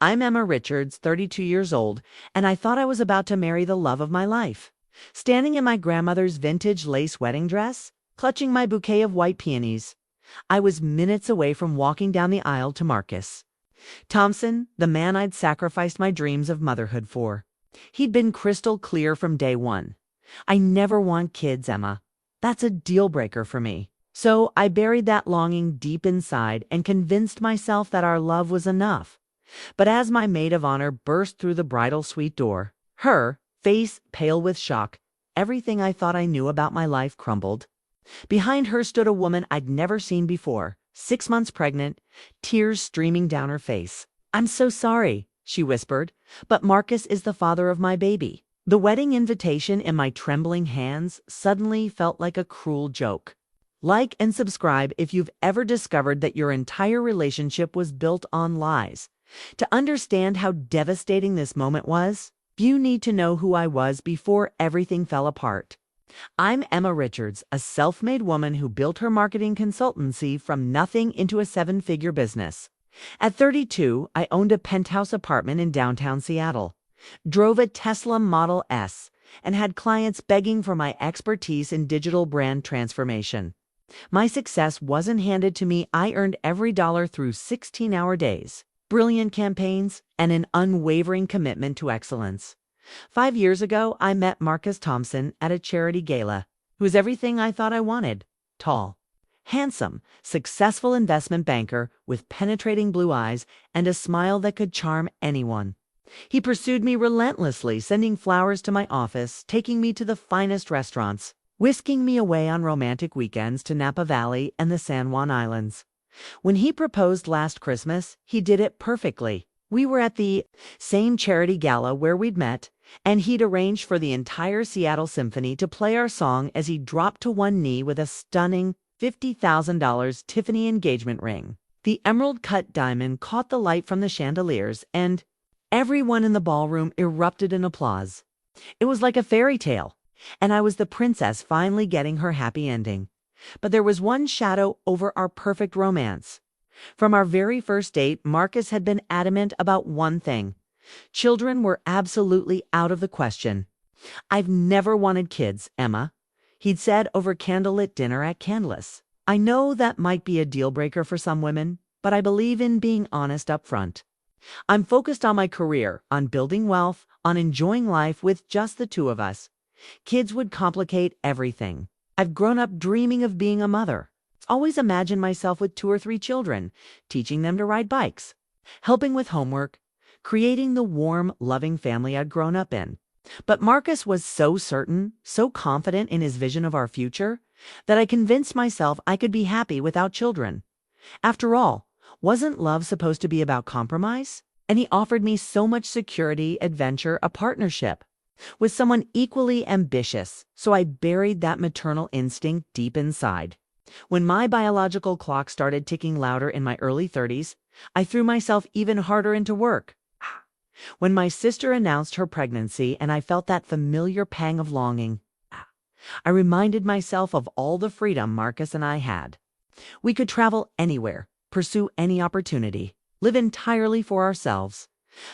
I'm Emma Richards, 32 years old, and I thought I was about to marry the love of my life. Standing in my grandmother's vintage lace wedding dress, clutching my bouquet of white peonies, I was minutes away from walking down the aisle to Marcus Thompson, the man I'd sacrificed my dreams of motherhood for. He'd been crystal clear from day one. I never want kids, Emma. That's a deal breaker for me. So I buried that longing deep inside and convinced myself that our love was enough. But as my maid of honor burst through the bridal suite door, her face pale with shock, everything I thought I knew about my life crumbled. Behind her stood a woman I'd never seen before, 6 months pregnant, tears streaming down her face. "I'm so sorry," she whispered, "but Marcus is the father of my baby." The wedding invitation in my trembling hands suddenly felt like a cruel joke. Like and subscribe if you've ever discovered that your entire relationship was built on lies. To understand how devastating this moment was, you need to know who I was before everything fell apart. I'm Emma Richards, a self-made woman who built her marketing consultancy from nothing into a 7-figure business. At 32, I owned a penthouse apartment in downtown Seattle, drove a Tesla Model S, and had clients begging for my expertise in digital brand transformation. My success wasn't handed to me. I earned every dollar through 16-hour days, brilliant campaigns, and an unwavering commitment to excellence. 5 years ago, I met Marcus Thompson at a charity gala, who was everything I thought I wanted. Tall, handsome, successful investment banker with penetrating blue eyes and a smile that could charm anyone. He pursued me relentlessly, sending flowers to my office, taking me to the finest restaurants, whisking me away on romantic weekends to Napa Valley and the San Juan Islands. When he proposed last Christmas, he did it perfectly. We were at the same charity gala where we'd met, and he'd arranged for the entire Seattle Symphony to play our song as he dropped to one knee with a stunning $50,000 Tiffany engagement ring. The emerald-cut diamond caught the light from the chandeliers, and everyone in the ballroom erupted in applause. It was like a fairy tale, and I was the princess finally getting her happy ending. But there was one shadow over our perfect romance. From our very first date, Marcus had been adamant about one thing. Children were absolutely out of the question. "I've never wanted kids, Emma," he'd said over candlelit dinner at Canlis. "I know that might be a deal breaker for some women, but I believe in being honest up front. I'm focused on my career, on building wealth, on enjoying life with just the two of us. Kids would complicate everything. I've grown up dreaming of being a mother. Always imagined myself with 2 or 3 children, teaching them to ride bikes, helping with homework, creating the warm, loving family I'd grown up in." But Marcus was so certain, so confident in his vision of our future, that I convinced myself I could be happy without children. After all, wasn't love supposed to be about compromise? And he offered me so much security, adventure, a partnership with someone equally ambitious, so I buried that maternal instinct deep inside. When my biological clock started ticking louder in my early 30s, I threw myself even harder into work. When my sister announced her pregnancy and I felt that familiar pang of longing, I reminded myself of all the freedom Marcus and I had. We could travel anywhere, pursue any opportunity, live entirely for ourselves.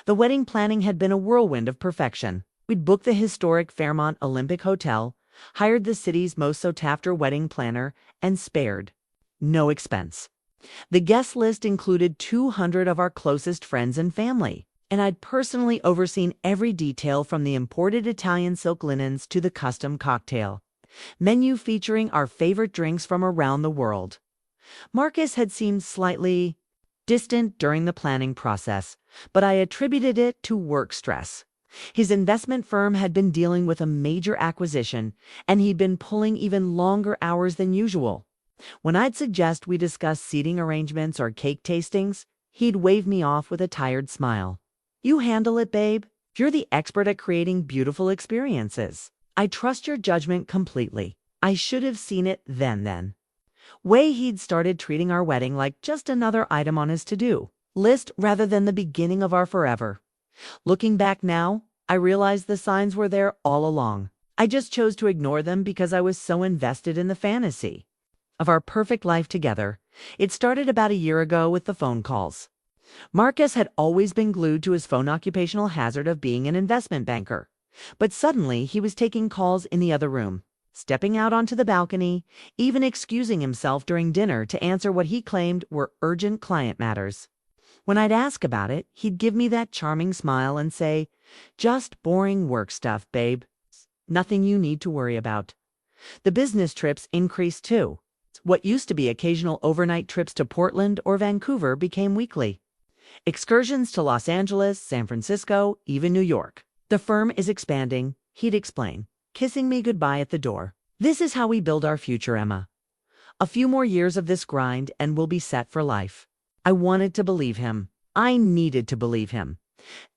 The wedding planning had been a whirlwind of perfection. We'd booked the historic Fairmont Olympic Hotel, hired the city's most sought-after wedding planner, and spared no expense. The guest list included 200 of our closest friends and family, and I'd personally overseen every detail from the imported Italian silk linens to the custom cocktail menu featuring our favorite drinks from around the world. Marcus had seemed slightly distant during the planning process, but I attributed it to work stress. His investment firm had been dealing with a major acquisition, and he'd been pulling even longer hours than usual. When I'd suggest we discuss seating arrangements or cake tastings, he'd wave me off with a tired smile. "You handle it, babe. You're the expert at creating beautiful experiences. I trust your judgment completely." I should have seen it then. Way he'd started treating our wedding like just another item on his to-do list rather than the beginning of our forever. Looking back now, I realized the signs were there all along. I just chose to ignore them because I was so invested in the fantasy of our perfect life together. It started about a year ago with the phone calls. Marcus had always been glued to his phone occupational hazard of being an investment banker. But suddenly he was taking calls in the other room, stepping out onto the balcony, even excusing himself during dinner to answer what he claimed were urgent client matters. When I'd ask about it, he'd give me that charming smile and say, "Just boring work stuff, babe. Nothing you need to worry about." The business trips increased too. What used to be occasional overnight trips to Portland or Vancouver became weekly. Excursions to Los Angeles, San Francisco, even New York. "The firm is expanding," he'd explain, kissing me goodbye at the door. "This is how we build our future, Emma. A few more years of this grind and we'll be set for life." I wanted to believe him. I needed to believe him.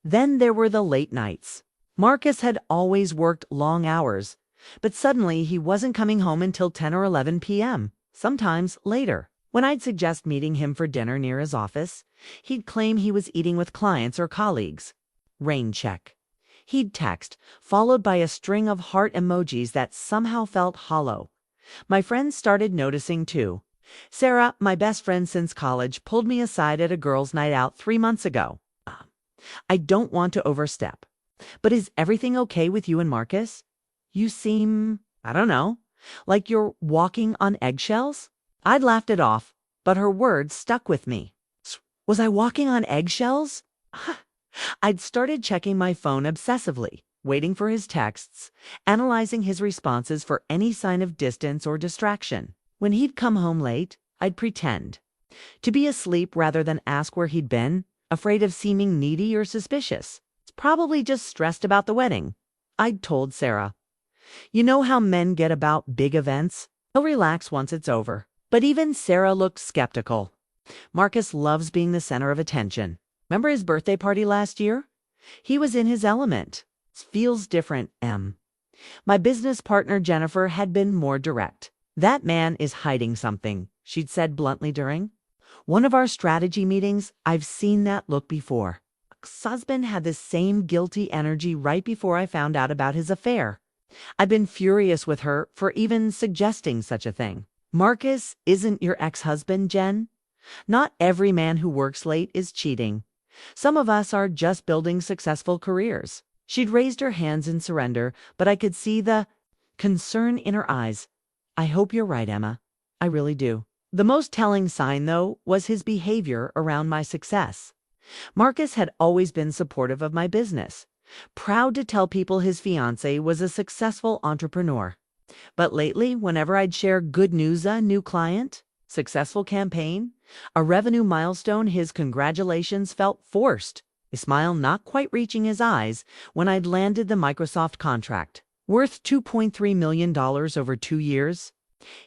Then there were the late nights. Marcus had always worked long hours, but suddenly he wasn't coming home until 10 or 11 p.m., sometimes later. When I'd suggest meeting him for dinner near his office, he'd claim he was eating with clients or colleagues. Rain check. He'd text, followed by a string of heart emojis that somehow felt hollow. My friends started noticing too. Sarah, my best friend since college, pulled me aside at a girls' night out 3 months ago. "I don't want to overstep, but is everything okay with you and Marcus? You seem, I don't know, like you're walking on eggshells?" I'd laughed it off, but her words stuck with me. Was I walking on eggshells? I'd started checking my phone obsessively, waiting for his texts, analyzing his responses for any sign of distance or distraction. When he'd come home late, I'd pretend to be asleep rather than ask where he'd been, afraid of seeming needy or suspicious. "It's probably just stressed about the wedding," I'd told Sarah. "You know how men get about big events? He'll relax once it's over." But even Sarah looked skeptical. "Marcus loves being the center of attention. Remember his birthday party last year? He was in his element. It feels different, Em." My business partner Jennifer had been more direct. "That man is hiding something," she'd said bluntly during one of our strategy meetings. "I've seen that look before." Ex-husband had the same guilty energy right before I found out about his affair. I'd been furious with her for even suggesting such a thing. "Marcus isn't your ex-husband, Jen. Not every man who works late is cheating. Some of us are just building successful careers." She'd raised her hands in surrender, but I could see the concern in her eyes. "I hope you're right, Emma. I really do." The most telling sign, though, was his behavior around my success. Marcus had always been supportive of my business, proud to tell people his fiancée was a successful entrepreneur. But lately, whenever I'd share good news, a new client, successful campaign, a revenue milestone, his congratulations felt forced, a smile not quite reaching his eyes when I'd landed the Microsoft contract, worth $2.3 million over 2 years.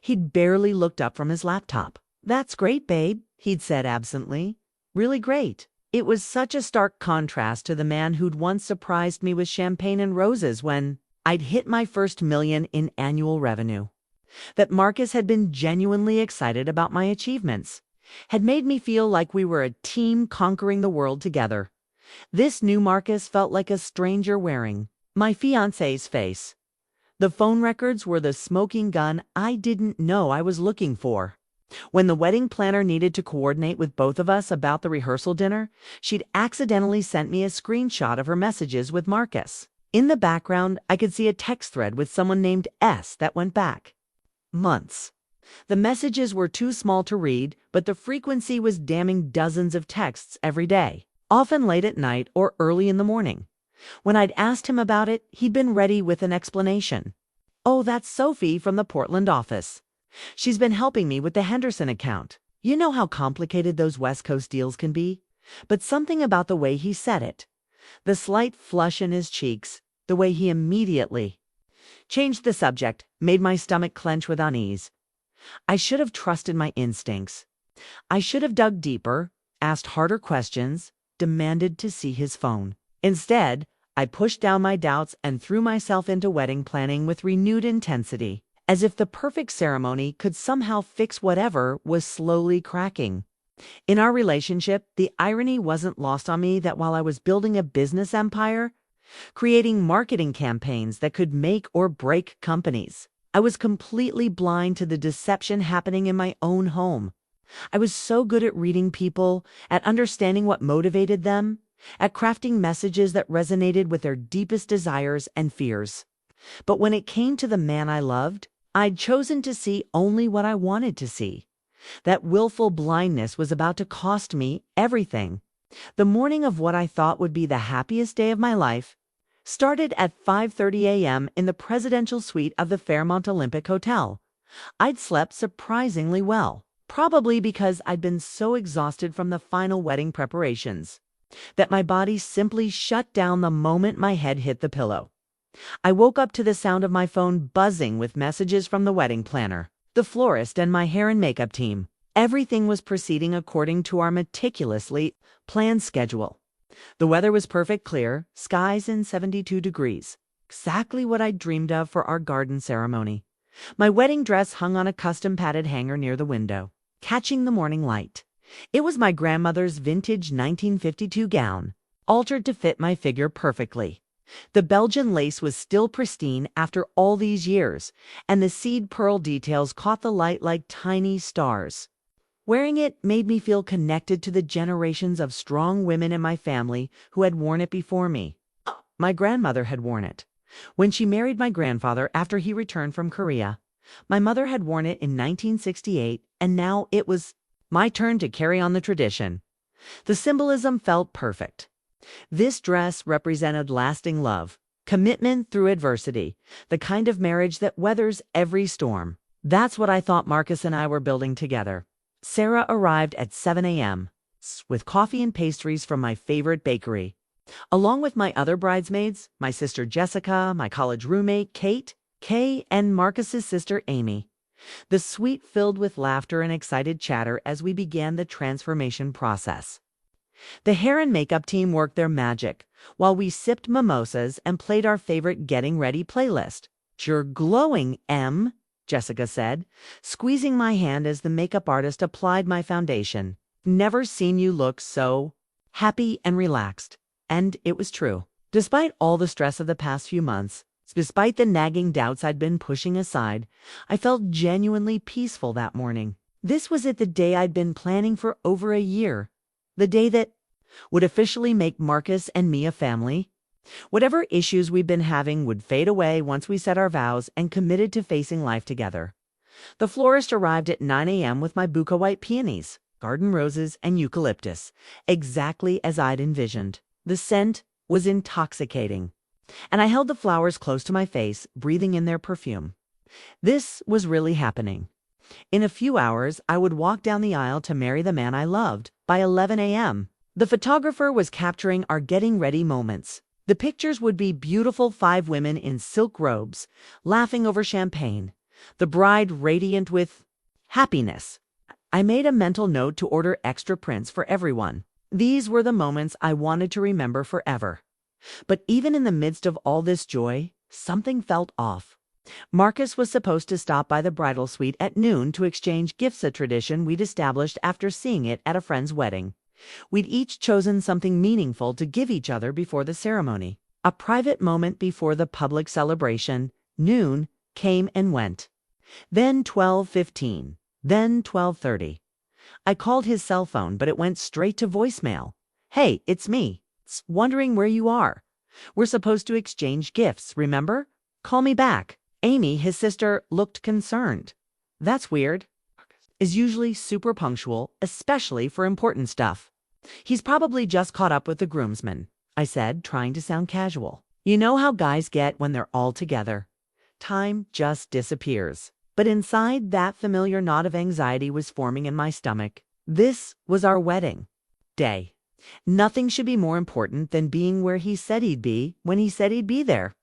He'd barely looked up from his laptop. "That's great, babe," he'd said absently. "Really great." It was such a stark contrast to the man who'd once surprised me with champagne and roses when I'd hit my first million in annual revenue. That Marcus had been genuinely excited about my achievements had made me feel like we were a team conquering the world together. This new Marcus felt like a stranger wearing my fiancé's face. The phone records were the smoking gun I didn't know I was looking for. When the wedding planner needed to coordinate with both of us about the rehearsal dinner, she'd accidentally sent me a screenshot of her messages with Marcus. In the background, I could see a text thread with someone named S that went back months. The messages were too small to read, but the frequency was damning dozens of texts every day, often late at night or early in the morning. When I'd asked him about it, he'd been ready with an explanation. "Oh, that's Sophie from the Portland office. She's been helping me with the Henderson account." You know how complicated those West Coast deals can be? But something about the way he said it, the slight flush in his cheeks, the way he immediately changed the subject, made my stomach clench with unease. I should have trusted my instincts. I should have dug deeper, asked harder questions, demanded to see his phone. Instead, I pushed down my doubts and threw myself into wedding planning with renewed intensity, as if the perfect ceremony could somehow fix whatever was slowly cracking. In our relationship, the irony wasn't lost on me that while I was building a business empire, creating marketing campaigns that could make or break companies, I was completely blind to the deception happening in my own home. I was so good at reading people, at understanding what motivated them, at crafting messages that resonated with their deepest desires and fears. But when it came to the man I loved, I'd chosen to see only what I wanted to see. That willful blindness was about to cost me everything. The morning of what I thought would be the happiest day of my life started at 5:30 a.m. in the presidential suite of the Fairmont Olympic Hotel. I'd slept surprisingly well, probably because I'd been so exhausted from the final wedding preparations that my body simply shut down the moment my head hit the pillow. I woke up to the sound of my phone buzzing with messages from the wedding planner, the florist, and my hair and makeup team. Everything was proceeding according to our meticulously planned schedule. The weather was perfect, clear, skies in 72 degrees. Exactly what I'd dreamed of for our garden ceremony. My wedding dress hung on a custom padded hanger near the window, catching the morning light. It was my grandmother's vintage 1952 gown, altered to fit my figure perfectly. The Belgian lace was still pristine after all these years, and the seed pearl details caught the light like tiny stars. Wearing it made me feel connected to the generations of strong women in my family who had worn it before me. My grandmother had worn it when she married my grandfather after he returned from Korea. My mother had worn it in 1968, and now it was my turn to carry on the tradition. The symbolism felt perfect. This dress represented lasting love, commitment through adversity, the kind of marriage that weathers every storm. That's what I thought Marcus and I were building together. Sarah arrived at 7 a.m. with coffee and pastries from my favorite bakery. Along with my other bridesmaids, my sister Jessica, my college roommate Kate, Kay, and Marcus's sister Amy. The suite filled with laughter and excited chatter as we began the transformation process. The hair and makeup team worked their magic while we sipped mimosas and played our favorite Getting Ready playlist. "You're glowing, Em," Jessica said, squeezing my hand as the makeup artist applied my foundation. "Never seen you look so happy and relaxed." And it was true. Despite all the stress of the past few months, despite the nagging doubts I'd been pushing aside, I felt genuinely peaceful that morning. This was it, the day I'd been planning for over a year. The day that would officially make Marcus and me a family. Whatever issues we'd been having would fade away once we set our vows and committed to facing life together. The florist arrived at 9 a.m. with my bouquet of white peonies, garden roses, and eucalyptus, exactly as I'd envisioned. The scent was intoxicating, and I held the flowers close to my face, breathing in their perfume. This was really happening. In a few hours, I would walk down the aisle to marry the man I loved. By 11 a.m., the photographer was capturing our getting ready moments. The pictures would be beautiful 5 women in silk robes, laughing over champagne, the bride radiant with happiness. I made a mental note to order extra prints for everyone. These were the moments I wanted to remember forever. But even in the midst of all this joy, something felt off. Marcus was supposed to stop by the bridal suite at noon to exchange gifts, a tradition we'd established after seeing it at a friend's wedding. We'd each chosen something meaningful to give each other before the ceremony. A private moment before the public celebration. Noon came and went. Then 12:15. Then 12:30. I called his cell phone, but it went straight to voicemail. "Hey, it's me. Wondering where you are. We're supposed to exchange gifts, remember? Call me back." Amy, his sister, looked concerned. "That's weird. Is usually super punctual, especially for important stuff." "He's probably just caught up with the groomsmen," I said, trying to sound casual. You know how guys get when they're all together. Time just disappears. But inside, that familiar knot of anxiety was forming in my stomach. This was our wedding day. Nothing should be more important than being where he said he'd be when he said he'd be there.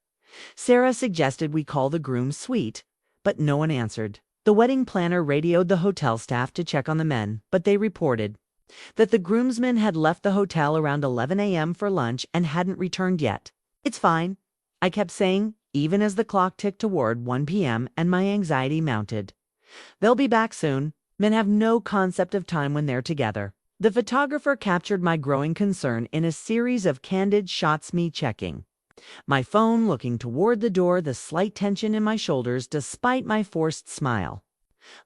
Sarah suggested we call the groom's suite, but no one answered. The wedding planner radioed the hotel staff to check on the men, but they reported that the groomsmen had left the hotel around 11 a.m. for lunch and hadn't returned yet. "It's fine," I kept saying, even as the clock ticked toward 1 p.m. and my anxiety mounted. "They'll be back soon." Men have no concept of time when they're together. The photographer captured my growing concern in a series of candid shots, me checking my phone, looking toward the door, the slight tension in my shoulders despite my forced smile.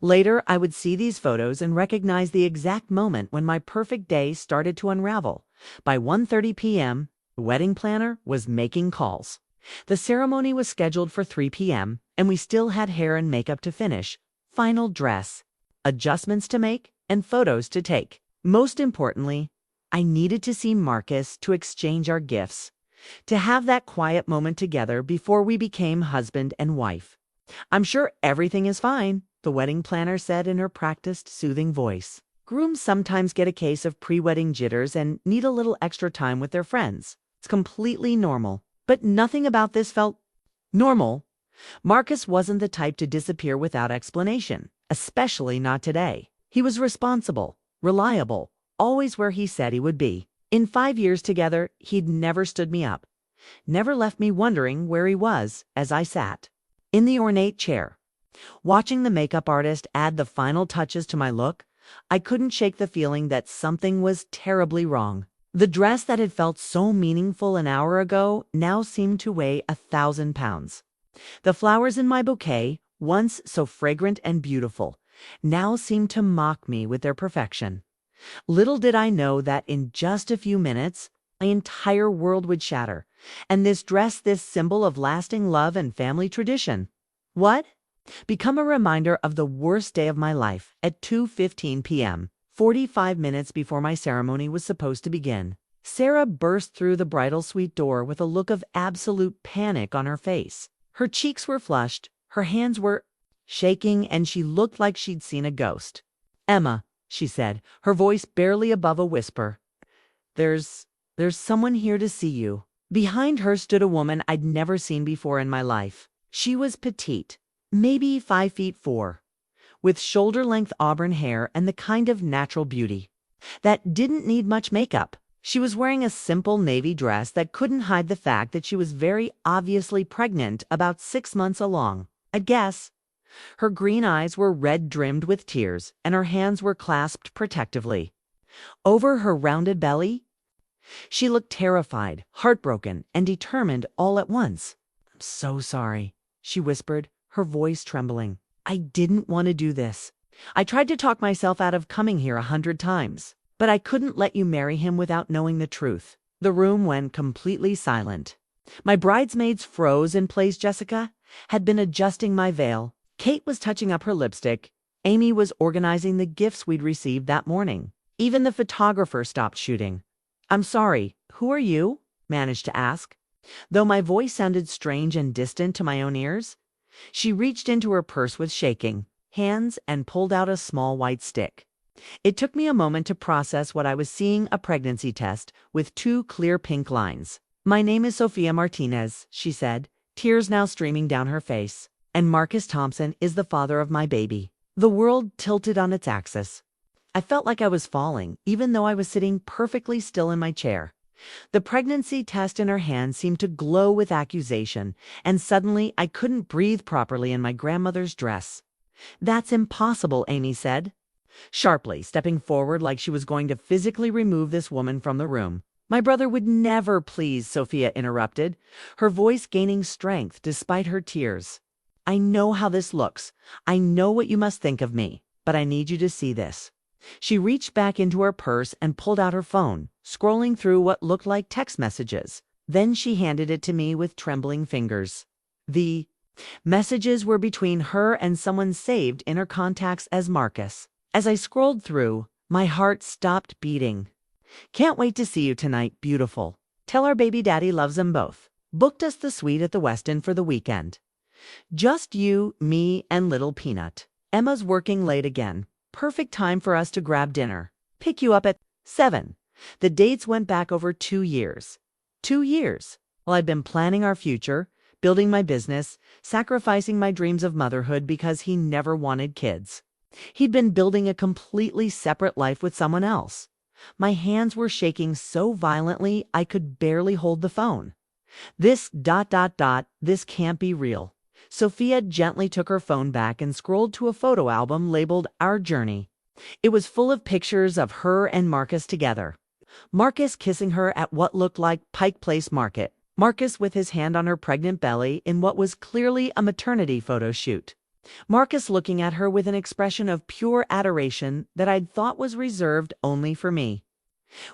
Later, I would see these photos and recognize the exact moment when my perfect day started to unravel. By 1:30 p.m., the wedding planner was making calls. The ceremony was scheduled for 3 p.m., and we still had hair and makeup to finish, final dress, adjustments to make, and photos to take. Most importantly, I needed to see Marcus to exchange our gifts, to have that quiet moment together before we became husband and wife. "I'm sure everything is fine," the wedding planner said in her practiced, soothing voice. "Grooms sometimes get a case of pre-wedding jitters and need a little extra time with their friends. It's completely normal." But nothing about this felt normal. Marcus wasn't the type to disappear without explanation, especially not today. He was responsible, reliable, always where he said he would be. In 5 years together, he'd never stood me up, never left me wondering where he was as I sat in the ornate chair, watching the makeup artist add the final touches to my look. I couldn't shake the feeling that something was terribly wrong. The dress that had felt so meaningful an hour ago now seemed to weigh 1,000 pounds. The flowers in my bouquet, once so fragrant and beautiful, now seemed to mock me with their perfection. Little did I know that in just a few minutes, my entire world would shatter, and this dress, this symbol of lasting love and family tradition, what? Become a reminder of the worst day of my life at 2:15 p.m., 45 minutes before my ceremony was supposed to begin. Sarah burst through the bridal suite door with a look of absolute panic on her face. Her cheeks were flushed, her hands were shaking, and she looked like she'd seen a ghost. "Emma," she said, her voice barely above a whisper, There's someone here to see you." Behind her stood a woman I'd never seen before in my life. She was petite, maybe 5'4", with shoulder-length auburn hair and the kind of natural beauty that didn't need much makeup. She was wearing a simple navy dress that couldn't hide the fact that she was very obviously pregnant, about 6 months along, I'd guess. Her green eyes were red-rimmed with tears, and her hands were clasped protectively over her rounded belly. She looked terrified, heartbroken, and determined all at once. "I'm so sorry," she whispered, her voice trembling. "I didn't want to do this. I tried to talk myself out of coming here 100 times, but I couldn't let you marry him without knowing the truth." The room went completely silent. My bridesmaids froze in place. Jessica had been adjusting my veil. Kate was touching up her lipstick. Amy was organizing the gifts we'd received that morning. Even the photographer stopped shooting. "I'm sorry, who are you?" managed to ask, though my voice sounded strange and distant to my own ears. She reached into her purse with shaking hands and pulled out a small white stick. It took me a moment to process what I was seeing: a pregnancy test with 2 clear pink lines. "My name is Sophia Martinez," she said, tears now streaming down her face, "and Marcus Thompson is the father of my baby." The world tilted on its axis. I felt like I was falling, even though I was sitting perfectly still in my chair. The pregnancy test in her hand seemed to glow with accusation, and suddenly I couldn't breathe properly in my grandmother's dress. "That's impossible," Amy said, sharply, stepping forward like she was going to physically remove this woman from the room. "My brother would never." "Please," Sophia interrupted, her voice gaining strength despite her tears. "I know how this looks. I know what you must think of me, but I need you to see this." She reached back into her purse and pulled out her phone, scrolling through what looked like text messages. Then she handed it to me with trembling fingers. The messages were between her and someone saved in her contacts as Marcus. As I scrolled through, my heart stopped beating. "Can't wait to see you tonight, beautiful. Tell our baby daddy loves them both. Booked us the suite at the Westin for the weekend. Just you, me, and little Peanut. Emma's working late again. Perfect time for us to grab dinner. Pick you up at 7. The dates went back over 2 years. 2 years. Well, I'd been planning our future, building my business, sacrificing my dreams of motherhood because he never wanted kids. He'd been building a completely separate life with someone else. My hands were shaking so violently I could barely hold the phone. This can't be real." Sophia gently took her phone back and scrolled to a photo album labeled Our Journey. It was full of pictures of her and Marcus together. Marcus kissing her at what looked like Pike Place Market. Marcus with his hand on her pregnant belly in what was clearly a maternity photo shoot. Marcus looking at her with an expression of pure adoration that I'd thought was reserved only for me.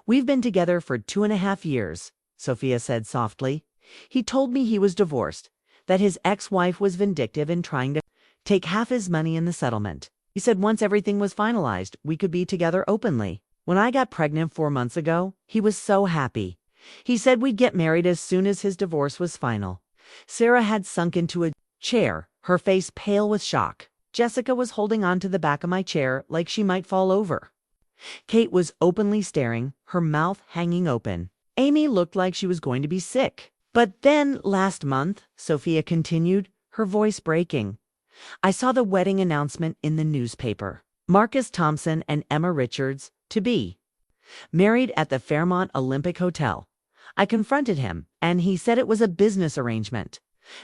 "We've been together for 2.5 years," Sophia said softly. "He told me he was divorced, that his ex-wife was vindictive in trying to take half his money in the settlement. He said once everything was finalized, we could be together openly. When I got pregnant 4 months ago, he was so happy. He said we'd get married as soon as his divorce was final." Sarah had sunk into a chair, her face pale with shock. Jessica was holding on to the back of my chair like she might fall over. Kate was openly staring, her mouth hanging open. Amy looked like she was going to be sick. "But then, last month," Sophia continued, her voice breaking, "I saw the wedding announcement in the newspaper. Marcus Thompson and Emma Richards, to be married at the Fairmont Olympic Hotel. I confronted him, and he said it was a business arrangement,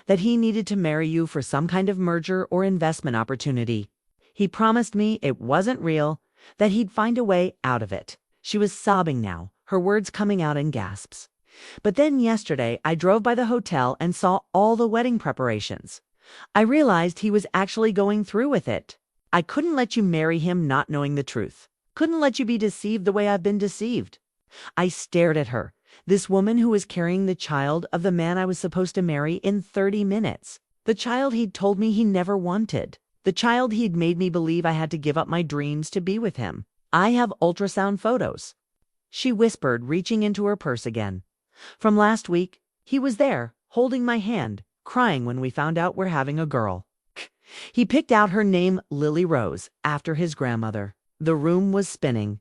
that he needed to marry you for some kind of merger or investment opportunity. He promised me it wasn't real, that he'd find a way out of it." She was sobbing now, her words coming out in gasps. "But then yesterday I drove by the hotel and saw all the wedding preparations. I realized he was actually going through with it. I couldn't let you marry him not knowing the truth. Couldn't let you be deceived the way I've been deceived." I stared at her, this woman who was carrying the child of the man I was supposed to marry in 30 minutes. The child he'd told me he never wanted. The child he'd made me believe I had to give up my dreams to be with him. "I have ultrasound photos," she whispered, reaching into her purse again. "From last week, he was there, holding my hand, crying when we found out we're having a girl." He picked out her name, Lily Rose, after his grandmother. The room was spinning.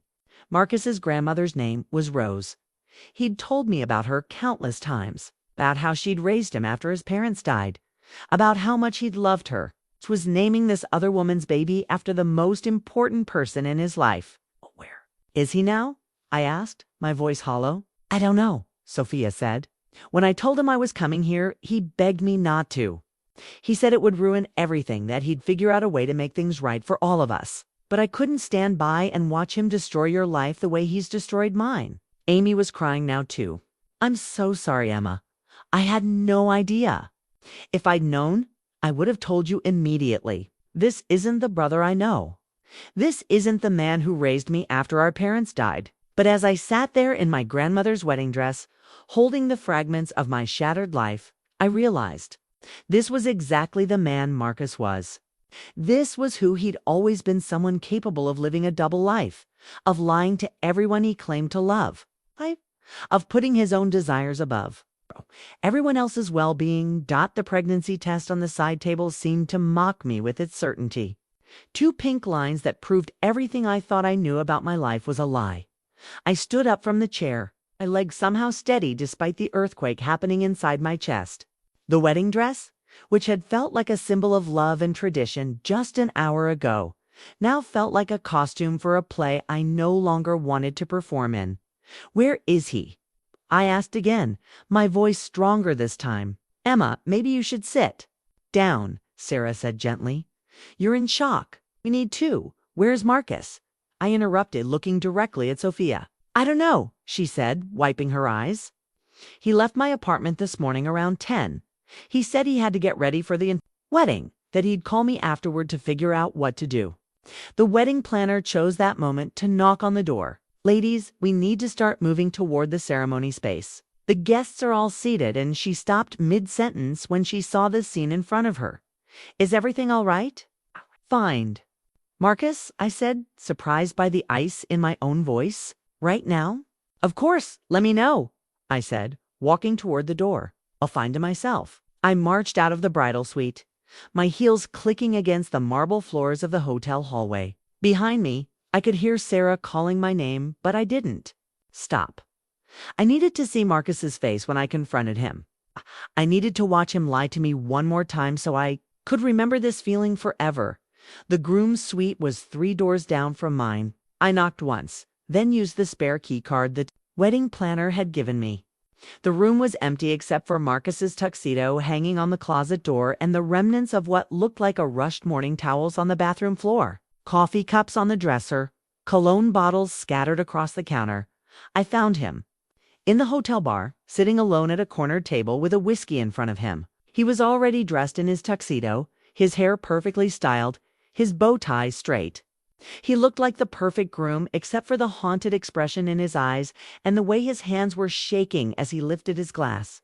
Marcus's grandmother's name was Rose. He'd told me about her countless times, about how she'd raised him after his parents died, about how much he'd loved her. He was naming this other woman's baby after the most important person in his life. "Where is he now?" I asked, my voice hollow. "I don't know," Sophia said. "When I told him I was coming here, he begged me not to. He said it would ruin everything, that he'd figure out a way to make things right for all of us. But I couldn't stand by and watch him destroy your life the way he's destroyed mine." Amy was crying now too. "I'm so sorry, Emma. I had no idea. If I'd known, I would have told you immediately. This isn't the brother I know. This isn't the man who raised me after our parents died." But as I sat there in my grandmother's wedding dress, holding the fragments of my shattered life, I realized this was exactly the man Marcus was. This was who he'd always been, someone capable of living a double life, of lying to everyone he claimed to love, of putting his own desires above everyone else's well-being. The pregnancy test on the side table seemed to mock me with its certainty. 2 pink lines that proved everything I thought I knew about my life was a lie. I stood up from the chair, my legs somehow steady despite the earthquake happening inside my chest. The wedding dress, which had felt like a symbol of love and tradition just an hour ago, now felt like a costume for a play I no longer wanted to perform in. "Where is he?" I asked again, my voice stronger this time. "Emma, maybe you should sit down," Sarah said gently. "You're in shock. We need to. Where's Marcus?" I interrupted, looking directly at Sophia. "I don't know," she said, wiping her eyes. "He left my apartment this morning around 10. He said he had to get ready for the wedding, that he'd call me afterward to figure out what to do." The wedding planner chose that moment to knock on the door. "Ladies, we need to start moving toward the ceremony space. The guests are all seated," and she stopped mid-sentence when she saw the scene in front of her. "Is everything all right?" "Fine." "Marcus," I said, surprised by the ice in my own voice. "Right now?" "Of course, let me know," I said, walking toward the door. "I'll find him myself." I marched out of the bridal suite, my heels clicking against the marble floors of the hotel hallway. Behind me, I could hear Sarah calling my name, but I didn't stop. I needed to see Marcus's face when I confronted him. I needed to watch him lie to me one more time so I could remember this feeling forever. The groom's suite was 3 doors down from mine. I knocked once, then used the spare key card the wedding planner had given me. The room was empty except for Marcus's tuxedo hanging on the closet door and the remnants of what looked like a rushed morning towels on the bathroom floor. Coffee cups on the dresser, cologne bottles scattered across the counter. I found him in the hotel bar, sitting alone at a corner table with a whiskey in front of him. He was already dressed in his tuxedo, his hair perfectly styled, his bow tie straight. He looked like the perfect groom except for the haunted expression in his eyes and the way his hands were shaking as he lifted his glass.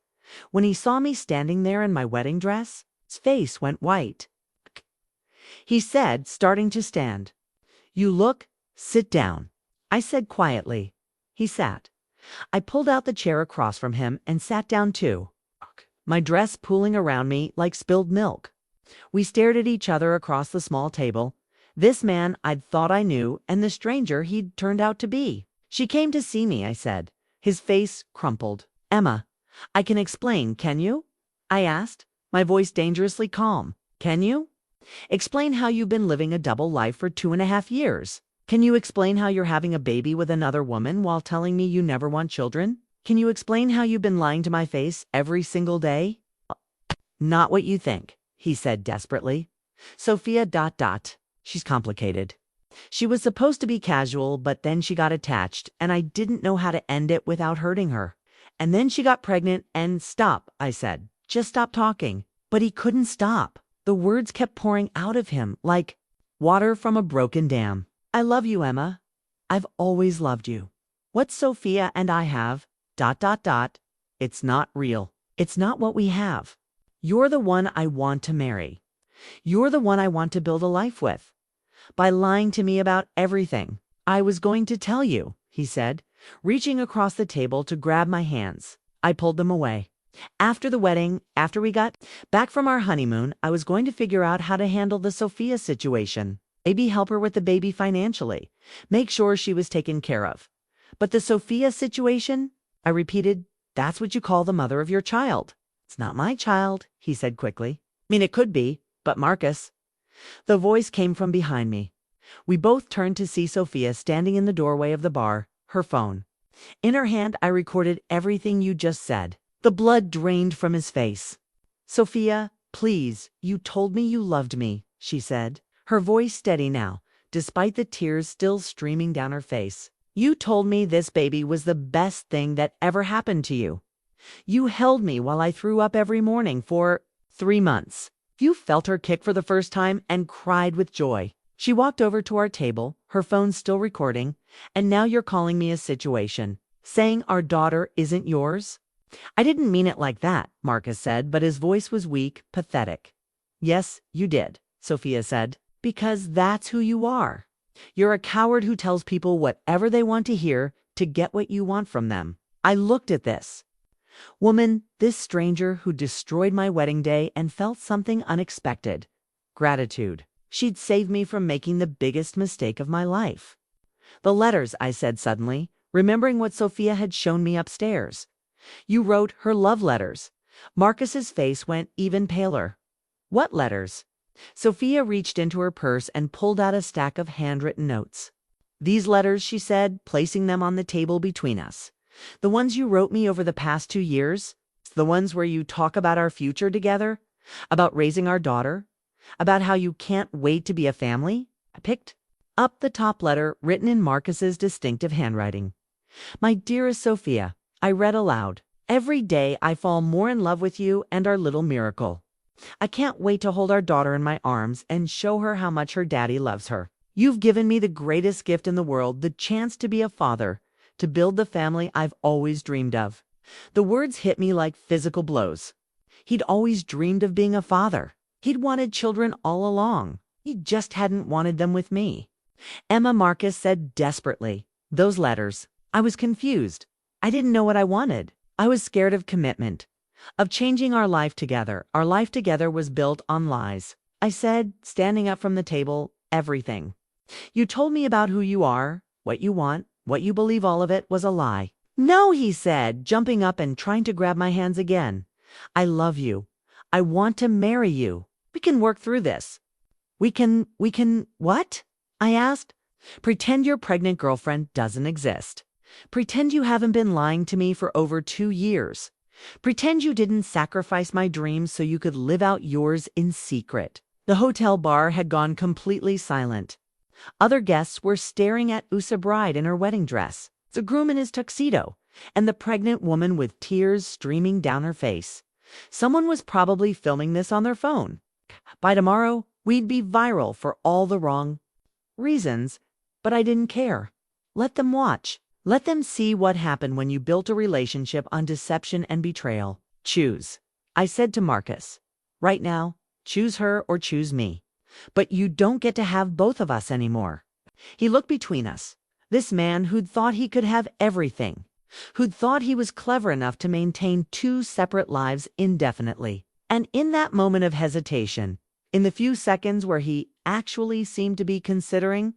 When he saw me standing there in my wedding dress, his face went white. He said, starting to stand, "Sit down." I said quietly. He sat. I pulled out the chair across from him and sat down too, my dress pooling around me like spilled milk. We stared at each other across the small table. This man I'd thought I knew, and the stranger he'd turned out to be. "She came to see me," I said. His face crumpled. "Emma, I can explain, can you?" I asked, my voice dangerously calm. "Can you? Explain how you've been living a double life for 2.5 years. Can you explain how you're having a baby with another woman while telling me you never want children? Can you explain how you've been lying to my face every single day?" "Not what you think," he said desperately. "Sophia ... She's complicated. She was supposed to be casual, but then she got attached, and I didn't know how to end it without hurting her. And then she got pregnant and—" "Stop," I said. "Just stop talking." But he couldn't stop. The words kept pouring out of him like water from a broken dam. "I love you, Emma. I've always loved you. What Sophia and I have ... It's not real. It's not what we have. You're the one I want to marry. You're the one I want to build a life with. By lying to me about everything, I was going to tell you," he said, reaching across the table to grab my hands. I pulled them away. "After the wedding, after we got back from our honeymoon, I was going to figure out how to handle the Sophia situation. Maybe help her with the baby financially. Make sure she was taken care of. But the Sophia situation?" I repeated. "That's what you call the mother of your child." "It's not my child," he said quickly. "I mean, it could be, but Marcus—" The voice came from behind me. We both turned to see Sophia standing in the doorway of the bar, her phone. In her hand, I recorded everything you just said. The blood drained from his face. "Sophia, please, you told me you loved me," she said, her voice steady now, despite the tears still streaming down her face. "You told me this baby was the best thing that ever happened to you. You held me while I threw up every morning for 3 months. You felt her kick for the first time and cried with joy." She walked over to our table, her phone still recording. "And now you're calling me a situation, saying our daughter isn't yours?" "I didn't mean it like that," Marcus said, but his voice was weak, pathetic. "Yes, you did," Sophia said, "because that's who you are. You're a coward who tells people whatever they want to hear to get what you want from them." I looked at this woman, this stranger who destroyed my wedding day, and felt something unexpected. Gratitude. She'd saved me from making the biggest mistake of my life. "The letters," I said suddenly, remembering what Sophia had shown me upstairs. "You wrote her love letters." Marcus's face went even paler. "What letters?" Sophia reached into her purse and pulled out a stack of handwritten notes. "These letters," she said, placing them on the table between us. "The ones you wrote me over the past 2 years. The ones where you talk about our future together, about raising our daughter, about how you can't wait to be a family." I picked up the top letter, written in Marcus's distinctive handwriting. "My dearest Sophia," I read aloud. "Every day I fall more in love with you and our little miracle. I can't wait to hold our daughter in my arms and show her how much her daddy loves her. You've given me the greatest gift in the world, the chance to be a father, to build the family I've always dreamed of." The words hit me like physical blows. He'd always dreamed of being a father. He'd wanted children all along. He just hadn't wanted them with me. "Emma," Marcus said desperately. "Those letters." I was confused. I didn't know what I wanted. I was scared of commitment, of changing our life together. Our life together was built on lies. I said, standing up from the table, "Everything you told me about who you are, what you want, what you believe, all of it was a lie." "No," he said, jumping up and trying to grab my hands again. "I love you. I want to marry you. We can work through this." We can, what?" I asked. "Pretend your pregnant girlfriend doesn't exist. Pretend you haven't been lying to me for over 2 years. Pretend you didn't sacrifice my dreams so you could live out yours in secret." The hotel bar had gone completely silent. Other guests were staring at Usa bride in her wedding dress, the groom in his tuxedo, and the pregnant woman with tears streaming down her face. Someone was probably filming this on their phone. By tomorrow, we'd be viral for all the wrong reasons, but I didn't care. Let them watch. Let them see what happened when you built a relationship on deception and betrayal. Choose. I said to Marcus, right now, choose her or choose me. But you don't get to have both of us anymore. He looked between us. This man who'd thought he could have everything, who'd thought he was clever enough to maintain two separate lives indefinitely. And in that moment of hesitation, in the few seconds where he actually seemed to be considering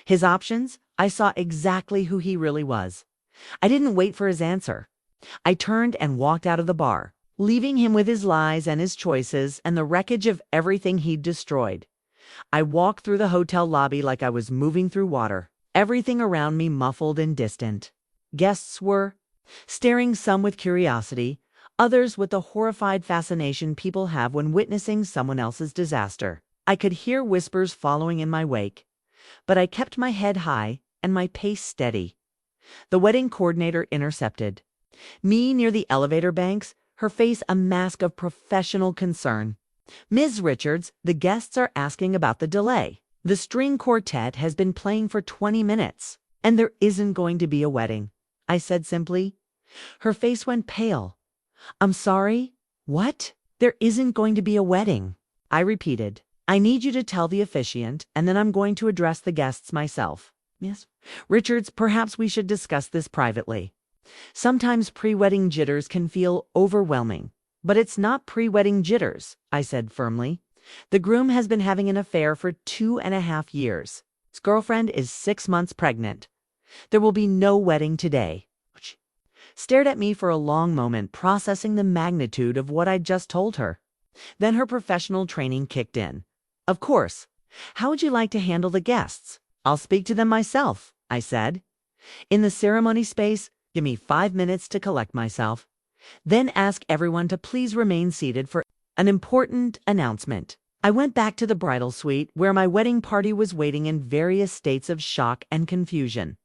his options, I saw exactly who he really was. I didn't wait for his answer. I turned and walked out of the bar, leaving him with his lies and his choices and the wreckage of everything he'd destroyed. I walked through the hotel lobby like I was moving through water, everything around me muffled and distant. Guests were staring, some with curiosity, others with the horrified fascination people have when witnessing someone else's disaster. I could hear whispers following in my wake, but I kept my head high and my pace steady. The wedding coordinator intercepted me near the elevator banks, her face a mask of professional concern. Ms. Richards, the guests are asking about the delay. The string quartet has been playing for 20 minutes, and there isn't going to be a wedding, I said simply. Her face went pale. I'm sorry? What? There isn't going to be a wedding, I repeated. I need you to tell the officiant, and then I'm going to address the guests myself. Yes. Richards, perhaps we should discuss this privately. Sometimes pre-wedding jitters can feel overwhelming, but it's not pre-wedding jitters, I said firmly. The groom has been having an affair for 2.5 years. His girlfriend is 6 months pregnant. There will be no wedding today. She stared at me for a long moment, processing the magnitude of what I'd just told her. Then her professional training kicked in. Of course. How would you like to handle the guests? I'll speak to them myself, I said. In the ceremony space, give me 5 minutes to collect myself. Then ask everyone to please remain seated for an important announcement. I went back to the bridal suite where my wedding party was waiting in various states of shock and confusion.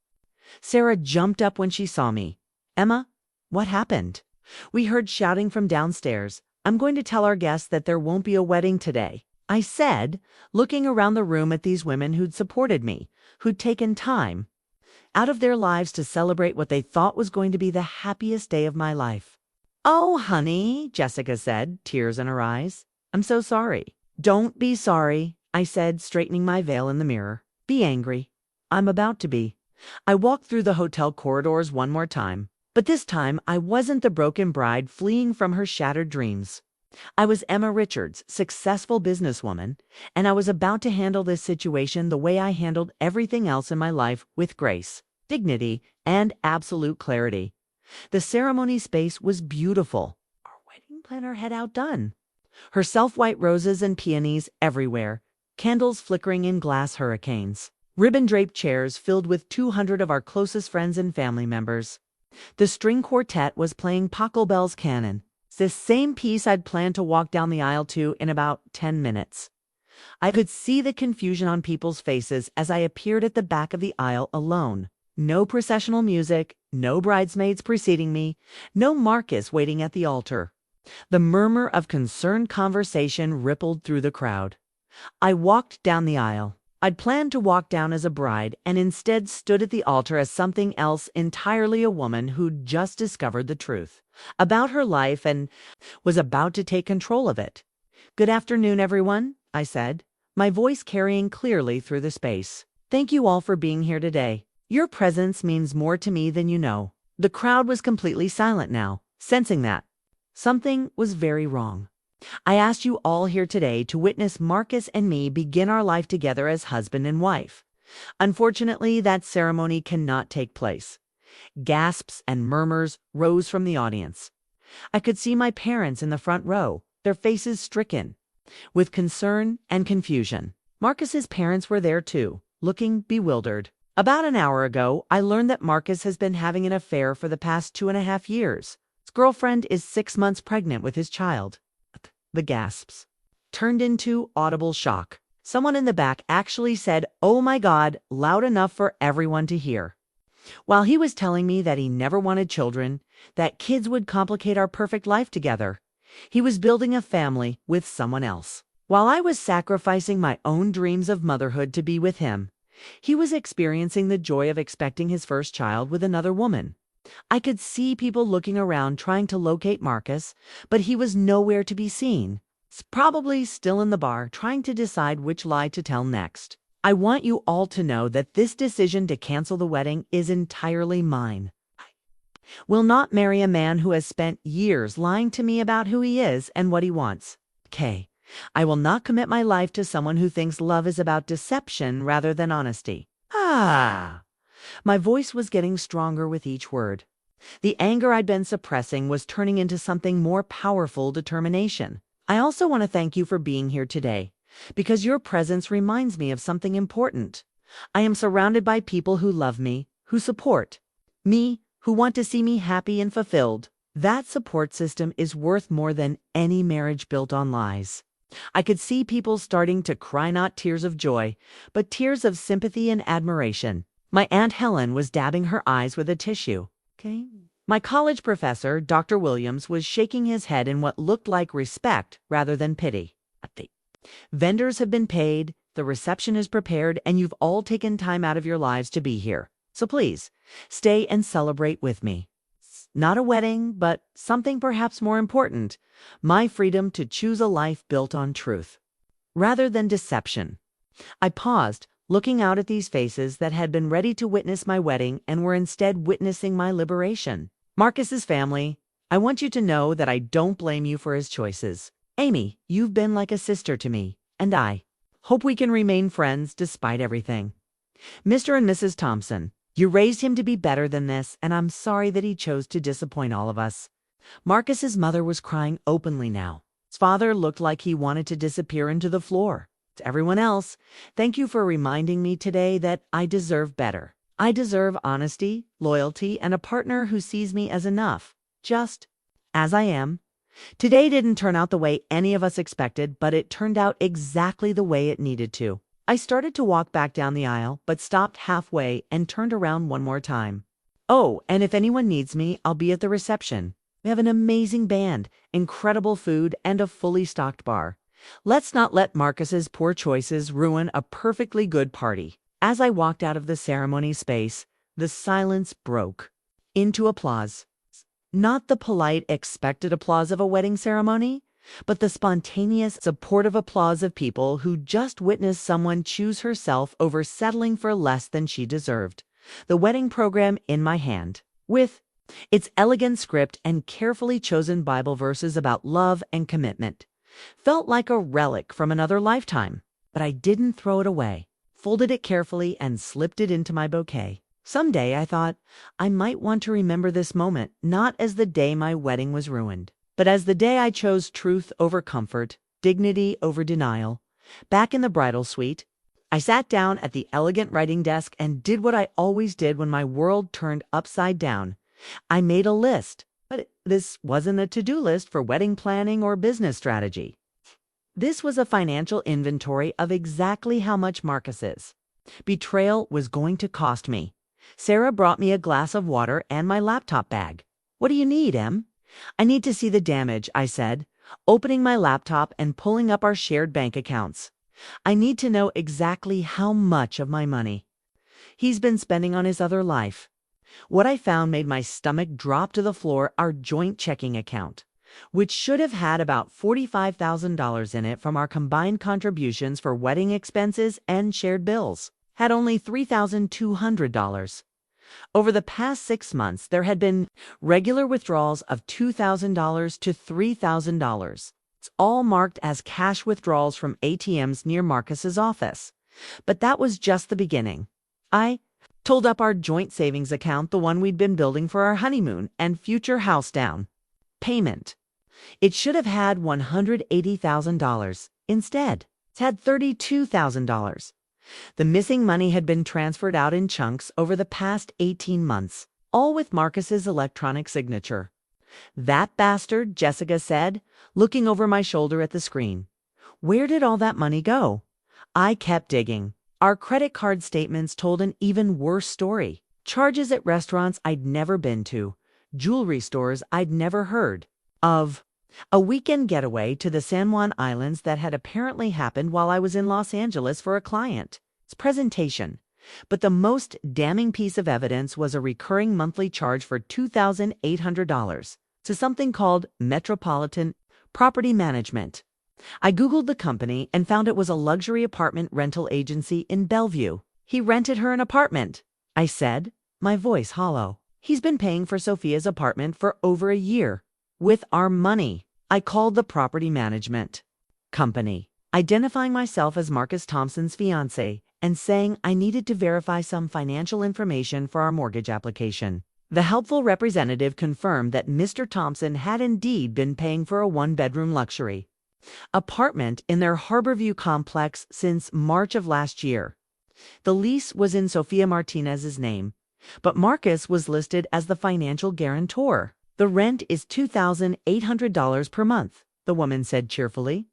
Sarah jumped up when she saw me. Emma, what happened? We heard shouting from downstairs. I'm going to tell our guests that there won't be a wedding today, I said, looking around the room at these women who'd supported me, who'd taken time out of their lives to celebrate what they thought was going to be the happiest day of my life. Oh, honey, Jessica said, tears in her eyes. I'm so sorry. Don't be sorry, I said, straightening my veil in the mirror. Be angry. I'm about to be. I walked through the hotel corridors one more time, but this time I wasn't the broken bride fleeing from her shattered dreams. I was Emma Richards, successful businesswoman, and I was about to handle this situation the way I handled everything else in my life, with grace, dignity, and absolute clarity. The ceremony space was beautiful. Our wedding planner had outdone herself. White roses and peonies everywhere, candles flickering in glass hurricanes, ribbon-draped chairs filled with 200 of our closest friends and family members. The string quartet was playing Pachelbel's Canon, the same piece I'd planned to walk down the aisle to in about 10 minutes. I could see the confusion on people's faces as I appeared at the back of the aisle alone. No processional music, no bridesmaids preceding me, no Marcus waiting at the altar. The murmur of concerned conversation rippled through the crowd. I walked down the aisle. I'd planned to walk down as a bride and instead stood at the altar as something else entirely, a woman who'd just discovered the truth about her life and was about to take control of it. Good afternoon, everyone, I said, my voice carrying clearly through the space. Thank you all for being here today. Your presence means more to me than you know. The crowd was completely silent now, sensing that something was very wrong. I asked you all here today to witness Marcus and me begin our life together as husband and wife. Unfortunately, that ceremony cannot take place. Gasps and murmurs rose from the audience. I could see my parents in the front row, their faces stricken with concern and confusion. Marcus's parents were there too, looking bewildered. About an hour ago, I learned that Marcus has been having an affair for the past 2.5 years. His girlfriend is 6 months pregnant with his child. The gasps turned into audible shock. Someone in the back actually said, "Oh my God," loud enough for everyone to hear. While he was telling me that he never wanted children, that kids would complicate our perfect life together, he was building a family with someone else. While I was sacrificing my own dreams of motherhood to be with him, he was experiencing the joy of expecting his first child with another woman. I could see people looking around trying to locate Marcus, but he was nowhere to be seen. Probably still in the bar, trying to decide which lie to tell next. I want you all to know that this decision to cancel the wedding is entirely mine. I will not marry a man who has spent years lying to me about who he is and what he wants. K. I will not commit my life to someone who thinks love is about deception rather than honesty. My voice was getting stronger with each word. The anger I'd been suppressing was turning into something more powerful: determination. I also want to thank you for being here today, because your presence reminds me of something important. I am surrounded by people who love me, who support me, who want to see me happy and fulfilled. That support system is worth more than any marriage built on lies. I could see people starting to cry not tears of joy, but tears of sympathy and admiration. My Aunt Helen was dabbing her eyes with a tissue. Okay. My college professor, Dr. Williams, was shaking his head in what looked like respect rather than pity. The vendors have been paid, the reception is prepared, and you've all taken time out of your lives to be here. So please, stay and celebrate with me. Not a wedding, but something perhaps more important: my freedom to choose a life built on truth rather than deception. I paused, looking out at these faces that had been ready to witness my wedding and were instead witnessing my liberation. Marcus's family, I want you to know that I don't blame you for his choices. Amy, you've been like a sister to me, and I hope we can remain friends despite everything. Mr. and Mrs. Thompson, you raised him to be better than this, and I'm sorry that he chose to disappoint all of us. Marcus's mother was crying openly now. His father looked like he wanted to disappear into the floor. To everyone else, thank you for reminding me today that I deserve better. I deserve honesty, loyalty, and a partner who sees me as enough, just as I am. Today didn't turn out the way any of us expected, but it turned out exactly the way it needed to. I started to walk back down the aisle, but stopped halfway and turned around one more time. Oh, and if anyone needs me, I'll be at the reception. We have an amazing band, incredible food, and a fully stocked bar. Let's not let Marcus's poor choices ruin a perfectly good party. As I walked out of the ceremony space, the silence broke into applause. Not the polite, expected applause of a wedding ceremony, but the spontaneous, supportive applause of people who just witnessed someone choose herself over settling for less than she deserved. The wedding program in my hand, with its elegant script and carefully chosen Bible verses about love and commitment, felt like a relic from another lifetime. But I didn't throw it away, folded it carefully, and slipped it into my bouquet. Someday, I thought, I might want to remember this moment, not as the day my wedding was ruined, but as the day I chose truth over comfort, dignity over denial. Back in the bridal suite, I sat down at the elegant writing desk and did what I always did when my world turned upside down. I made a list, but this wasn't a to-do list for wedding planning or business strategy. This was a financial inventory of exactly how much Marcus's betrayal was going to cost me. Sarah brought me a glass of water and my laptop bag. What do you need, Em? I need to see the damage, I said, opening my laptop and pulling up our shared bank accounts. I need to know exactly how much of my money he's been spending on his other life. What I found made my stomach drop to the floor: our joint checking account, which should have had about $45,000 in it from our combined contributions for wedding expenses and shared bills, had only $3,200. Over the past 6 months, there had been regular withdrawals of $2,000 to $3,000. It's all marked as cash withdrawals from ATMs near Marcus's office. But that was just the beginning. I told up our joint savings account, the one we'd been building for our honeymoon and future house down payment. It should have had $180,000. Instead, it's had $32,000. The missing money had been transferred out in chunks over the past 18 months, all with Marcus's electronic signature. That bastard, Jessica said, looking over my shoulder at the screen. Where did all that money go? I kept digging. Our credit card statements told an even worse story. Charges at restaurants I'd never been to, jewelry stores I'd never heard of, A weekend getaway to the San Juan Islands that had apparently happened while I was in Los Angeles for a client's presentation. But the most damning piece of evidence was a recurring monthly charge for $2,800 to something called Metropolitan Property Management. I Googled the company and found it was a luxury apartment rental agency in Bellevue. He rented her an apartment, I said, my voice hollow. He's been paying for Sophia's apartment for over a year. With our money. I called the property management company, identifying myself as Marcus Thompson's fiancé and saying I needed to verify some financial information for our mortgage application. The helpful representative confirmed that Mr. Thompson had indeed been paying for a one-bedroom luxury apartment in their Harborview complex since March of last year. The lease was in Sofia Martinez's name, but Marcus was listed as the financial guarantor. The rent is $2,800 per month, the woman said cheerfully.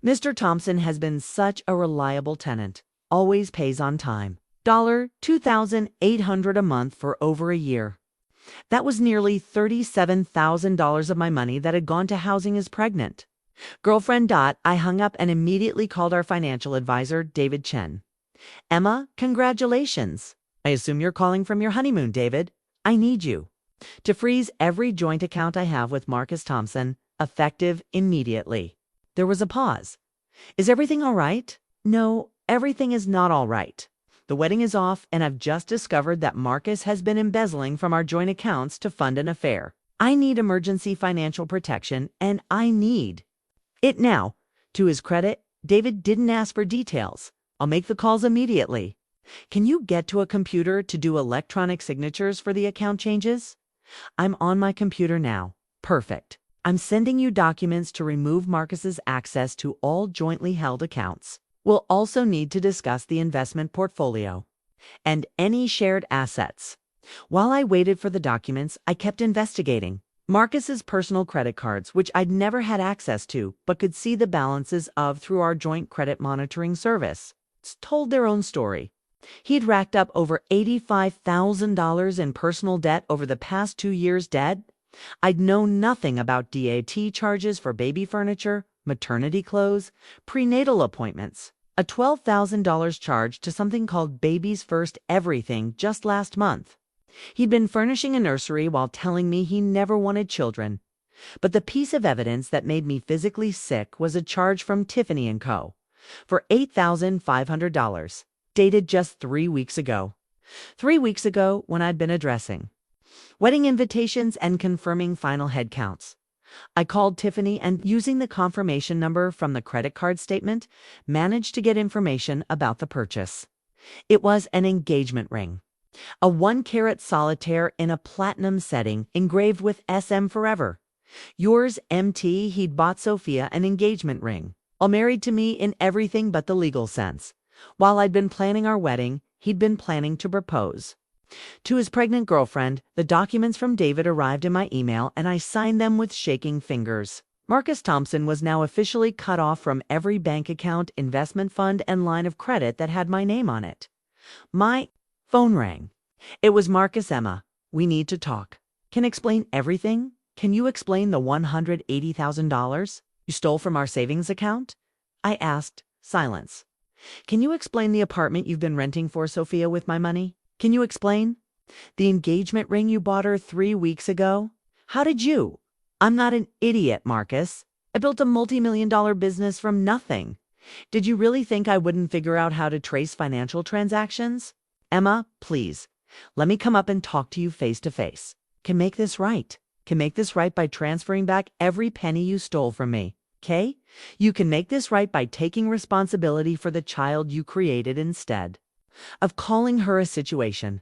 Mr. Thompson has been such a reliable tenant, always pays on time. $2,800 a month for over a year. That was nearly $37,000 of my money that had gone to housing his pregnant girlfriend. I hung up and immediately called our financial advisor, David Chen. Emma, congratulations. I assume you're calling from your honeymoon, David. I need you to freeze every joint account I have with Marcus Thompson, effective immediately. There was a pause. Is everything all right? No, everything is not all right. The wedding is off, and I've just discovered that Marcus has been embezzling from our joint accounts to fund an affair. I need emergency financial protection, and I need it now. To his credit, David didn't ask for details. I'll make the calls immediately. Can you get to a computer to do electronic signatures for the account changes? I'm on my computer now. Perfect. I'm sending you documents to remove Marcus's access to all jointly held accounts. We'll also need to discuss the investment portfolio and any shared assets. While I waited for the documents, I kept investigating Marcus's personal credit cards, which I'd never had access to, but could see the balances of through our joint credit monitoring service. It's told their own story. He'd racked up over $85,000 in personal debt over the past 2 years dead. I'd known nothing about DAT charges for baby furniture, maternity clothes, prenatal appointments, a $12,000 charge to something called Baby's First Everything just last month. He'd been furnishing a nursery while telling me he never wanted children. But the piece of evidence that made me physically sick was a charge from Tiffany & Co. for $8,500. Dated just 3 weeks ago. 3 weeks ago when I'd been addressing wedding invitations and confirming final head counts. I called Tiffany and, using the confirmation number from the credit card statement, managed to get information about the purchase. It was an engagement ring. A 1-carat solitaire in a platinum setting engraved with SM Forever. Yours, MT. He'd bought Sophia an engagement ring, all married to me in everything but the legal sense. While I'd been planning our wedding, he'd been planning to propose to his pregnant girlfriend. The documents from David arrived in my email, and I signed them with shaking fingers. Marcus Thompson was now officially cut off from every bank account, investment fund, and line of credit that had my name on it. My phone rang. It was Marcus. Emma, we need to talk. Can explain everything? Can you explain the $180,000 you stole from our savings account? I asked. Silence. Can you explain the apartment you've been renting for Sophia with my money? Can you explain the engagement ring you bought her 3 weeks ago? How did you? I'm not an idiot, Marcus. I built a multi-million-dollar business from nothing. Did you really think I wouldn't figure out how to trace financial transactions? Emma, please, let me come up and talk to you face to face. Can make this right. Can make this right by transferring back every penny you stole from me. Okay? You can make this right by taking responsibility for the child you created instead of calling her a situation.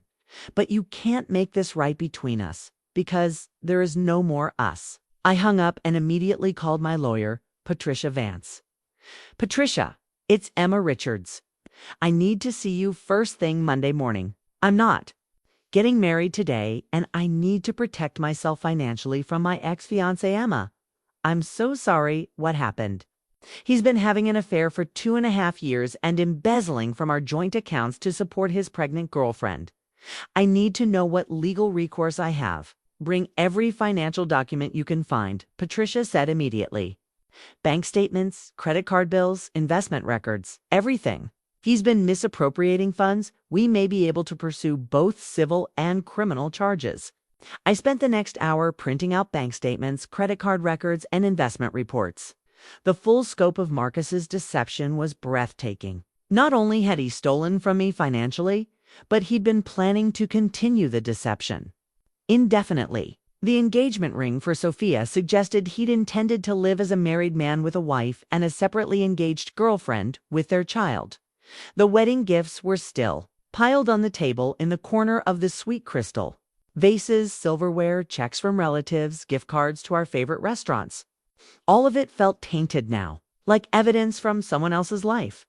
But you can't make this right between us, because there is no more us. I hung up and immediately called my lawyer, Patricia Vance. Patricia, it's Emma Richards. I need to see you first thing Monday morning. I'm not getting married today, and I need to protect myself financially from my ex-fiancée Emma. I'm so sorry what happened. He's been having an affair for 2.5 years and embezzling from our joint accounts to support his pregnant girlfriend. I need to know what legal recourse I have. Bring every financial document you can find, Patricia said immediately. Bank statements, credit card bills, investment records, everything. He's been misappropriating funds. We may be able to pursue both civil and criminal charges. I spent the next hour printing out bank statements, credit card records, and investment reports. The full scope of Marcus's deception was breathtaking. Not only had he stolen from me financially, but he'd been planning to continue the deception indefinitely. The engagement ring for Sophia suggested he'd intended to live as a married man with a wife and a separately engaged girlfriend with their child. The wedding gifts were still piled on the table in the corner of the sweet crystal. Vases, silverware, checks from relatives, gift cards to our favorite restaurants. All of it felt tainted now, like evidence from someone else's life.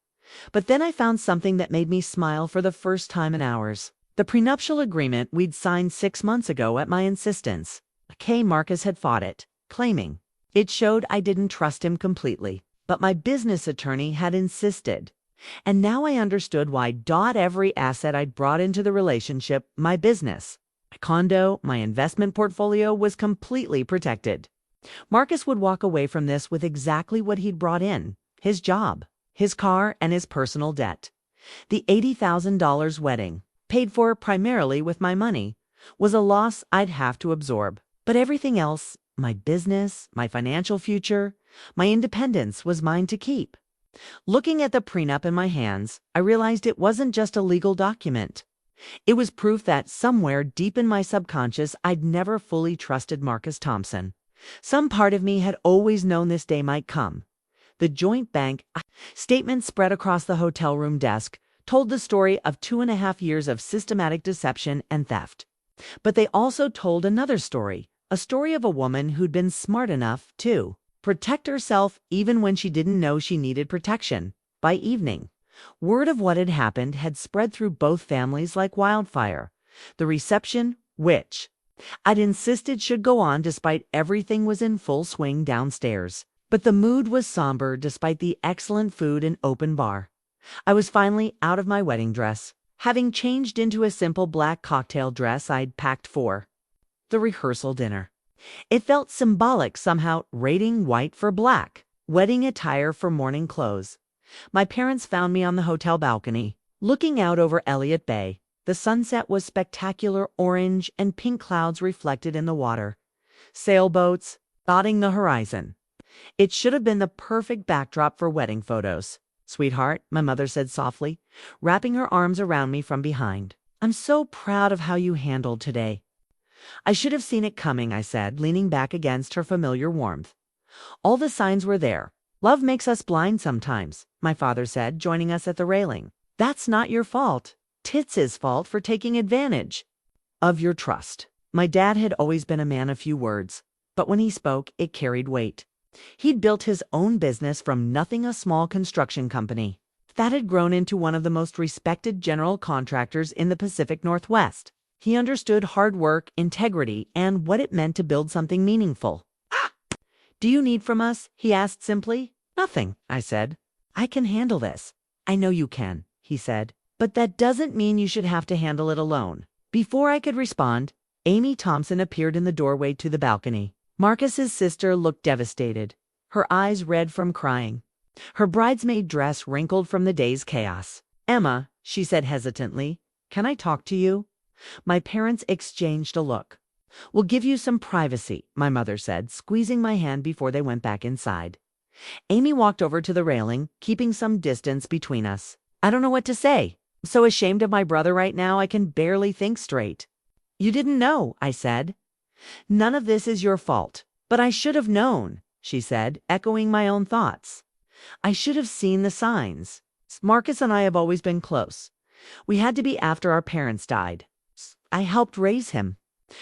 But then I found something that made me smile for the first time in hours. The prenuptial agreement we'd signed 6 months ago at my insistence. Marcus had fought it, claiming it showed I didn't trust him completely. But my business attorney had insisted. And now I understood why. Every asset I'd brought into the relationship, my business, my condo, my investment portfolio, was completely protected. Marcus would walk away from this with exactly what he'd brought in: his job, his car, and his personal debt. The $80,000 wedding, paid for primarily with my money, was a loss I'd have to absorb. But everything else, my business, my financial future, my independence, was mine to keep. Looking at the prenup in my hands, I realized it wasn't just a legal document. It was proof that somewhere deep in my subconscious I'd never fully trusted Marcus Thompson. Some part of me had always known this day might come. The joint bank statement spread across the hotel room desk told the story of 2.5 years of systematic deception and theft. But they also told another story, a story of a woman who'd been smart enough to protect herself even when she didn't know she needed protection. By evening, word of what had happened had spread through both families like wildfire. The reception, which I'd insisted should go on despite everything, was in full swing downstairs. But the mood was somber despite the excellent food and open bar. I was finally out of my wedding dress, having changed into a simple black cocktail dress I'd packed for the rehearsal dinner. It felt symbolic somehow, rating white for black, wedding attire for morning clothes. My parents found me on the hotel balcony, looking out over Elliott Bay. The sunset was spectacular, orange and pink clouds reflected in the water. Sailboats dotting the horizon. It should have been the perfect backdrop for wedding photos. "Sweetheart," my mother said softly, wrapping her arms around me from behind. "I'm so proud of how you handled today." "I should have seen it coming," I said, leaning back against her familiar warmth. "All the signs were there. Love makes us blind sometimes," my father said, joining us at the railing. "That's not your fault. It's fault for taking advantage of your trust." My dad had always been a man of few words, but when he spoke, it carried weight. He'd built his own business from nothing, a small construction company that had grown into one of the most respected general contractors in the Pacific Northwest. He understood hard work, integrity, and what it meant to build something meaningful. "Do you need from us?" he asked simply. "Nothing," I said. "I can handle this." "I know you can," he said, "but that doesn't mean you should have to handle it alone." Before I could respond, Amy Thompson appeared in the doorway to the balcony. Marcus's sister looked devastated, her eyes red from crying, her bridesmaid dress wrinkled from the day's chaos. "Emma," she said hesitantly, "can I talk to you?" My parents exchanged a look. "We'll give you some privacy," my mother said, squeezing my hand before they went back inside. Amy walked over to the railing, keeping some distance between us. "I don't know what to say. I'm so ashamed of my brother right now I can barely think straight." "You didn't know," I said. "None of this is your fault." "But I should have known," she said, echoing my own thoughts. "I should have seen the signs. Marcus and I have always been close. We had to be after our parents died. I helped raise him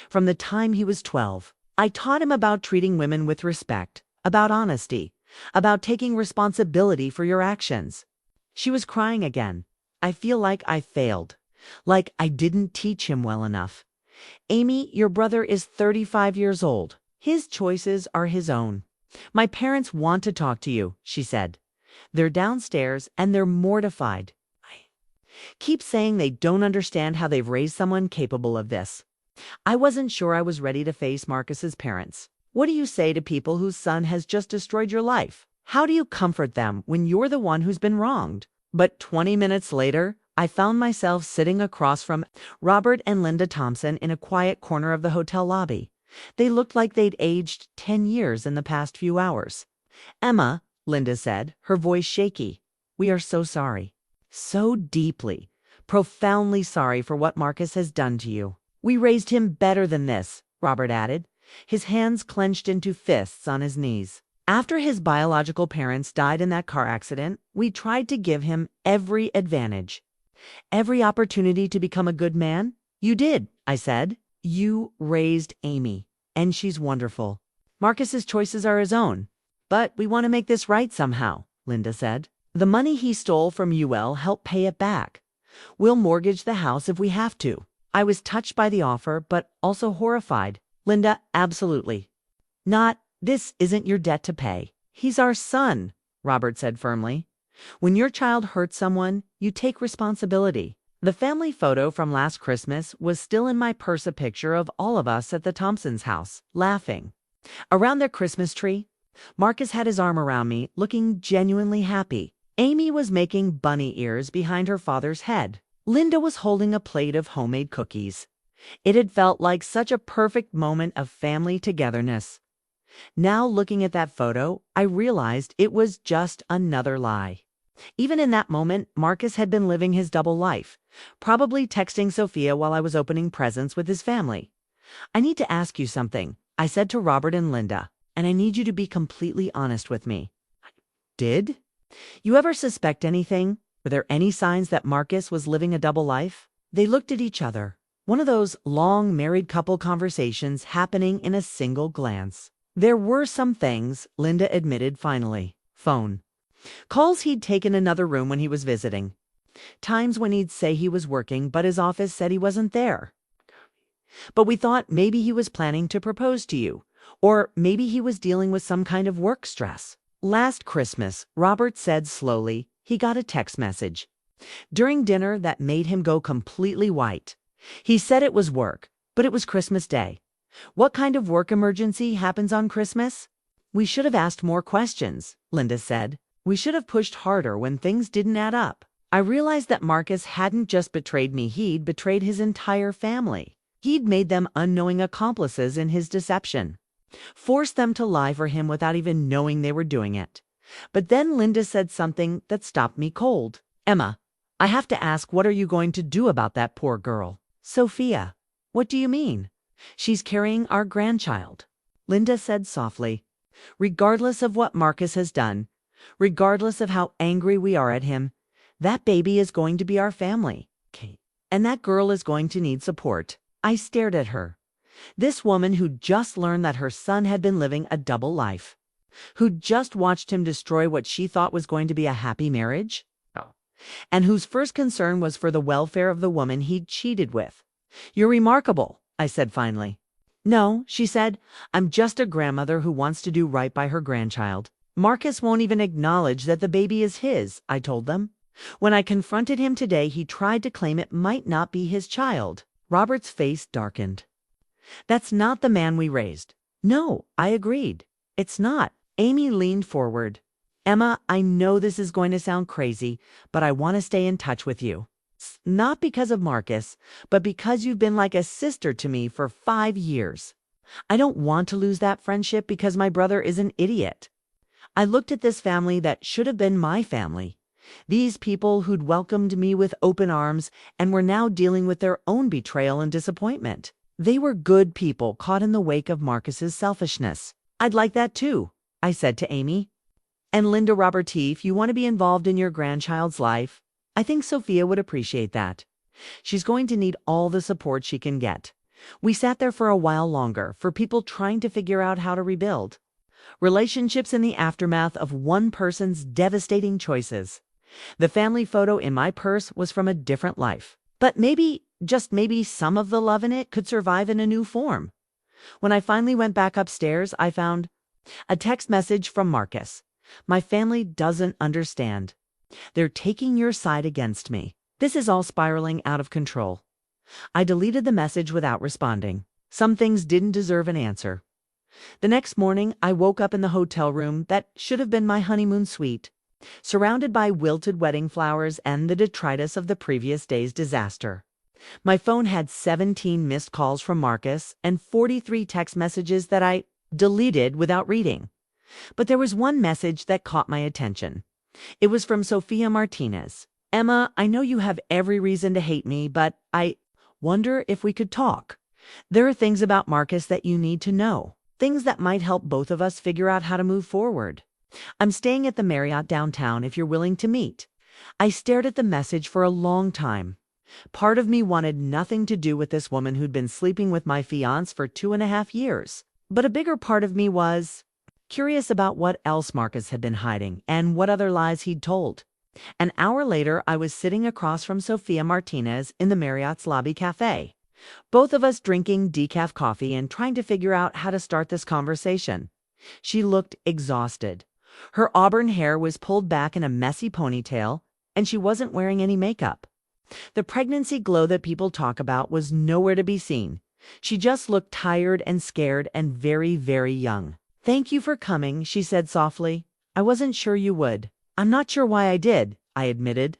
from the time he was 12. I taught him about treating women with respect, about honesty, about taking responsibility for your actions." She was crying again. "I feel like I failed, like I didn't teach him well enough." "Amy, your brother is 35 years old. His choices are his own. My parents want to talk to you," she said. "They're downstairs and they're mortified. I keep saying they don't understand how they've raised someone capable of this. I wasn't sure I was ready to face Marcus's parents. What do you say to people whose son has just destroyed your life? How do you comfort them when you're the one who's been wronged? But 20 minutes later, I found myself sitting across from Robert and Linda Thompson in a quiet corner of the hotel lobby. They looked like they'd aged 10 years in the past few hours. "Emma," Linda said, her voice shaky, "we are so sorry. So deeply, profoundly sorry for what Marcus has done to you." "We raised him better than this," Robert added, his hands clenched into fists on his knees. "After his biological parents died in that car accident, we tried to give him every advantage. Every opportunity to become a good man." "You did," I said. "You raised Amy, and she's wonderful. Marcus's choices are his own. But we want to make this right somehow," Linda said. "The money he stole from UL helped pay it back. We'll mortgage the house if we have to." I was touched by the offer, but also horrified. "Linda, absolutely not. This isn't your debt to pay. He's our son," Robert said firmly. "When your child hurts someone, you take responsibility." The family photo from last Christmas was still in my purse, a picture of all of us at the Thompsons' house, laughing. Around their Christmas tree, Marcus had his arm around me, looking genuinely happy. Amy was making bunny ears behind her father's head. Linda was holding a plate of homemade cookies. It had felt like such a perfect moment of family togetherness. Now, looking at that photo, I realized it was just another lie. Even in that moment, Marcus had been living his double life, probably texting Sophia while I was opening presents with his family. "I need to ask you something," I said to Robert and Linda, "and I need you to be completely honest with me." "Did you ever suspect anything? Were there any signs that Marcus was living a double life?" They looked at each other, one of those long married couple conversations happening in a single glance. "There were some things," Linda admitted finally. "Phone calls he'd taken another room when he was visiting. Times when he'd say he was working, but his office said he wasn't there. But we thought maybe he was planning to propose to you, or maybe he was dealing with some kind of work stress." "Last Christmas," Robert said slowly, "he got a text message during dinner that made him go completely white. He said it was work, but it was Christmas Day. What kind of work emergency happens on Christmas?" "We should have asked more questions," Linda said. "We should have pushed harder when things didn't add up." I realized that Marcus hadn't just betrayed me, he'd betrayed his entire family. He'd made them unknowing accomplices in his deception, forced them to lie for him without even knowing they were doing it. But then Linda said something that stopped me cold. "Emma, I have to ask, what are you going to do about that poor girl?" "Sophia, what do you mean?" "She's carrying our grandchild," Linda said softly. "Regardless of what Marcus has done, regardless of how angry we are at him, that baby is going to be our family. And that girl is going to need support." I stared at her. This woman who'd just learned that her son had been living a double life, who'd just watched him destroy what she thought was going to be a happy marriage, and whose first concern was for the welfare of the woman he'd cheated with. "You're remarkable," I said finally. "No," she said, "I'm just a grandmother who wants to do right by her grandchild." "Marcus won't even acknowledge that the baby is his," I told them. "When I confronted him today, he tried to claim it might not be his child." Robert's face darkened. "That's not the man we raised." "No," I agreed. "It's not." Amy leaned forward. "Emma, I know this is going to sound crazy, but I want to stay in touch with you. Not because of Marcus, but because you've been like a sister to me for 5 years. I don't want to lose that friendship because my brother is an idiot." I looked at this family that should have been my family. These people who'd welcomed me with open arms and were now dealing with their own betrayal and disappointment. They were good people caught in the wake of Marcus's selfishness. "I'd like that too," I said to Amy. "And Linda, Robert, if you want to be involved in your grandchild's life, I think Sophia would appreciate that. She's going to need all the support she can get." We sat there for a while longer, for people trying to figure out how to rebuild relationships in the aftermath of one person's devastating choices. The family photo in my purse was from a different life, but maybe, just maybe, some of the love in it could survive in a new form. When I finally went back upstairs, I found a text message from Marcus. "My family doesn't understand. They're taking your side against me. This is all spiraling out of control. I deleted the message without responding. Some things didn't deserve an answer. The next morning, I woke up in the hotel room that should have been my honeymoon suite, surrounded by wilted wedding flowers and the detritus of the previous day's disaster. My phone had 17 missed calls from Marcus and 43 text messages that I deleted without reading. But there was one message that caught my attention. It was from Sophia Martinez. "Emma, I know you have every reason to hate me, but I wonder if we could talk. There are things about Marcus that you need to know. Things that might help both of us figure out how to move forward. I'm staying at the Marriott downtown if you're willing to meet." I stared at the message for a long time. Part of me wanted nothing to do with this woman who'd been sleeping with my fiancé for 2.5 years. But a bigger part of me was curious about what else Marcus had been hiding and what other lies he'd told. An hour later, I was sitting across from Sophia Martinez in the Marriott's lobby cafe, both of us drinking decaf coffee and trying to figure out how to start this conversation. She looked exhausted. Her auburn hair was pulled back in a messy ponytail, and she wasn't wearing any makeup. The pregnancy glow that people talk about was nowhere to be seen. She just looked tired and scared and very, very young. "Thank you for coming," she said softly. "I wasn't sure you would." "I'm not sure why I did," I admitted.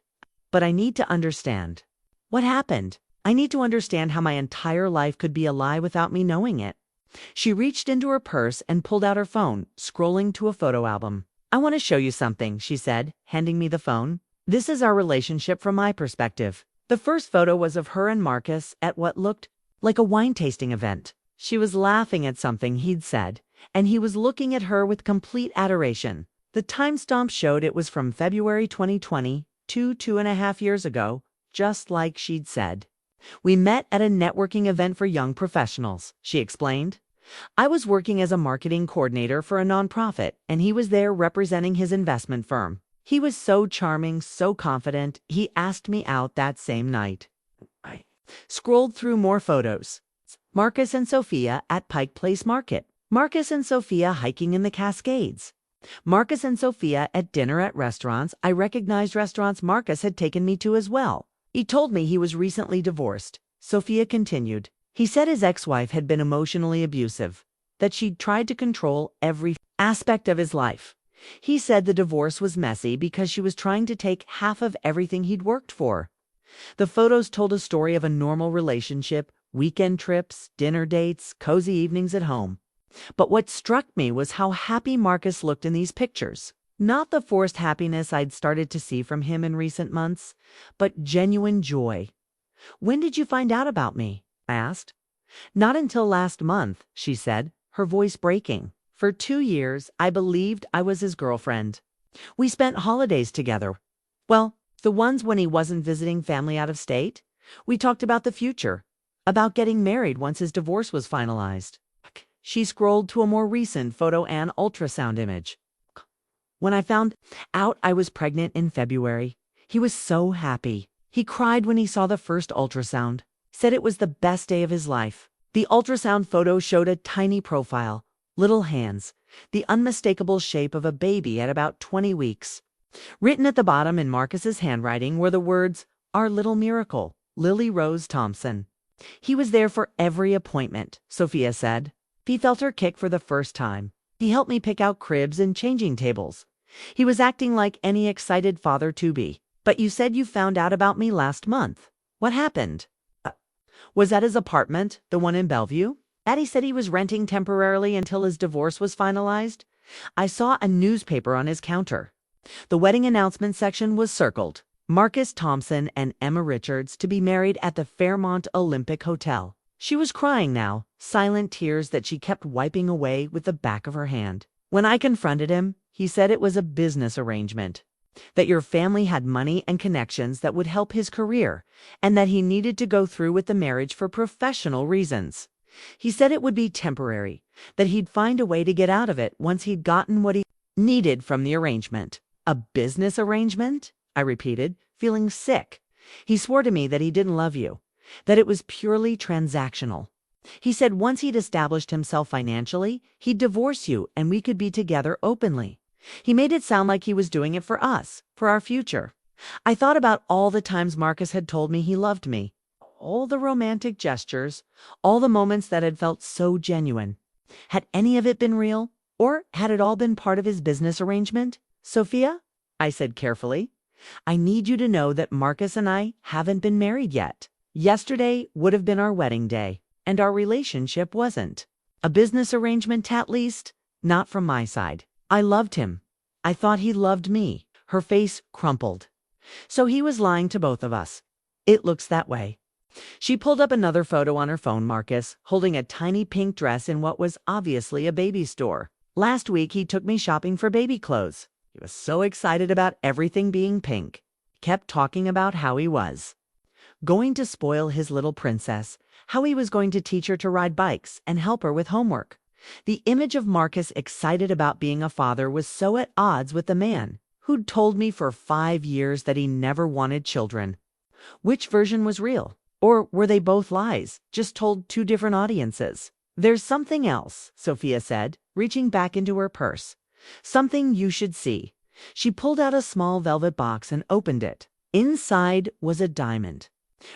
"But I need to understand." "What happened?" "I need to understand how my entire life could be a lie without me knowing it." She reached into her purse and pulled out her phone, scrolling to a photo album. "I want to show you something," she said, handing me the phone. "This is our relationship from my perspective." The first photo was of her and Marcus at what looked like a wine tasting event. She was laughing at something he'd said, and he was looking at her with complete adoration. The timestamp showed it was from February 2020, 2.5 years ago, just like she'd said. "We met at a networking event for young professionals," she explained. "I was working as a marketing coordinator for a nonprofit, and he was there representing his investment firm. He was so charming, so confident, he asked me out that same night." I scrolled through more photos. Marcus and Sophia at Pike Place Market. Marcus and Sophia hiking in the Cascades. Marcus and Sophia at dinner at restaurants. I recognized restaurants Marcus had taken me to as well. He told me he was recently divorced. Sophia continued. He said his ex-wife had been emotionally abusive, that she'd tried to control every aspect of his life. He said the divorce was messy because she was trying to take half of everything he'd worked for. The photos told a story of a normal relationship, weekend trips, dinner dates, cozy evenings at home. But what struck me was how happy Marcus looked in these pictures. Not the forced happiness I'd started to see from him in recent months, but genuine joy. "When did you find out about me?" I asked. "Not until last month," she said, her voice breaking. "For 2 years, I believed I was his girlfriend. We spent holidays together. Well, the ones when he wasn't visiting family out of state. We talked about the future, about getting married once his divorce was finalized." She scrolled to a more recent photo and ultrasound image. "When I found out I was pregnant in February, he was so happy. He cried when he saw the first ultrasound, said it was the best day of his life." The ultrasound photo showed a tiny profile, little hands, the unmistakable shape of a baby at about 20 weeks. Written at the bottom in Marcus's handwriting were the words, "Our little miracle, Lily Rose Thompson." "He was there for every appointment," Sophia said. "He felt her kick for the first time. He helped me pick out cribs and changing tables. He was acting like any excited father-to-be. But you said you found out about me last month. What happened?" "Was at his apartment, the one in Bellevue. Daddy said he was renting temporarily until his divorce was finalized. I saw a newspaper on his counter. The wedding announcement section was circled. Marcus Thompson and Emma Richards to be married at the Fairmont Olympic Hotel." She was crying now, silent tears that she kept wiping away with the back of her hand. "When I confronted him, he said it was a business arrangement, that your family had money and connections that would help his career, and that he needed to go through with the marriage for professional reasons. He said it would be temporary, that he'd find a way to get out of it once he'd gotten what he needed from the arrangement." "A business arrangement?" I repeated, feeling sick. "He swore to me that he didn't love you, that it was purely transactional. He said once he'd established himself financially, he'd divorce you and we could be together openly. He made it sound like he was doing it for us, for our future." I thought about all the times Marcus had told me he loved me. all the romantic gestures, all the moments that had felt so genuine. Had any of it been real? Or had it all been part of his business arrangement? Sophia, I said carefully, I need you to know that Marcus and I haven't been married yet. Yesterday would have been our wedding day, and our relationship wasn't. A business arrangement, at least, not from my side. I loved him. I thought he loved me. Her face crumpled. So he was lying to both of us. It looks that way. She pulled up another photo on her phone, Marcus, holding a tiny pink dress in what was obviously a baby store. Last week, he took me shopping for baby clothes. He was so excited about everything being pink. Kept talking about how he was going to spoil his little princess, how he was going to teach her to ride bikes and help her with homework. The image of Marcus excited about being a father was so at odds with the man who'd told me for 5 years that he never wanted children. Which version was real? Or were they both lies, just told two different audiences? There's something else, Sophia said, reaching back into her purse. Something you should see. She pulled out a small velvet box and opened it. Inside was a diamond.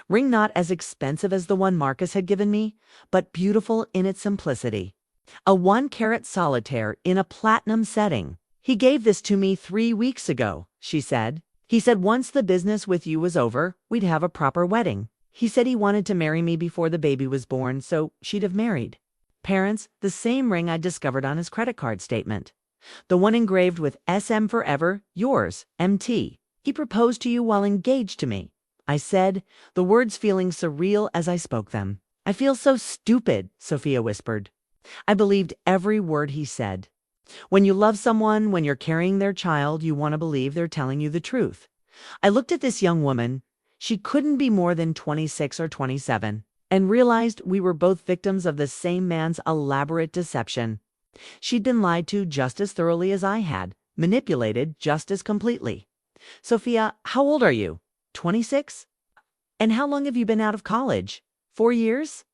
Ring not as expensive as the one Marcus had given me, but beautiful in its simplicity. A 1-carat solitaire in a platinum setting. He gave this to me 3 weeks ago, she said. He said once the business with you was over, we'd have a proper wedding. He said he wanted to marry me before the baby was born, so she'd have married. Parents, the same ring I discovered on his credit card statement. The one engraved with SM forever, yours, MT. He proposed to you while engaged to me. I said, the words feeling surreal as I spoke them. I feel so stupid, Sophia whispered. I believed every word he said. When you love someone, when you're carrying their child, you want to believe they're telling you the truth. I looked at this young woman. She couldn't be more than 26 or 27, and realized we were both victims of the same man's elaborate deception. She'd been lied to just as thoroughly as I had, manipulated just as completely. Sophia, how old are you? 26? And how long have you been out of college? 4 years?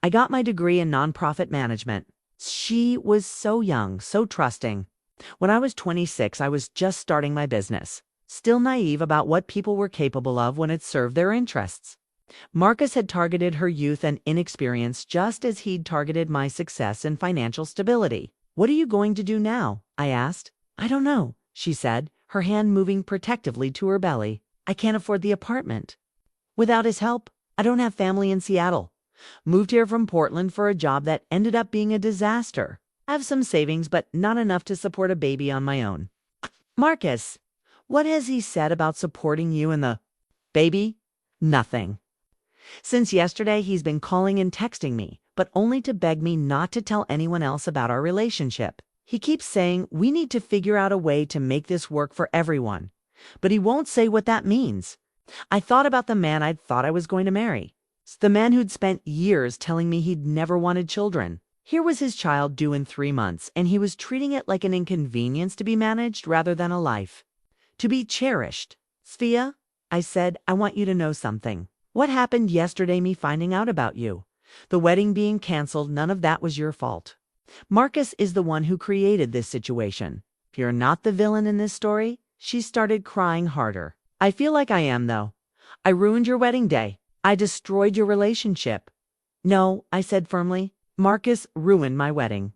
I got my degree in nonprofit management. She was so young, so trusting. When I was 26, I was just starting my business, still naive about what people were capable of when it served their interests. Marcus had targeted her youth and inexperience just as he'd targeted my success and financial stability. What are you going to do now? I asked. I don't know, she said, her hand moving protectively to her belly. I can't afford the apartment. Without his help, I don't have family in Seattle. Moved here from Portland for a job that ended up being a disaster. I have some savings, but not enough to support a baby on my own. Marcus, what has he said about supporting you and the baby? Nothing. Since yesterday, he's been calling and texting me, but only to beg me not to tell anyone else about our relationship. He keeps saying we need to figure out a way to make this work for everyone, but he won't say what that means. I thought about the man I'd thought I was going to marry. The man who'd spent years telling me he'd never wanted children. Here was his child due in 3 months, and he was treating it like an inconvenience to be managed rather than a life. To be cherished. Sophia, I said, I want you to know something. What happened yesterday, me finding out about you? The wedding being canceled, none of that was your fault. Marcus is the one who created this situation. If you're not the villain in this story, she started crying harder. I feel like I am, though. I ruined your wedding day. I destroyed your relationship. No, I said firmly. Marcus ruined my wedding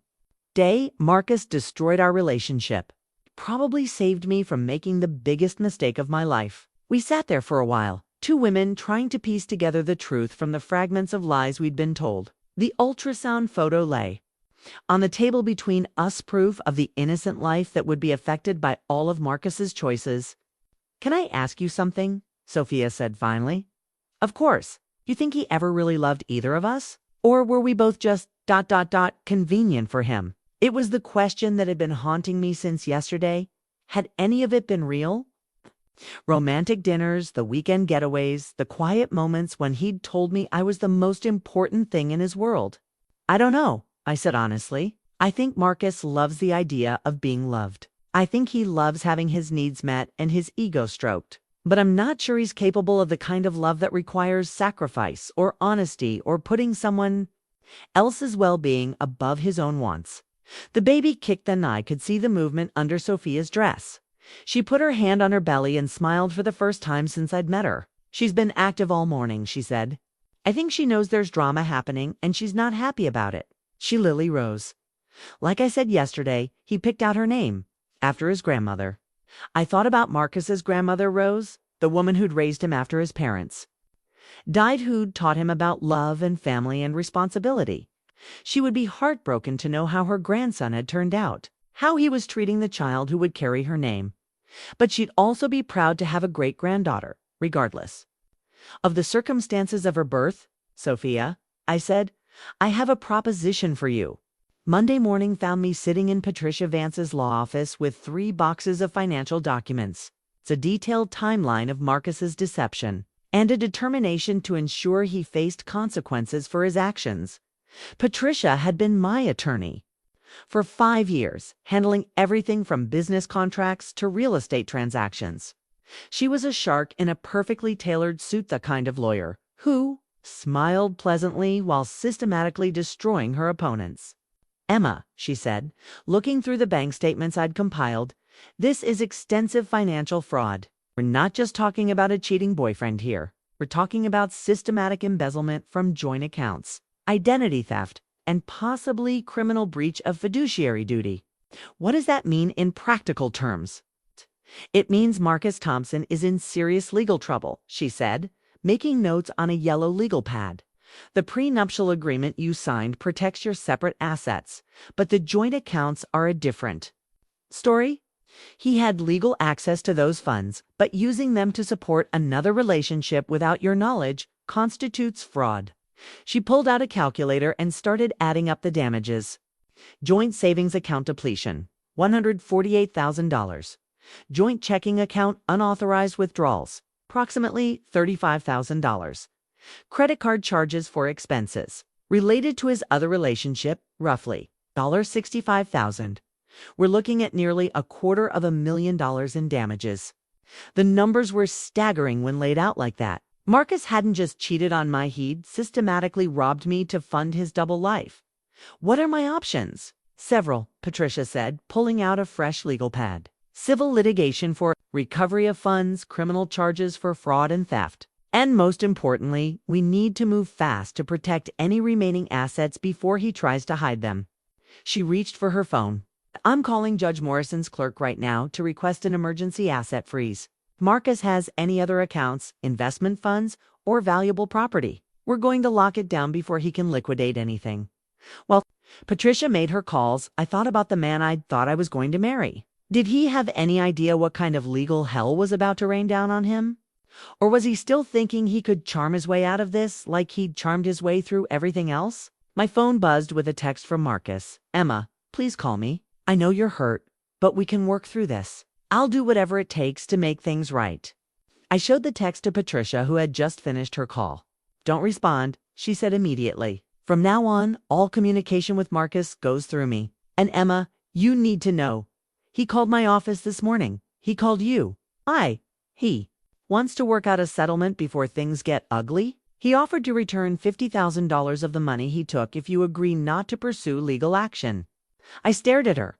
day. Marcus destroyed our relationship. Probably saved me from making the biggest mistake of my life. We sat there for a while, two women trying to piece together the truth from the fragments of lies we'd been told. The ultrasound photo lay on the table between us, proof of the innocent life that would be affected by all of Marcus's choices. Can I ask you something? Sophia said finally. Of course. You think he ever really loved either of us? Or were we both just ... convenient for him? It was the question that had been haunting me since yesterday. Had any of it been real? Romantic dinners, the weekend getaways, the quiet moments when he'd told me I was the most important thing in his world. I don't know, I said honestly. I think Marcus loves the idea of being loved. I think he loves having his needs met and his ego stroked. But I'm not sure he's capable of the kind of love that requires sacrifice or honesty or putting someone else's well-being above his own wants. The baby kicked, and I could see the movement under Sophia's dress. She put her hand on her belly and smiled for the first time since I'd met her. She's been active all morning, she said. I think she knows there's drama happening and she's not happy about it. She Lily rose. Like I said yesterday, he picked out her name, after his grandmother. I thought about Marcus's grandmother, Rose, the woman who'd raised him after his parents. Died, who'd taught him about love and family and responsibility. She would be heartbroken to know how her grandson had turned out, how he was treating the child who would carry her name. But she'd also be proud to have a great-granddaughter, regardless. Of the circumstances of her birth, Sophia, I said, I have a proposition for you. Monday morning found me sitting in Patricia Vance's law office with 3 boxes of financial documents. It's a detailed timeline of Marcus's deception and a determination to ensure he faced consequences for his actions. Patricia had been my attorney for 5 years, handling everything from business contracts to real estate transactions. She was a shark in a perfectly tailored suit, the kind of lawyer who smiled pleasantly while systematically destroying her opponents. Emma, she said, looking through the bank statements I'd compiled, this is extensive financial fraud. We're not just talking about a cheating boyfriend here. We're talking about systematic embezzlement from joint accounts, identity theft, and possibly criminal breach of fiduciary duty. What does that mean in practical terms? It means Marcus Thompson is in serious legal trouble, she said, making notes on a yellow legal pad. The prenuptial agreement you signed protects your separate assets, but the joint accounts are a different story. He had legal access to those funds, but using them to support another relationship without your knowledge constitutes fraud. She pulled out a calculator and started adding up the damages. Joint savings account depletion, $148,000. Joint checking account unauthorized withdrawals, approximately $35,000. Credit card charges for expenses related to his other relationship, roughly $65,000. We're looking at nearly $250,000 in damages. The numbers were staggering when laid out like that. Marcus hadn't just cheated on me, he'd systematically robbed me to fund his double life. What are my options? Several, Patricia said, pulling out a fresh legal pad. Civil litigation for recovery of funds, criminal charges for fraud and theft. And most importantly, we need to move fast to protect any remaining assets before he tries to hide them. She reached for her phone. I'm calling Judge Morrison's clerk right now to request an emergency asset freeze. Marcus has any other accounts, investment funds, or valuable property. We're going to lock it down before he can liquidate anything. While Patricia made her calls, I thought about the man I'd thought I was going to marry. Did he have any idea what kind of legal hell was about to rain down on him? Or was he still thinking he could charm his way out of this like he'd charmed his way through everything else? My phone buzzed with a text from Marcus. Emma, please call me. I know you're hurt, but we can work through this. I'll do whatever it takes to make things right. I showed the text to Patricia, who had just finished her call. Don't respond, she said immediately. From now on, all communication with Marcus goes through me. And Emma, you need to know. He called my office this morning. He called you. He wants to work out a settlement before things get ugly. He offered to return $50,000 of the money he took if you agree not to pursue legal action. I stared at her.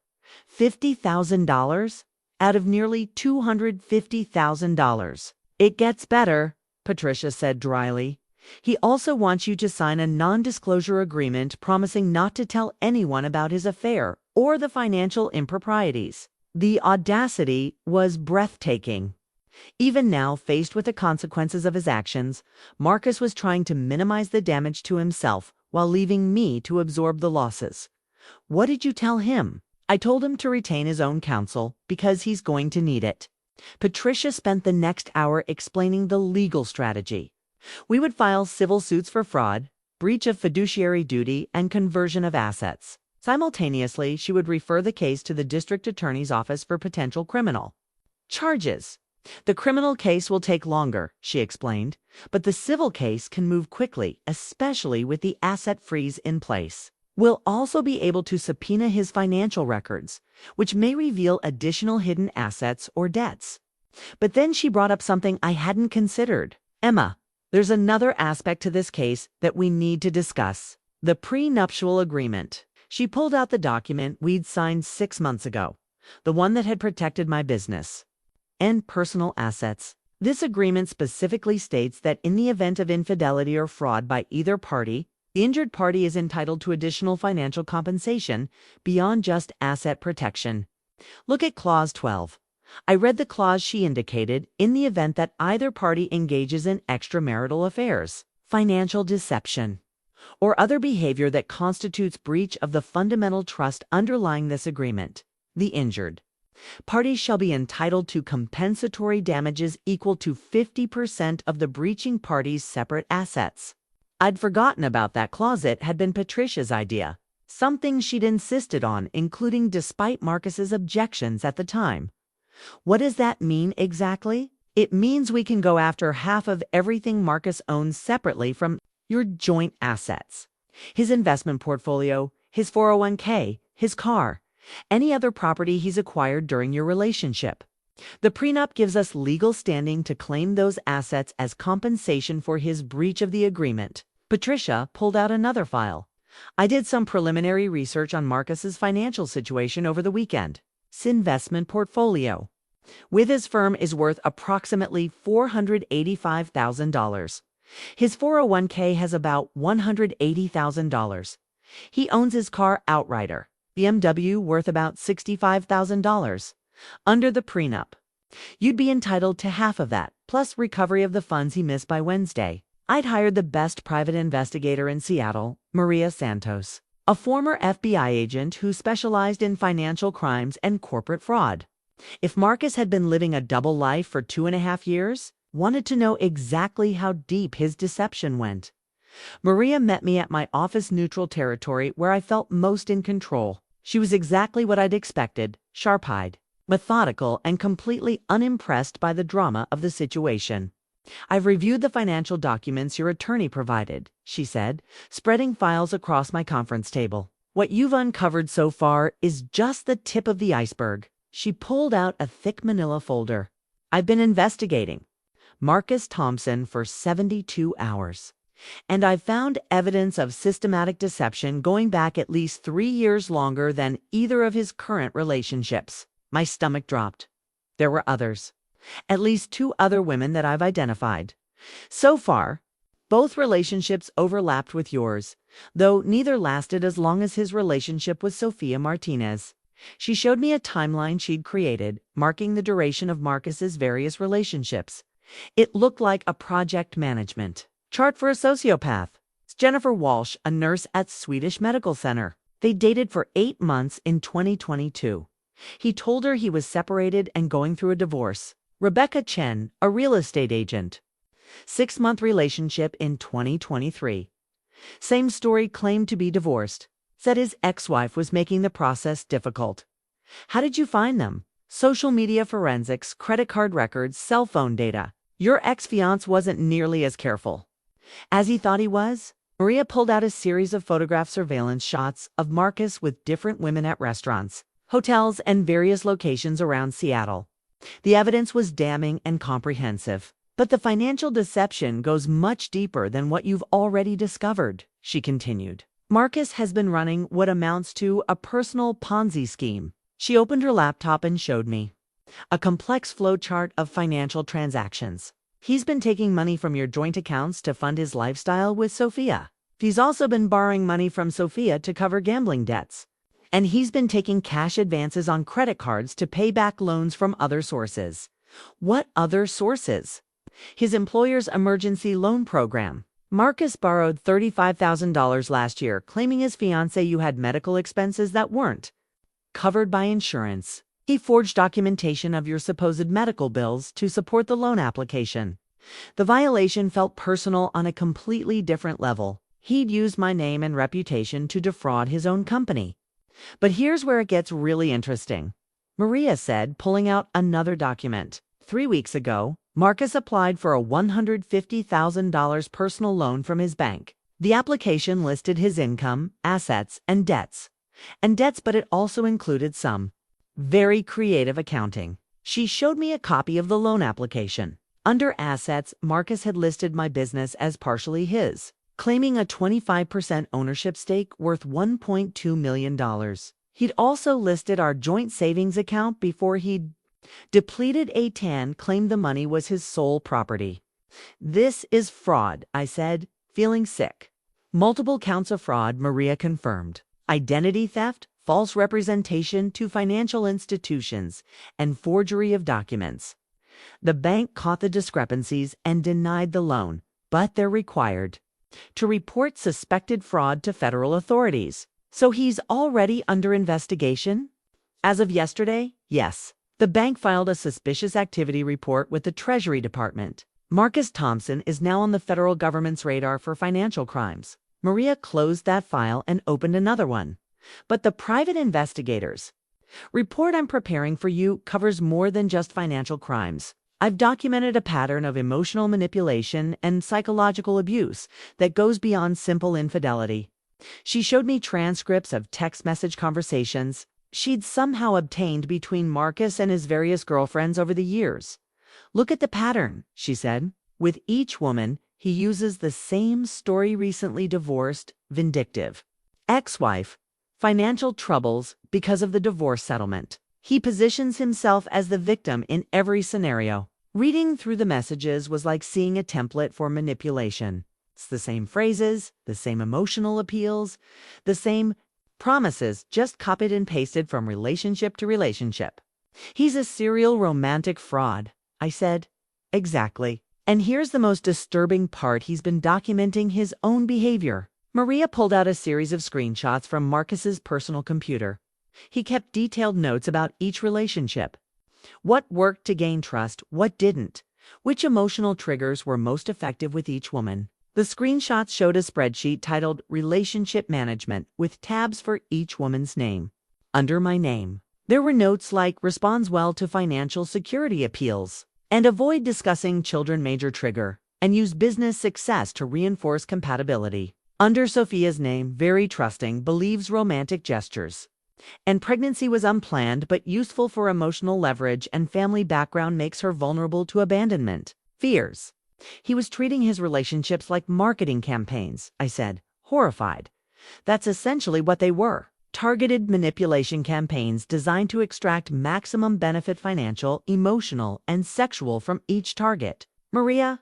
$50,000? Out of nearly $250,000. It gets better, Patricia said dryly. He also wants you to sign a non-disclosure agreement promising not to tell anyone about his affair or the financial improprieties. The audacity was breathtaking. Even now, faced with the consequences of his actions, Marcus was trying to minimize the damage to himself while leaving me to absorb the losses. What did you tell him? I told him to retain his own counsel because he's going to need it. Patricia spent the next hour explaining the legal strategy. We would file civil suits for fraud, breach of fiduciary duty, and conversion of assets. Simultaneously, she would refer the case to the district attorney's office for potential criminal charges. The criminal case will take longer, she explained, but the civil case can move quickly, especially with the asset freeze in place. We'll also be able to subpoena his financial records, which may reveal additional hidden assets or debts. But then she brought up something I hadn't considered. Emma, there's another aspect to this case that we need to discuss. The prenuptial agreement. She pulled out the document we'd signed 6 months ago, the one that had protected my business and personal assets. This agreement specifically states that in the event of infidelity or fraud by either party, the injured party is entitled to additional financial compensation beyond just asset protection. Look at Clause 12. I read the clause she indicated in the event that either party engages in extramarital affairs, financial deception, or other behavior that constitutes breach of the fundamental trust underlying this agreement. The injured parties shall be entitled to compensatory damages equal to 50% of the breaching party's separate assets. I'd forgotten about that clause. It had been Patricia's idea, something she'd insisted on, including despite Marcus's objections at the time. What does that mean exactly? It means we can go after half of everything Marcus owns separately from your joint assets. His investment portfolio, his 401k, his car, any other property he's acquired during your relationship. The prenup gives us legal standing to claim those assets as compensation for his breach of the agreement. Patricia pulled out another file. I did some preliminary research on Marcus's financial situation over the weekend. His investment portfolio with his firm is worth approximately $485,000. His 401k has about $180,000. He owns his car outrighter, BMW, worth about $65,000. Under the prenup, you'd be entitled to half of that, plus recovery of the funds he missed by Wednesday. I'd hired the best private investigator in Seattle, Maria Santos, a former FBI agent who specialized in financial crimes and corporate fraud. If Marcus had been living a double life for 2.5 years, wanted to know exactly how deep his deception went. Maria met me at my office neutral territory where I felt most in control. She was exactly what I'd expected, sharp-eyed, methodical, and completely unimpressed by the drama of the situation. I've reviewed the financial documents your attorney provided, she said, spreading files across my conference table. What you've uncovered so far is just the tip of the iceberg. She pulled out a thick manila folder. I've been investigating Marcus Thompson for 72 hours. And I've found evidence of systematic deception going back at least 3 years longer than either of his current relationships. My stomach dropped. There were others. At least 2 other women that I've identified. So far, both relationships overlapped with yours, though neither lasted as long as his relationship with Sofia Martinez. She showed me a timeline she'd created, marking the duration of Marcus's various relationships. It looked like a project management chart for a sociopath. It's Jennifer Walsh, a nurse at Swedish Medical Center. They dated for 8 months in 2022. He told her he was separated and going through a divorce. Rebecca Chen, a real estate agent. 6-month relationship in 2023. Same story, claimed to be divorced. Said his ex-wife was making the process difficult. How did you find them? Social media forensics, credit card records, cell phone data. Your ex-fiance wasn't nearly as careful as he thought he was. Maria pulled out a series of photograph surveillance shots of Marcus with different women at restaurants, hotels, and various locations around Seattle. The evidence was damning and comprehensive. But the financial deception goes much deeper than what you've already discovered, she continued. Marcus has been running what amounts to a personal Ponzi scheme. She opened her laptop and showed me a complex flowchart of financial transactions. He's been taking money from your joint accounts to fund his lifestyle with Sofia. He's also been borrowing money from Sofia to cover gambling debts. And he's been taking cash advances on credit cards to pay back loans from other sources. What other sources? His employer's emergency loan program. Marcus borrowed $35,000 last year, claiming his fiancée you had medical expenses that weren't covered by insurance. He forged documentation of your supposed medical bills to support the loan application. The violation felt personal on a completely different level. He'd used my name and reputation to defraud his own company. But here's where it gets really interesting, Maria said, pulling out another document. 3 weeks ago, Marcus applied for a $150,000 personal loan from his bank. The application listed his income, assets, and debts, but it also included some very creative accounting. She showed me a copy of the loan application. Under assets, Marcus had listed my business as partially his, claiming a 25% ownership stake worth $1.2 million. He'd also listed our joint savings account before he'd Depleted A10 claimed the money was his sole property. "This is fraud," I said, feeling sick. "Multiple counts of fraud," Maria confirmed. "Identity theft, false representation to financial institutions, and forgery of documents. The bank caught the discrepancies and denied the loan, but they're required to report suspected fraud to federal authorities. So he's already under investigation?" "As of yesterday, yes. The bank filed a suspicious activity report with the Treasury Department. Marcus Thompson is now on the federal government's radar for financial crimes." Maria closed that file and opened another one. "But the private investigators' report I'm preparing for you covers more than just financial crimes. I've documented a pattern of emotional manipulation and psychological abuse that goes beyond simple infidelity." She showed me transcripts of text message conversations she'd somehow obtained between Marcus and his various girlfriends over the years. "Look at the pattern," she said. "With each woman, he uses the same story: recently divorced, vindictive. Ex-wife, financial troubles because of the divorce settlement. He positions himself as the victim in every scenario." Reading through the messages was like seeing a template for manipulation. It's the same phrases, the same emotional appeals, the same promises, just copied and pasted from relationship to relationship. "He's a serial romantic fraud," I said. "Exactly. And here's the most disturbing part: he's been documenting his own behavior." Maria pulled out a series of screenshots from Marcus's personal computer. He kept detailed notes about each relationship. What worked to gain trust, what didn't, which emotional triggers were most effective with each woman. The screenshots showed a spreadsheet titled "Relationship Management" with tabs for each woman's name. Under my name, there were notes like "Responds well to financial security appeals," and "Avoid discussing children, major trigger," and "Use business success to reinforce compatibility." Under Sophia's name, "Very trusting, believes romantic gestures," and "Pregnancy was unplanned but useful for emotional leverage, and family background makes her vulnerable to abandonment." Fears. He was treating his relationships like marketing campaigns, I said, horrified. That's essentially what they were: targeted manipulation campaigns designed to extract maximum benefit, financial, emotional, and sexual, from each target. Maria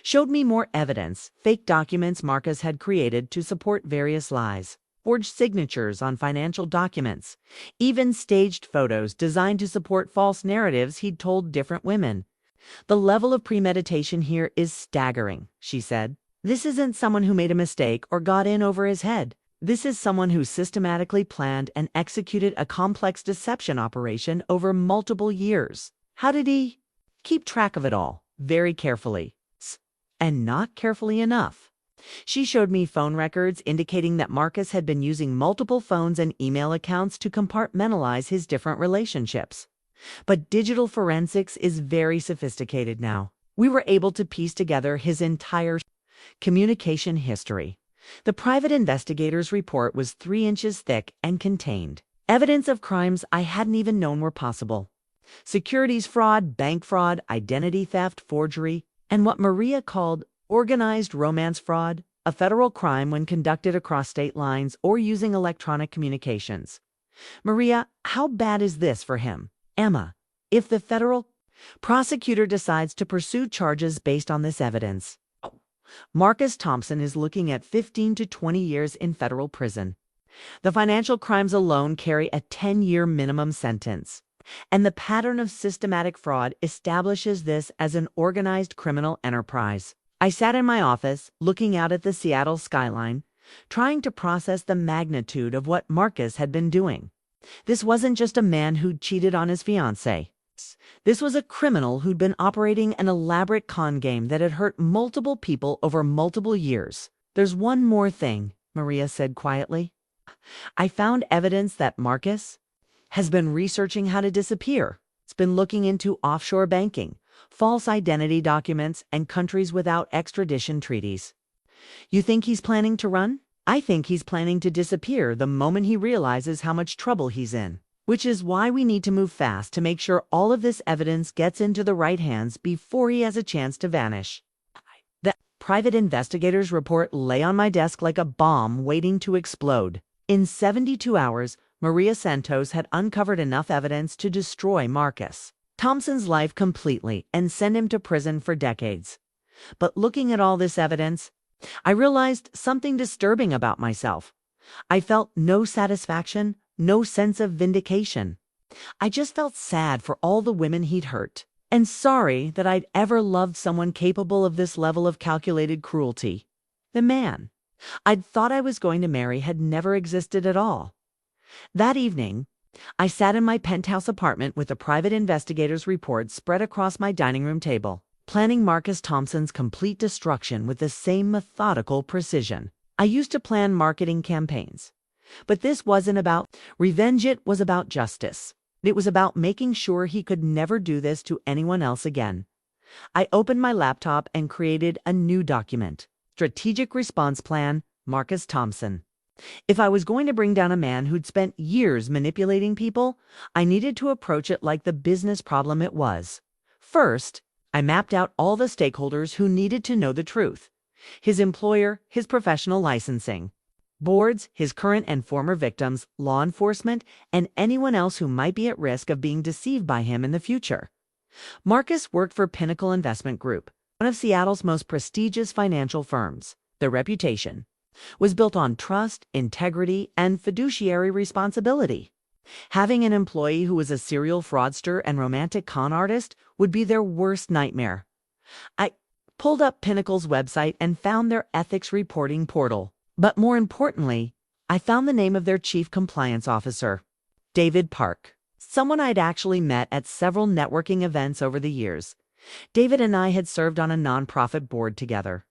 showed me more evidence: fake documents Marcus had created to support various lies, forged signatures on financial documents, even staged photos designed to support false narratives he'd told different women. "The level of premeditation here is staggering," she said. "This isn't someone who made a mistake or got in over his head. This is someone who systematically planned and executed a complex deception operation over multiple years." How did he keep track of it all? Very carefully. And not carefully enough. She showed me phone records indicating that Marcus had been using multiple phones and email accounts to compartmentalize his different relationships. But digital forensics is very sophisticated now. We were able to piece together his entire communication history. The private investigator's report was 3 inches thick and contained evidence of crimes I hadn't even known were possible: securities fraud, bank fraud, identity theft, forgery, and what Maria called organized romance fraud, a federal crime when conducted across state lines or using electronic communications. "Maria, how bad is this for him?" "Emma, if the federal prosecutor decides to pursue charges based on this evidence, Marcus Thompson is looking at 15 to 20 years in federal prison. The financial crimes alone carry a 10-year minimum sentence. And the pattern of systematic fraud establishes this as an organized criminal enterprise." I sat in my office, looking out at the Seattle skyline, trying to process the magnitude of what Marcus had been doing. This wasn't just a man who'd cheated on his fiancée. This was a criminal who'd been operating an elaborate con game that had hurt multiple people over multiple years. "There's one more thing," Maria said quietly. "I found evidence that Marcus has been researching how to disappear. It's been looking into offshore banking, false identity documents, and countries without extradition treaties." "You think he's planning to run?" "I think he's planning to disappear the moment he realizes how much trouble he's in. Which is why we need to move fast to make sure all of this evidence gets into the right hands before he has a chance to vanish." The private investigator's report lay on my desk like a bomb waiting to explode. In 72 hours, Maria Santos had uncovered enough evidence to destroy Marcus Thompson's life completely and send him to prison for decades. But looking at all this evidence, I realized something disturbing about myself. I felt no satisfaction, no sense of vindication. I just felt sad for all the women he'd hurt, and sorry that I'd ever loved someone capable of this level of calculated cruelty. The man I'd thought I was going to marry had never existed at all. That evening, I sat in my penthouse apartment with a private investigator's report spread across my dining room table, planning Marcus Thompson's complete destruction with the same methodical precision. I used to plan marketing campaigns, but this wasn't about revenge, it was about justice. It was about making sure he could never do this to anyone else again. I opened my laptop and created a new document. Strategic Response Plan, Marcus Thompson. If I was going to bring down a man who'd spent years manipulating people, I needed to approach it like the business problem it was. First, I mapped out all the stakeholders who needed to know the truth. His employer, his professional licensing, boards, his current and former victims, law enforcement, and anyone else who might be at risk of being deceived by him in the future. Marcus worked for Pinnacle Investment Group, one of Seattle's most prestigious financial firms. Their reputation was built on trust, integrity, and fiduciary responsibility. Having an employee who was a serial fraudster and romantic con artist would be their worst nightmare. I pulled up Pinnacle's website and found their ethics reporting portal. But more importantly, I found the name of their chief compliance officer, David Park, someone I'd actually met at several networking events over the years. David and I had served on a nonprofit board together.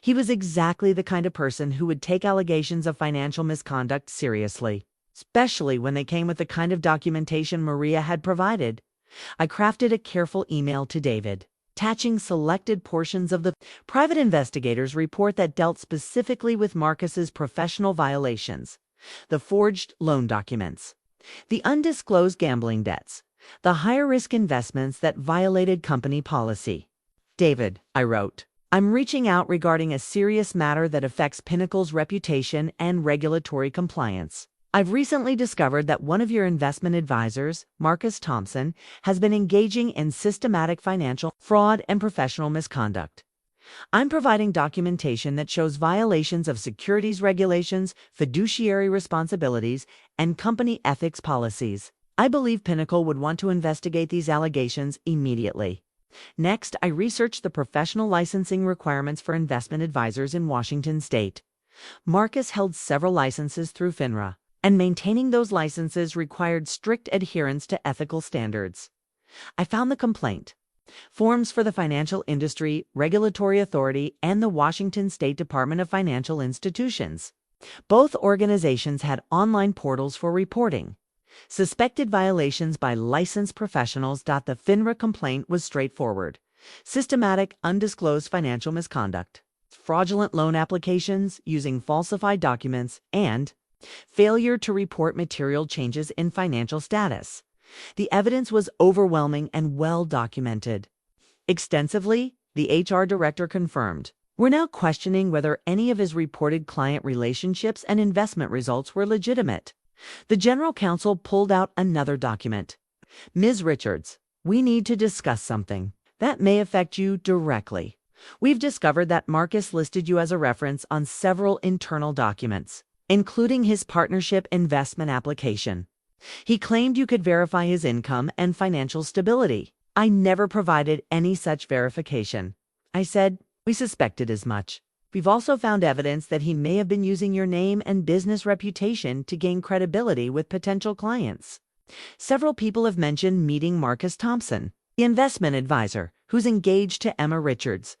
He was exactly the kind of person who would take allegations of financial misconduct seriously, especially when they came with the kind of documentation Maria had provided. I crafted a careful email to David, attaching selected portions of the private investigator's report that dealt specifically with Marcus's professional violations, the forged loan documents, the undisclosed gambling debts, the higher-risk investments that violated company policy. David, I wrote, I'm reaching out regarding a serious matter that affects Pinnacle's reputation and regulatory compliance. I've recently discovered that one of your investment advisors, Marcus Thompson, has been engaging in systematic financial fraud and professional misconduct. I'm providing documentation that shows violations of securities regulations, fiduciary responsibilities, and company ethics policies. I believe Pinnacle would want to investigate these allegations immediately. Next, I researched the professional licensing requirements for investment advisors in Washington state. Marcus held several licenses through FINRA, and maintaining those licenses required strict adherence to ethical standards. I found the complaint forms for the Financial Industry Regulatory Authority and the Washington State Department of Financial Institutions. Both organizations had online portals for reporting suspected violations by licensed professionals. The FINRA complaint was straightforward: systematic, undisclosed financial misconduct, fraudulent loan applications using falsified documents, and failure to report material changes in financial status. The evidence was overwhelming and well documented. Extensively, the HR director confirmed, we're now questioning whether any of his reported client relationships and investment results were legitimate. The general counsel pulled out another document. Ms. Richards, we need to discuss something that may affect you directly. We've discovered that Marcus listed you as a reference on several internal documents, including his partnership investment application. He claimed you could verify his income and financial stability. I never provided any such verification. I said, we suspected as much. We've also found evidence that he may have been using your name and business reputation to gain credibility with potential clients. Several people have mentioned meeting Marcus Thompson, the investment advisor who's engaged to Emma Richards.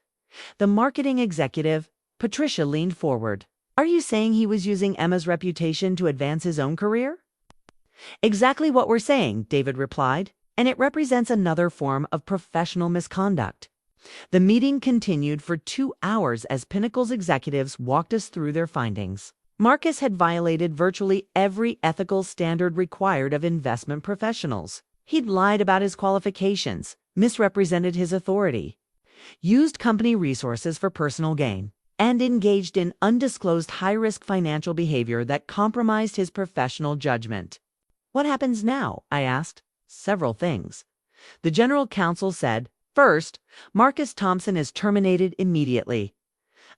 The marketing executive, Patricia, leaned forward. Are you saying he was using Emma's reputation to advance his own career? Exactly what we're saying, David replied, and it represents another form of professional misconduct. The meeting continued for 2 hours as Pinnacle's executives walked us through their findings. Marcus had violated virtually every ethical standard required of investment professionals. He'd lied about his qualifications, misrepresented his authority, used company resources for personal gain, and engaged in undisclosed high-risk financial behavior that compromised his professional judgment. What happens now? I asked. Several things. The general counsel said, "First, Marcus Thompson is terminated immediately.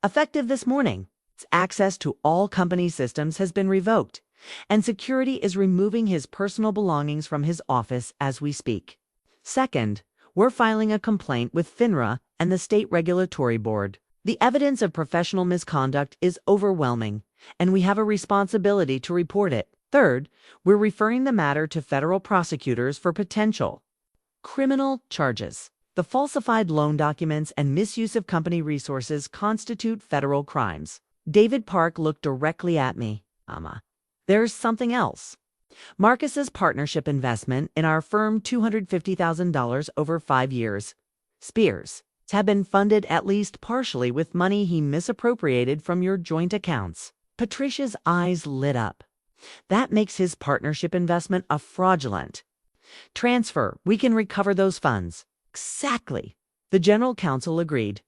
Effective this morning, its access to all company systems has been revoked, and security is removing his personal belongings from his office as we speak. Second, we're filing a complaint with FINRA and the State Regulatory Board. The evidence of professional misconduct is overwhelming, and we have a responsibility to report it. Third, we're referring the matter to federal prosecutors for potential criminal charges. The falsified loan documents and misuse of company resources constitute federal crimes." David Park looked directly at me. There's something else. Marcus's partnership investment in our firm, $250,000 over 5 years. Spears have been funded at least partially with money he misappropriated from your joint accounts. Patricia's eyes lit up. That makes his partnership investment a fraudulent transfer. We can recover those funds. Exactly. The general counsel agreed.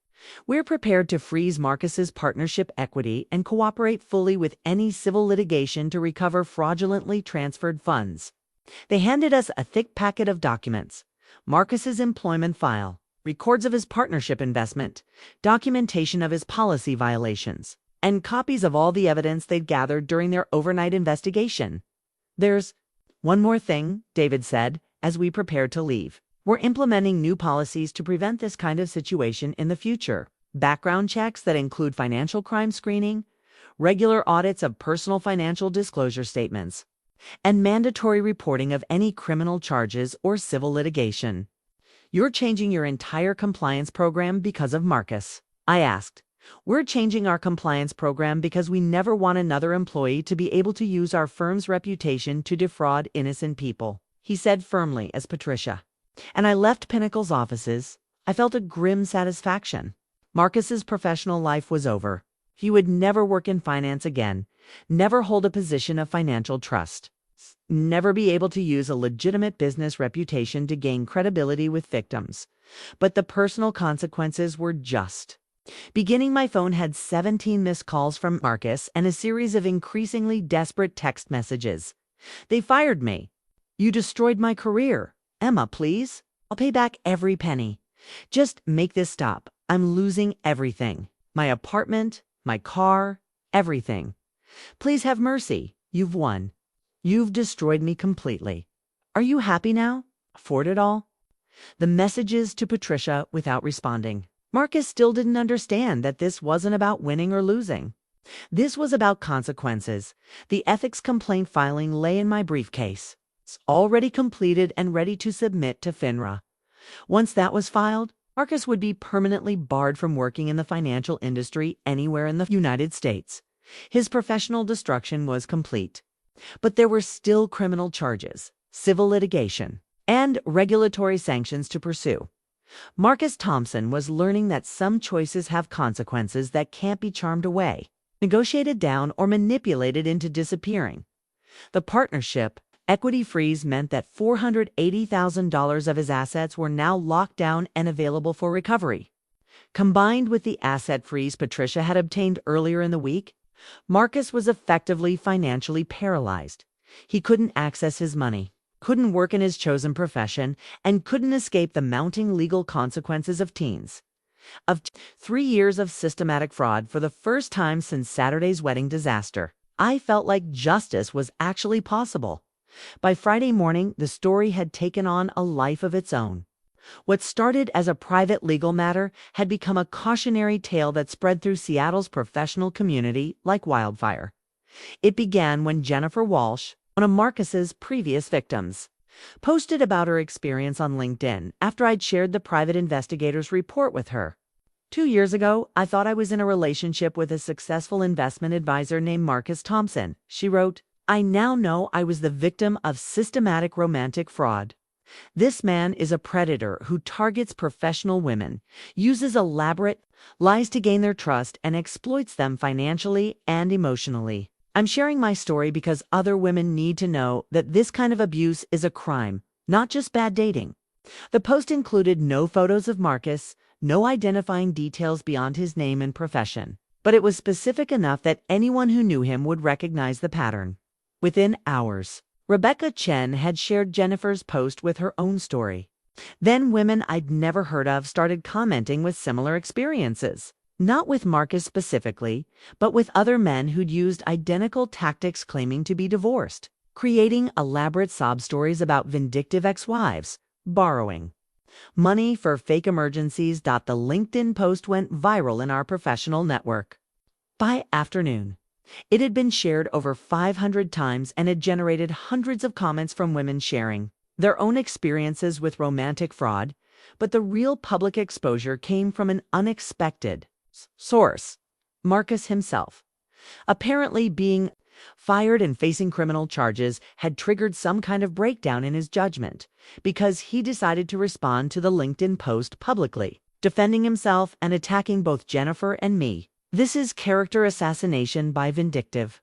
We're prepared to freeze Marcus's partnership equity and cooperate fully with any civil litigation to recover fraudulently transferred funds. They handed us a thick packet of documents: Marcus's employment file, records of his partnership investment, documentation of his policy violations, and copies of all the evidence they'd gathered during their overnight investigation. "There's one more thing," David said, as we prepared to leave. "We're implementing new policies to prevent this kind of situation in the future. Background checks that include financial crime screening, regular audits of personal financial disclosure statements, and mandatory reporting of any criminal charges or civil litigation." "You're changing your entire compliance program because of Marcus?" I asked. "We're changing our compliance program because we never want another employee to be able to use our firm's reputation to defraud innocent people," he said firmly as Patricia and I left Pinnacle's offices. I felt a grim satisfaction. Marcus's professional life was over. He would never work in finance again, never hold a position of financial trust, never be able to use a legitimate business reputation to gain credibility with victims. But the personal consequences were just. Beginning, my phone had 17 missed calls from Marcus and a series of increasingly desperate text messages. "They fired me. You destroyed my career. Emma, please. I'll pay back every penny. Just make this stop. I'm losing everything. My apartment, my car, everything. Please have mercy. You've won. You've destroyed me completely. Are you happy now? Afford it all?" The messages to Patricia without responding. Marcus still didn't understand that this wasn't about winning or losing. This was about consequences. The ethics complaint filing lay in my briefcase. It's already completed and ready to submit to FINRA. Once that was filed, Marcus would be permanently barred from working in the financial industry anywhere in the United States. His professional destruction was complete. But there were still criminal charges, civil litigation, and regulatory sanctions to pursue. Marcus Thompson was learning that some choices have consequences that can't be charmed away, negotiated down, or manipulated into disappearing. The partnership equity freeze meant that $480,000 of his assets were now locked down and available for recovery. Combined with the asset freeze Patricia had obtained earlier in the week, Marcus was effectively financially paralyzed. He couldn't access his money, couldn't work in his chosen profession, and couldn't escape the mounting legal consequences of 3 years of systematic fraud. For the first time since Saturday's wedding disaster, I felt like justice was actually possible. By Friday morning, the story had taken on a life of its own. What started as a private legal matter had become a cautionary tale that spread through Seattle's professional community like wildfire. It began when Jennifer Walsh, one of Marcus's previous victims, posted about her experience on LinkedIn after I'd shared the private investigator's report with her. 2 years ago, I thought I was in a relationship with a successful investment advisor named Marcus Thompson, she wrote. I now know I was the victim of systematic romantic fraud. This man is a predator who targets professional women, uses elaborate lies to gain their trust, and exploits them financially and emotionally. I'm sharing my story because other women need to know that this kind of abuse is a crime, not just bad dating. The post included no photos of Marcus, no identifying details beyond his name and profession, but it was specific enough that anyone who knew him would recognize the pattern. Within hours, Rebecca Chen had shared Jennifer's post with her own story. Then women I'd never heard of started commenting with similar experiences. Not with Marcus specifically, but with other men who'd used identical tactics claiming to be divorced, creating elaborate sob stories about vindictive ex-wives, borrowing money for fake emergencies. The LinkedIn post went viral in our professional network. By afternoon, it had been shared over 500 times and had generated hundreds of comments from women sharing their own experiences with romantic fraud, but the real public exposure came from an unexpected source, Marcus himself. Apparently, being fired and facing criminal charges had triggered some kind of breakdown in his judgment because he decided to respond to the LinkedIn post publicly, defending himself and attacking both Jennifer and me. This is character assassination by vindictive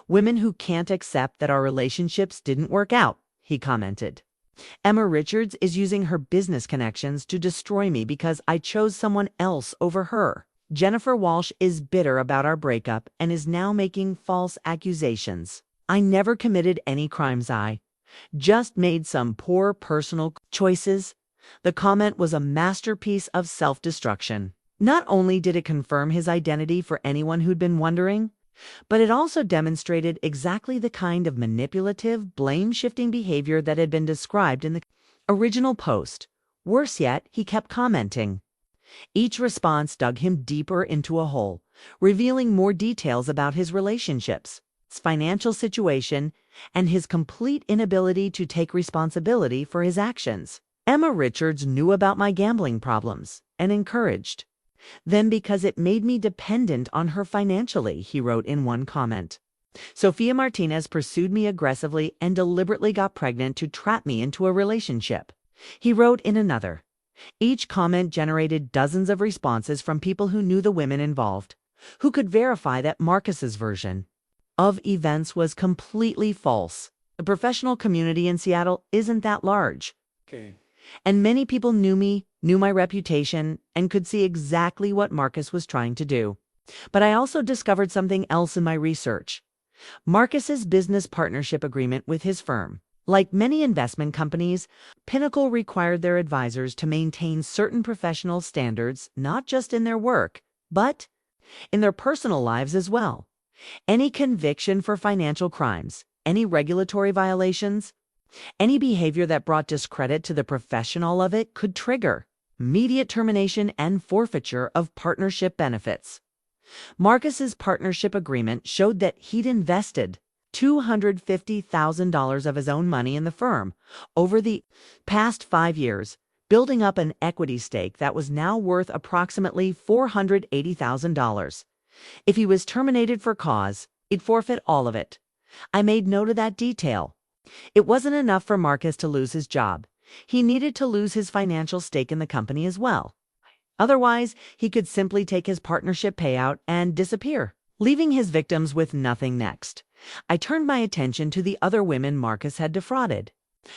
women who can't accept that our relationships didn't work out, he commented. Emma Richards is using her business connections to destroy me because I chose someone else over her. Jennifer Walsh is bitter about our breakup and is now making false accusations. I never committed any crimes. I just made some poor personal choices. The comment was a masterpiece of self-destruction. Not only did it confirm his identity for anyone who'd been wondering, but it also demonstrated exactly the kind of manipulative, blame-shifting behavior that had been described in the original post. Worse yet, he kept commenting. Each response dug him deeper into a hole, revealing more details about his relationships, his financial situation, and his complete inability to take responsibility for his actions. Emma Richards knew about my gambling problems and encouraged them because it made me dependent on her financially, he wrote in one comment. Sophia Martinez pursued me aggressively and deliberately got pregnant to trap me into a relationship, he wrote in another. Each comment generated dozens of responses from people who knew the women involved, who could verify that Marcus's version of events was completely false. The professional community in Seattle isn't that large. And many people knew me, knew my reputation, and could see exactly what Marcus was trying to do. But I also discovered something else in my research. Marcus's business partnership agreement with his firm. Like many investment companies, Pinnacle required their advisors to maintain certain professional standards, not just in their work, but in their personal lives as well. Any conviction for financial crimes, any regulatory violations, any behavior that brought discredit to the professional of it could trigger immediate termination and forfeiture of partnership benefits. Marcus's partnership agreement showed that he'd invested $250,000 of his own money in the firm over the past 5 years, building up an equity stake that was now worth approximately $480,000. If he was terminated for cause, he'd forfeit all of it. I made note of that detail. It wasn't enough for Marcus to lose his job. He needed to lose his financial stake in the company as well. Otherwise, he could simply take his partnership payout and disappear, leaving his victims with nothing next. I turned my attention to the other women Marcus had defrauded.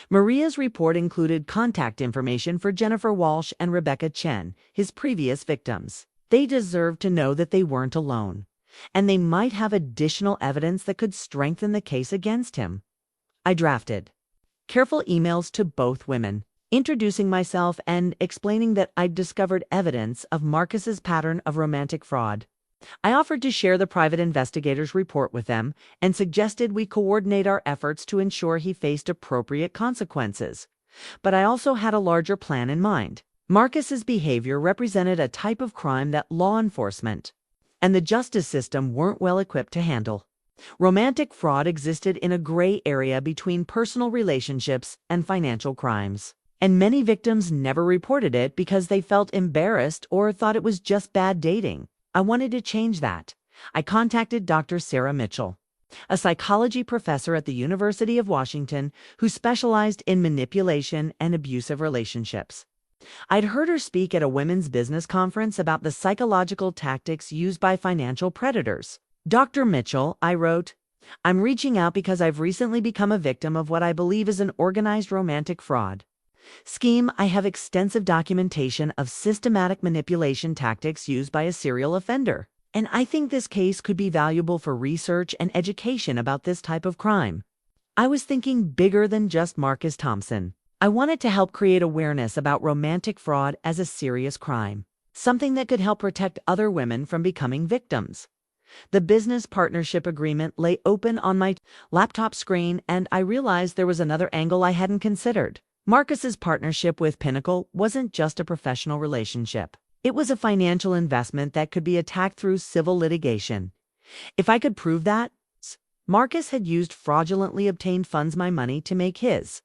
Maria's report included contact information for Jennifer Walsh and Rebecca Chen, his previous victims. They deserved to know that they weren't alone, and they might have additional evidence that could strengthen the case against him. I drafted careful emails to both women, introducing myself and explaining that I'd discovered evidence of Marcus's pattern of romantic fraud. I offered to share the private investigator's report with them and suggested we coordinate our efforts to ensure he faced appropriate consequences. But I also had a larger plan in mind. Marcus's behavior represented a type of crime that law enforcement and the justice system weren't well equipped to handle. Romantic fraud existed in a gray area between personal relationships and financial crimes, and many victims never reported it because they felt embarrassed or thought it was just bad dating. I wanted to change that. I contacted Dr. Sarah Mitchell, a psychology professor at the University of Washington who specialized in manipulation and abusive relationships. I'd heard her speak at a women's business conference about the psychological tactics used by financial predators. Dr. Mitchell, I wrote, I'm reaching out because I've recently become a victim of what I believe is an organized romantic fraud scheme. I have extensive documentation of systematic manipulation tactics used by a serial offender, and I think this case could be valuable for research and education about this type of crime. I was thinking bigger than just Marcus Thompson. I wanted to help create awareness about romantic fraud as a serious crime, something that could help protect other women from becoming victims. The business partnership agreement lay open on my laptop screen, and I realized there was another angle I hadn't considered. Marcus's partnership with Pinnacle wasn't just a professional relationship. It was a financial investment that could be attacked through civil litigation. If I could prove that Marcus had used fraudulently obtained funds my money to make his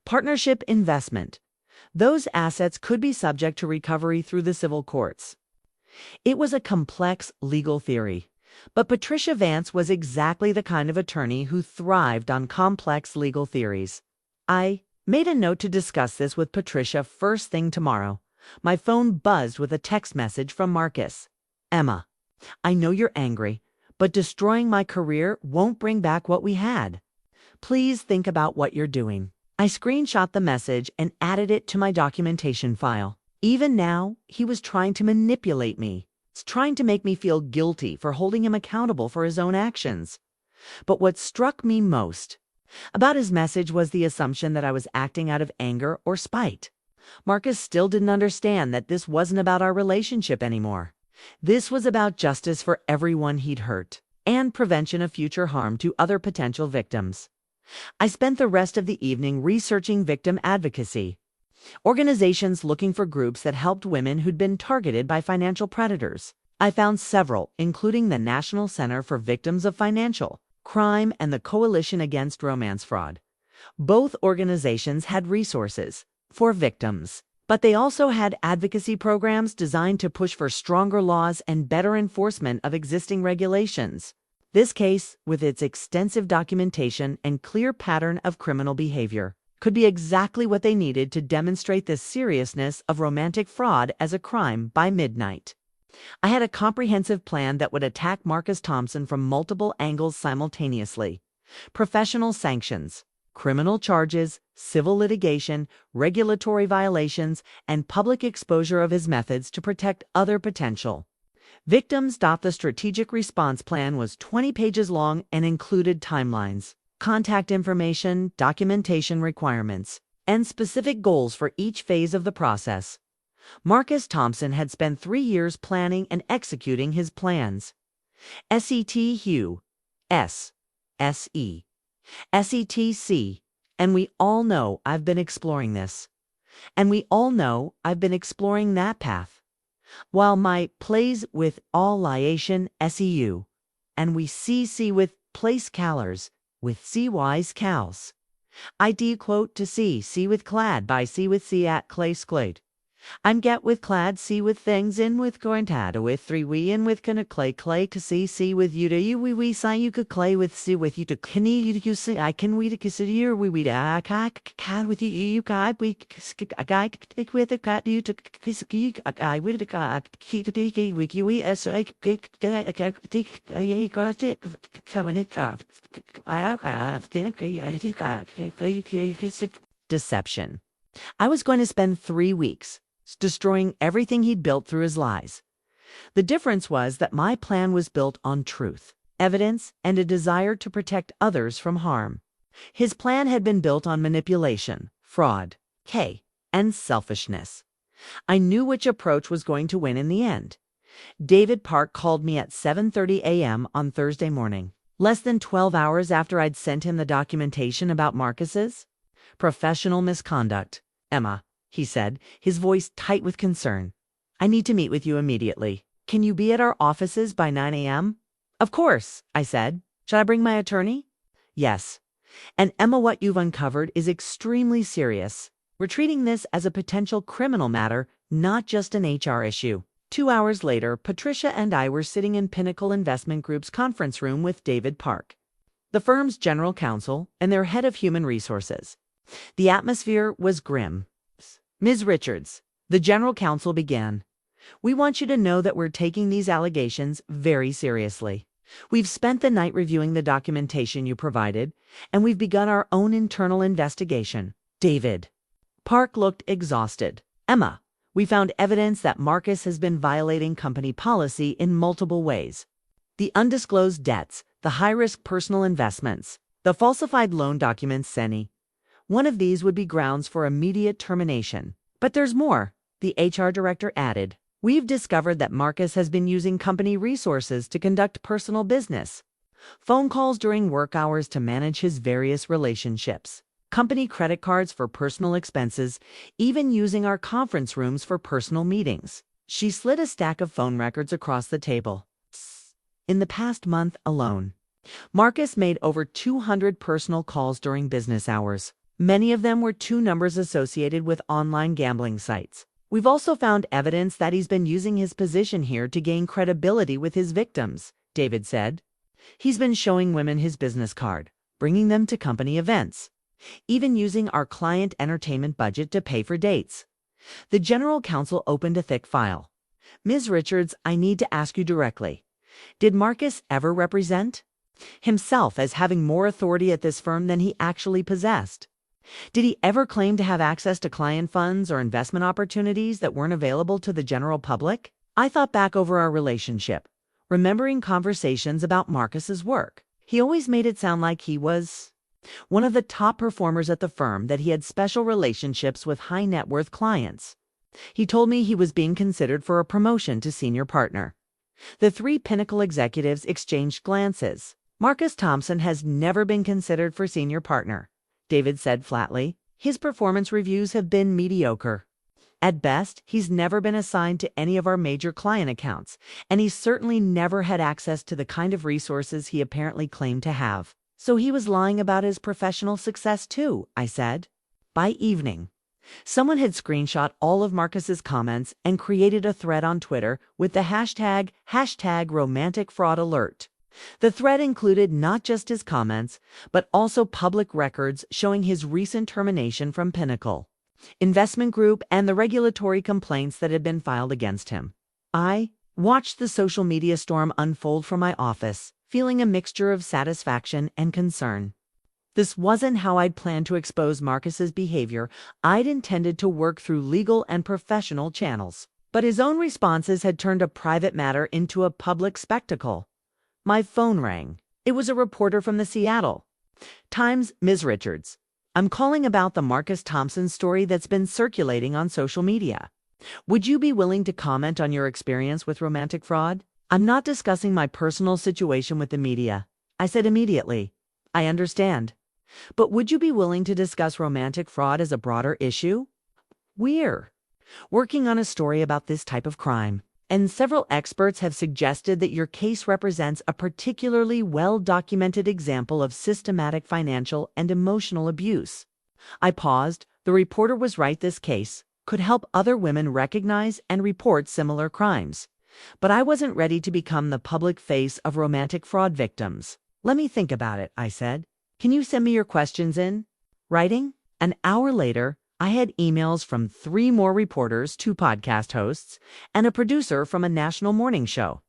partnership investment, those assets could be subject to recovery through the civil courts. It was a complex legal theory, but Patricia Vance was exactly the kind of attorney who thrived on complex legal theories. I made a note to discuss this with Patricia first thing tomorrow. My phone buzzed with a text message from Marcus. "Emma, I know you're angry, but destroying my career won't bring back what we had. Please think about what you're doing." I screenshot the message and added it to my documentation file. Even now, he was trying to manipulate me, trying to make me feel guilty for holding him accountable for his own actions. But what struck me most about his message was the assumption that I was acting out of anger or spite. Marcus still didn't understand that this wasn't about our relationship anymore. This was about justice for everyone he'd hurt and prevention of future harm to other potential victims. I spent the rest of the evening researching victim advocacy, organizations looking for groups that helped women who'd been targeted by financial predators. I found several, including the National Center for Victims of Financial Crime and the Coalition Against Romance Fraud. Both organizations had resources for victims, but they also had advocacy programs designed to push for stronger laws and better enforcement of existing regulations. This case, with its extensive documentation and clear pattern of criminal behavior, could be exactly what they needed to demonstrate the seriousness of romantic fraud as a crime by midnight. I had a comprehensive plan that would attack Marcus Thompson from multiple angles simultaneously: professional sanctions, criminal charges, civil litigation, regulatory violations, and public exposure of his methods to protect other potential victims. The strategic response plan was 20 pages long and included timelines, contact information, documentation requirements, and specific goals for each phase of the process. Marcus Thompson had spent 3 years planning and executing his plans. SET S, SE, SETC, and we all know I've been exploring this. And we all know I've been exploring that path. While my plays with all liation SEU, and we CC with place callers, with CY's cows. ID quote to C with clad by C with C at clay sklade. I'm get with clad C with things in with gointad with 3 we in with gonna clay to C with you to you we say you could clay with C with you to kini you say I can we to consider we da cat with you guy we a guy take with a cat you to kiss a guy with a cat keep the with you as I take I got it coming it up. I think deception. I was going to spend 3 weeks destroying everything he'd built through his lies. The difference was that my plan was built on truth, evidence, and a desire to protect others from harm. His plan had been built on manipulation, fraud, and selfishness. I knew which approach was going to win in the end. David Park called me at 7:30 a.m. on Thursday morning, less than 12 hours after I'd sent him the documentation about Marcus's professional misconduct. "Emma," he said, his voice tight with concern, "I need to meet with you immediately. Can you be at our offices by 9 a.m.? "Of course," I said. "Should I bring my attorney?" "Yes. And Emma, what you've uncovered is extremely serious. We're treating this as a potential criminal matter, not just an HR issue." 2 hours later, Patricia and I were sitting in Pinnacle Investment Group's conference room with David Park, the firm's general counsel and their head of human resources. The atmosphere was grim. "Ms. Richards," the general counsel began, "we want you to know that we're taking these allegations very seriously. We've spent the night reviewing the documentation you provided, and we've begun our own internal investigation." David Park looked exhausted. "Emma, we found evidence that Marcus has been violating company policy in multiple ways. The undisclosed debts, the high-risk personal investments, the falsified loan documents, Senny. One of these would be grounds for immediate termination. But there's more, the HR director added. We've discovered that Marcus has been using company resources to conduct personal business. Phone calls during work hours to manage his various relationships. Company credit cards for personal expenses, even using our conference rooms for personal meetings. She slid a stack of phone records across the table. In the past month alone, Marcus made over 200 personal calls during business hours. Many of them were two numbers associated with online gambling sites. We've also found evidence that he's been using his position here to gain credibility with his victims, David said. He's been showing women his business card, bringing them to company events, even using our client entertainment budget to pay for dates. The general counsel opened a thick file. Ms. Richards, I need to ask you directly. Did Marcus ever represent himself as having more authority at this firm than he actually possessed? Did he ever claim to have access to client funds or investment opportunities that weren't available to the general public? I thought back over our relationship, remembering conversations about Marcus's work. He always made it sound like he was one of the top performers at the firm, that he had special relationships with high net worth clients. He told me he was being considered for a promotion to senior partner. The three Pinnacle executives exchanged glances. Marcus Thompson has never been considered for senior partner, David said flatly. His performance reviews have been mediocre. At best, he's never been assigned to any of our major client accounts, and he's certainly never had access to the kind of resources he apparently claimed to have. So he was lying about his professional success too, I said. By evening, someone had screenshot all of Marcus's comments and created a thread on Twitter with the hashtag #romanticfraudalert. The thread included not just his comments, but also public records showing his recent termination from Pinnacle Investment Group and the regulatory complaints that had been filed against him. I watched the social media storm unfold from my office, feeling a mixture of satisfaction and concern. This wasn't how I'd planned to expose Marcus's behavior. I'd intended to work through legal and professional channels. But his own responses had turned a private matter into a public spectacle. My phone rang. It was a reporter from the Seattle Times. Ms. Richards, I'm calling about the Marcus Thompson story that's been circulating on social media. Would you be willing to comment on your experience with romantic fraud? I'm not discussing my personal situation with the media, I said immediately. I understand. But would you be willing to discuss romantic fraud as a broader issue? We're working on a story about this type of crime, and several experts have suggested that your case represents a particularly well-documented example of systematic financial and emotional abuse. I paused. The reporter was right. This case could help other women recognize and report similar crimes. But I wasn't ready to become the public face of romantic fraud victims. Let me think about it, I said. Can you send me your questions in writing? An hour later, I had emails from 3 more reporters, 2 podcast hosts, and a producer from a national morning show.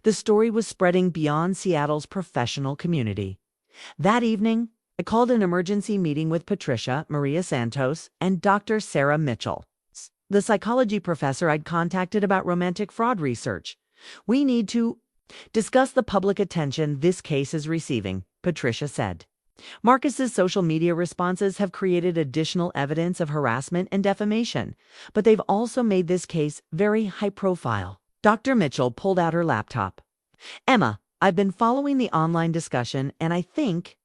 The story was spreading beyond Seattle's professional community. That evening, I called an emergency meeting with Patricia Maria Santos and Dr. Sarah Mitchell, the psychology professor I'd contacted about romantic fraud research. We need to discuss the public attention this case is receiving, Patricia said. Marcus's social media responses have created additional evidence of harassment and defamation, but they've also made this case very high profile. Dr. Mitchell pulled out her laptop. Emma, I've been following the online discussion, and I think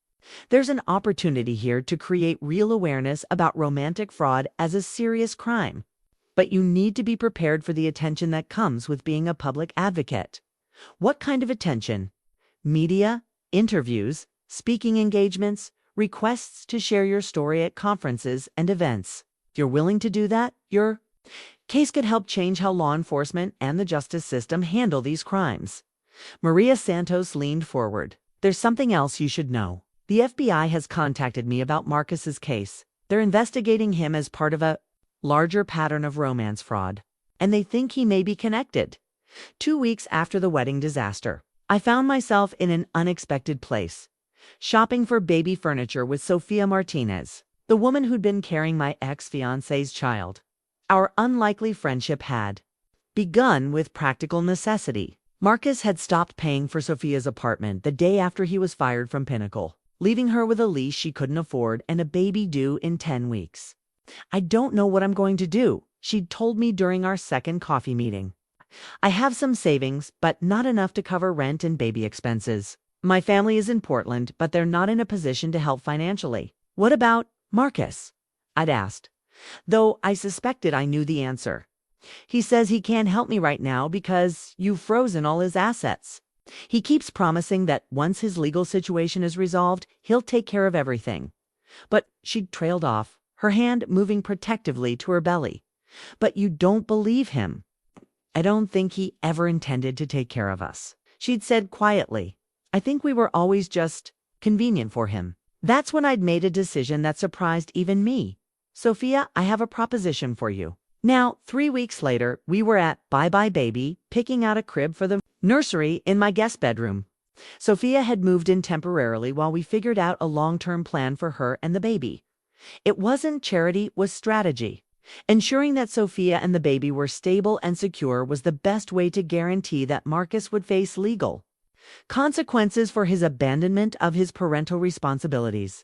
there's an opportunity here to create real awareness about romantic fraud as a serious crime. But you need to be prepared for the attention that comes with being a public advocate. What kind of attention? Media, interviews, speaking engagements, requests to share your story at conferences and events. If you're willing to do that, your case could help change how law enforcement and the justice system handle these crimes. Maria Santos leaned forward. There's something else you should know. The FBI has contacted me about Marcus's case. They're investigating him as part of a larger pattern of romance fraud, and they think he may be connected. 2 weeks after the wedding disaster, I found myself in an unexpected place, shopping for baby furniture with Sophia Martinez, the woman who'd been carrying my ex-fiancé's child. Our unlikely friendship had begun with practical necessity. Marcus had stopped paying for Sophia's apartment the day after he was fired from Pinnacle. leaving her with a lease she couldn't afford and a baby due in 10 weeks. I don't know what I'm going to do, she'd told me during our second coffee meeting. I have some savings, but not enough to cover rent and baby expenses. My family is in Portland, but they're not in a position to help financially. What about Marcus? I'd asked, though I suspected I knew the answer. He says he can't help me right now because you've frozen all his assets. He keeps promising that once his legal situation is resolved, he'll take care of everything. But she'd trailed off, her hand moving protectively to her belly. But you don't believe him. I don't think he ever intended to take care of us, she'd said quietly. I think we were always just convenient for him. That's when I'd made a decision that surprised even me. Sophia, I have a proposition for you. Now, 3 weeks later, we were at Bye Bye Baby, picking out a crib for the nursery in my guest bedroom. Sophia had moved in temporarily while we figured out a long-term plan for her and the baby. It wasn't charity, it was strategy. Ensuring that Sophia and the baby were stable and secure was the best way to guarantee that Marcus would face legal consequences for his abandonment of his parental responsibilities.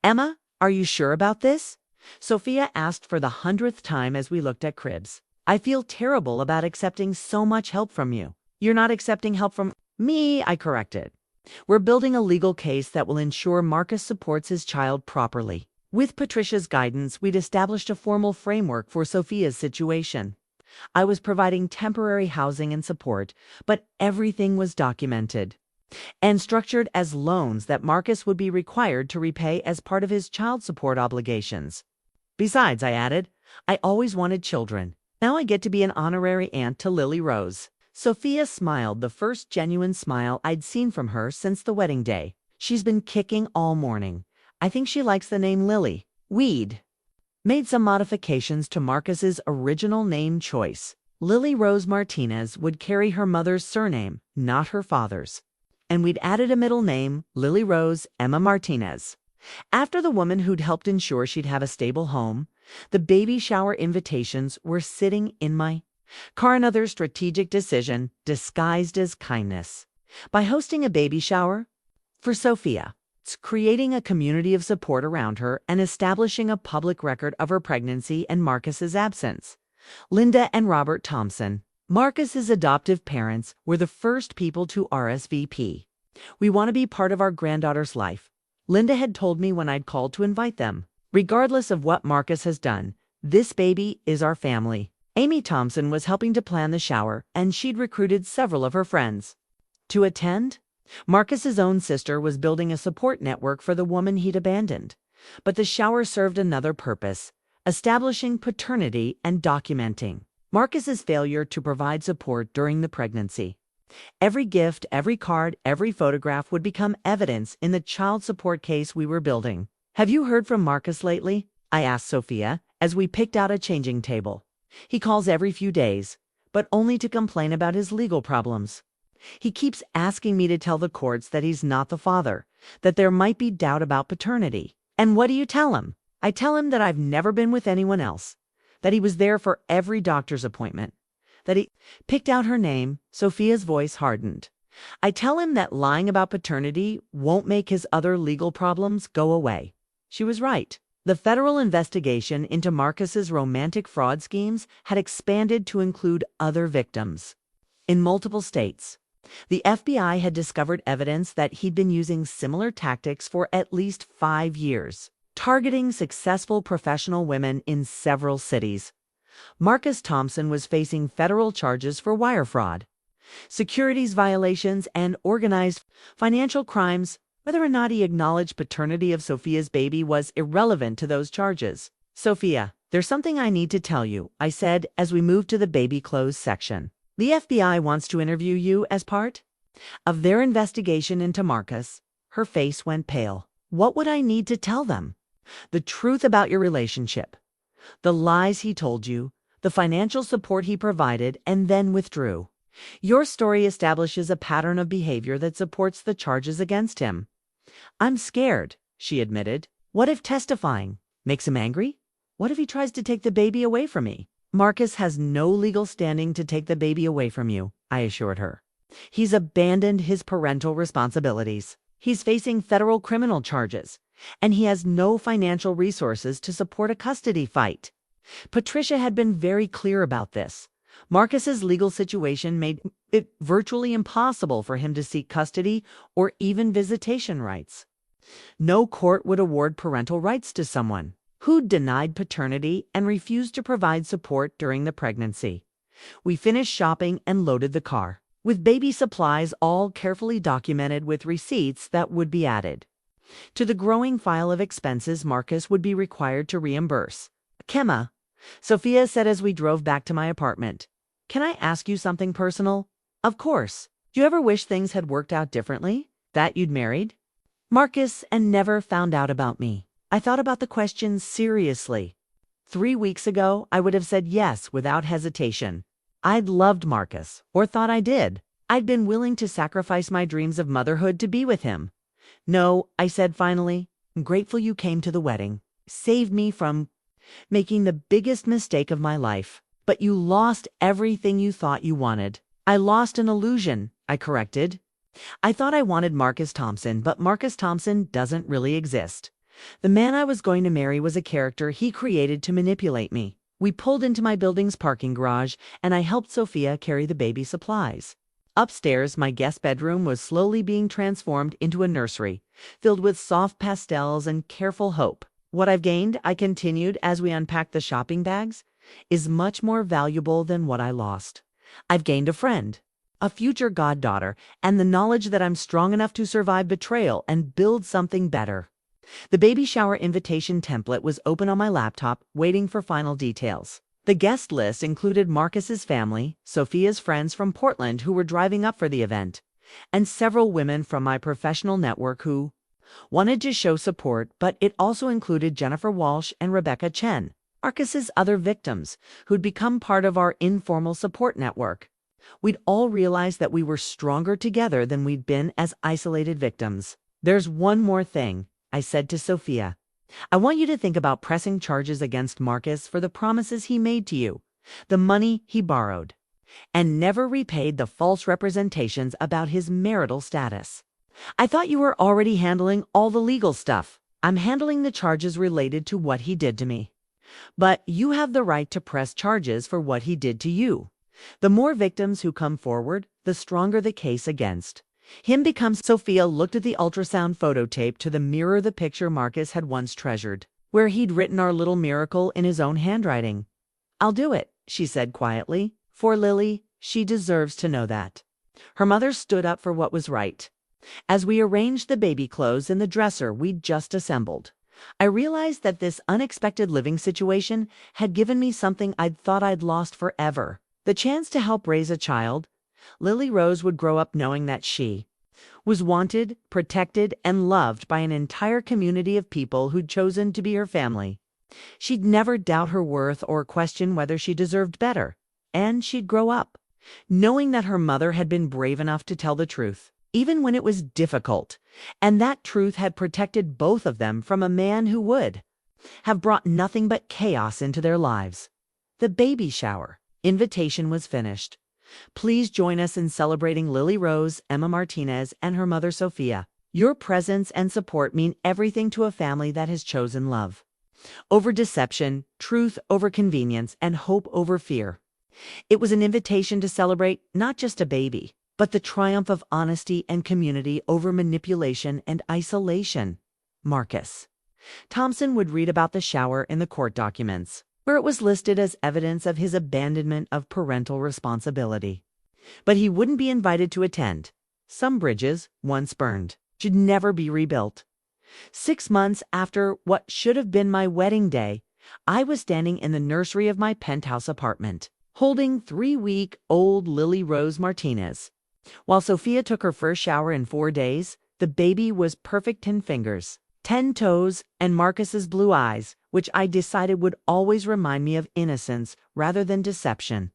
Emma, are you sure about this? Sophia asked for the 100th time as we looked at cribs. I feel terrible about accepting so much help from you. You're not accepting help from me, I corrected. We're building a legal case that will ensure Marcus supports his child properly. With Patricia's guidance, we'd established a formal framework for Sophia's situation. I was providing temporary housing and support, but everything was documented and structured as loans that Marcus would be required to repay as part of his child support obligations. Besides, I added, I always wanted children. Now I get to be an honorary aunt to Lily Rose. Sophia smiled, the first genuine smile I'd seen from her since the wedding day. She's been kicking all morning. I think she likes the name Lily. We'd made some modifications to Marcus's original name choice. Lily Rose Martinez would carry her mother's surname, not her father's. And we'd added a middle name, Lily Rose Emma Martinez, after the woman who'd helped ensure she'd have a stable home. The baby shower invitations were sitting in my car, another strategic decision disguised as kindness. By hosting a baby shower for Sophia, creating a community of support around her, and establishing a public record of her pregnancy and Marcus's absence. Linda and Robert Thompson, Marcus's adoptive parents, were the first people to RSVP. We want to be part of our granddaughter's life, Linda had told me when I'd called to invite them. Regardless of what Marcus has done, this baby is our family. Amy Thompson was helping to plan the shower, and she'd recruited several of her friends to attend. Marcus's own sister was building a support network for the woman he'd abandoned. But the shower served another purpose, establishing paternity and documenting Marcus's failure to provide support during the pregnancy. Every gift, every card, every photograph would become evidence in the child support case we were building. Have you heard from Marcus lately? I asked Sophia as we picked out a changing table. He calls every few days, but only to complain about his legal problems. He keeps asking me to tell the courts that he's not the father, that there might be doubt about paternity. And what do you tell him? I tell him that I've never been with anyone else, that he was there for every doctor's appointment, that he picked out her name. Sophia's voice hardened. I tell him that lying about paternity won't make his other legal problems go away. She was right. The federal investigation into Marcus's romantic fraud schemes had expanded to include other victims in multiple states. The FBI had discovered evidence that he'd been using similar tactics for at least 5 years, targeting successful professional women in several cities. Marcus Thompson was facing federal charges for wire fraud, securities violations, and organized financial crimes. Whether or not he acknowledged paternity of Sophia's baby was irrelevant to those charges. Sophia, there's something I need to tell you, I said as we moved to the baby clothes section. The FBI wants to interview you as part of their investigation into Marcus. Her face went pale. What would I need to tell them? The truth about your relationship, the lies he told you, the financial support he provided and then withdrew. Your story establishes a pattern of behavior that supports the charges against him. I'm scared, she admitted. What if testifying makes him angry? What if he tries to take the baby away from me? Marcus has no legal standing to take the baby away from you, I assured her. He's abandoned his parental responsibilities. He's facing federal criminal charges, and he has no financial resources to support a custody fight. Patricia had been very clear about this. Marcus's legal situation made it virtually impossible for him to seek custody or even visitation rights. No court would award parental rights to someone who denied paternity and refused to provide support during the pregnancy. We finished shopping and loaded the car, with baby supplies all carefully documented with receipts that would be added to the growing file of expenses Marcus would be required to reimburse. Kemma, Sophia said as we drove back to my apartment, "Can I ask you something personal?" "Of course. Do you ever wish things had worked out differently? That you'd married Marcus and never found out about me?" I thought about the question seriously. 3 weeks ago, I would have said yes without hesitation. I'd loved Marcus, or thought I did. I'd been willing to sacrifice my dreams of motherhood to be with him. "No," I said finally. "I'm grateful you came to the wedding. Saved me from making the biggest mistake of my life. But you lost everything you thought you wanted." "I lost an illusion," I corrected. "I thought I wanted Marcus Thompson, but Marcus Thompson doesn't really exist. The man I was going to marry was a character he created to manipulate me." We pulled into my building's parking garage, and I helped Sophia carry the baby supplies. Upstairs, my guest bedroom was slowly being transformed into a nursery, filled with soft pastels and careful hope. "What I've gained," I continued as we unpacked the shopping bags, "is much more valuable than what I lost. I've gained a friend, a future goddaughter, and the knowledge that I'm strong enough to survive betrayal and build something better." The baby shower invitation template was open on my laptop, waiting for final details. The guest list included Marcus's family, Sophia's friends from Portland who were driving up for the event, and several women from my professional network who wanted to show support, but it also included Jennifer Walsh and Rebecca Chen, Marcus's other victims, who'd become part of our informal support network. We'd all realized that we were stronger together than we'd been as isolated victims. "There's one more thing," I said to Sophia. "I want you to think about pressing charges against Marcus for the promises he made to you, the money he borrowed, and never repaid the false representations about his marital status. I thought you were already handling all the legal stuff. I'm handling the charges related to what he did to me. But you have the right to press charges for what he did to you. The more victims who come forward, the stronger the case against him becomes." Sophia looked at the ultrasound photo tape to mirror the picture Marcus had once treasured, where he'd written our little miracle in his own handwriting. "I'll do it," she said quietly. "For Lily, she deserves to know that." Her mother stood up for what was right. As we arranged the baby clothes in the dresser we'd just assembled, I realized that this unexpected living situation had given me something I'd thought I'd lost forever: the chance to help raise a child. Lily Rose would grow up knowing that she was wanted, protected, and loved by an entire community of people who'd chosen to be her family. She'd never doubt her worth or question whether she deserved better. And she'd grow up knowing that her mother had been brave enough to tell the truth, even when it was difficult, and that truth had protected both of them from a man who would have brought nothing but chaos into their lives. The baby shower invitation was finished. Please join us in celebrating Lily Rose, Emma Martinez, and her mother Sophia. Your presence and support mean everything to a family that has chosen love over deception, truth over convenience, and hope over fear. It was an invitation to celebrate not just a baby, but the triumph of honesty and community over manipulation and isolation. Marcus Thompson would read about the shower in the court documents, where it was listed as evidence of his abandonment of parental responsibility. But he wouldn't be invited to attend. Some bridges, once burned, should never be rebuilt. 6 months after what should have been my wedding day, I was standing in the nursery of my penthouse apartment, holding 3-week-old Lily Rose Martinez. While Sophia took her first shower in 4 days, the baby was perfect 10 fingers, 10 toes, and Marcus's blue eyes, which I decided would always remind me of innocence rather than deception.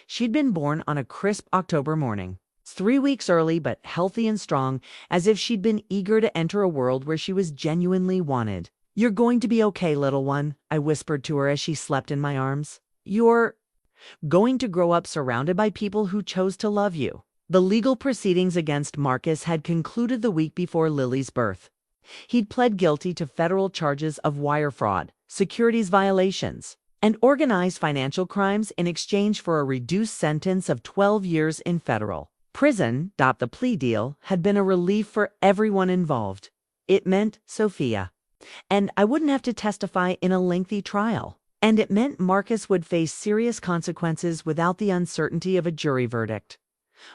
She'd been born on a crisp October morning, 3 weeks early but healthy and strong, as if she'd been eager to enter a world where she was genuinely wanted. "You're going to be okay, little one," I whispered to her as she slept in my arms. "You're going to grow up surrounded by people who chose to love you." The legal proceedings against Marcus had concluded the week before Lily's birth. He'd pled guilty to federal charges of wire fraud, securities violations, and organized financial crimes in exchange for a reduced sentence of 12 years in federal prison. The plea deal had been a relief for everyone involved. It meant Sophia, and I wouldn't have to testify in a lengthy trial. And it meant Marcus would face serious consequences without the uncertainty of a jury verdict.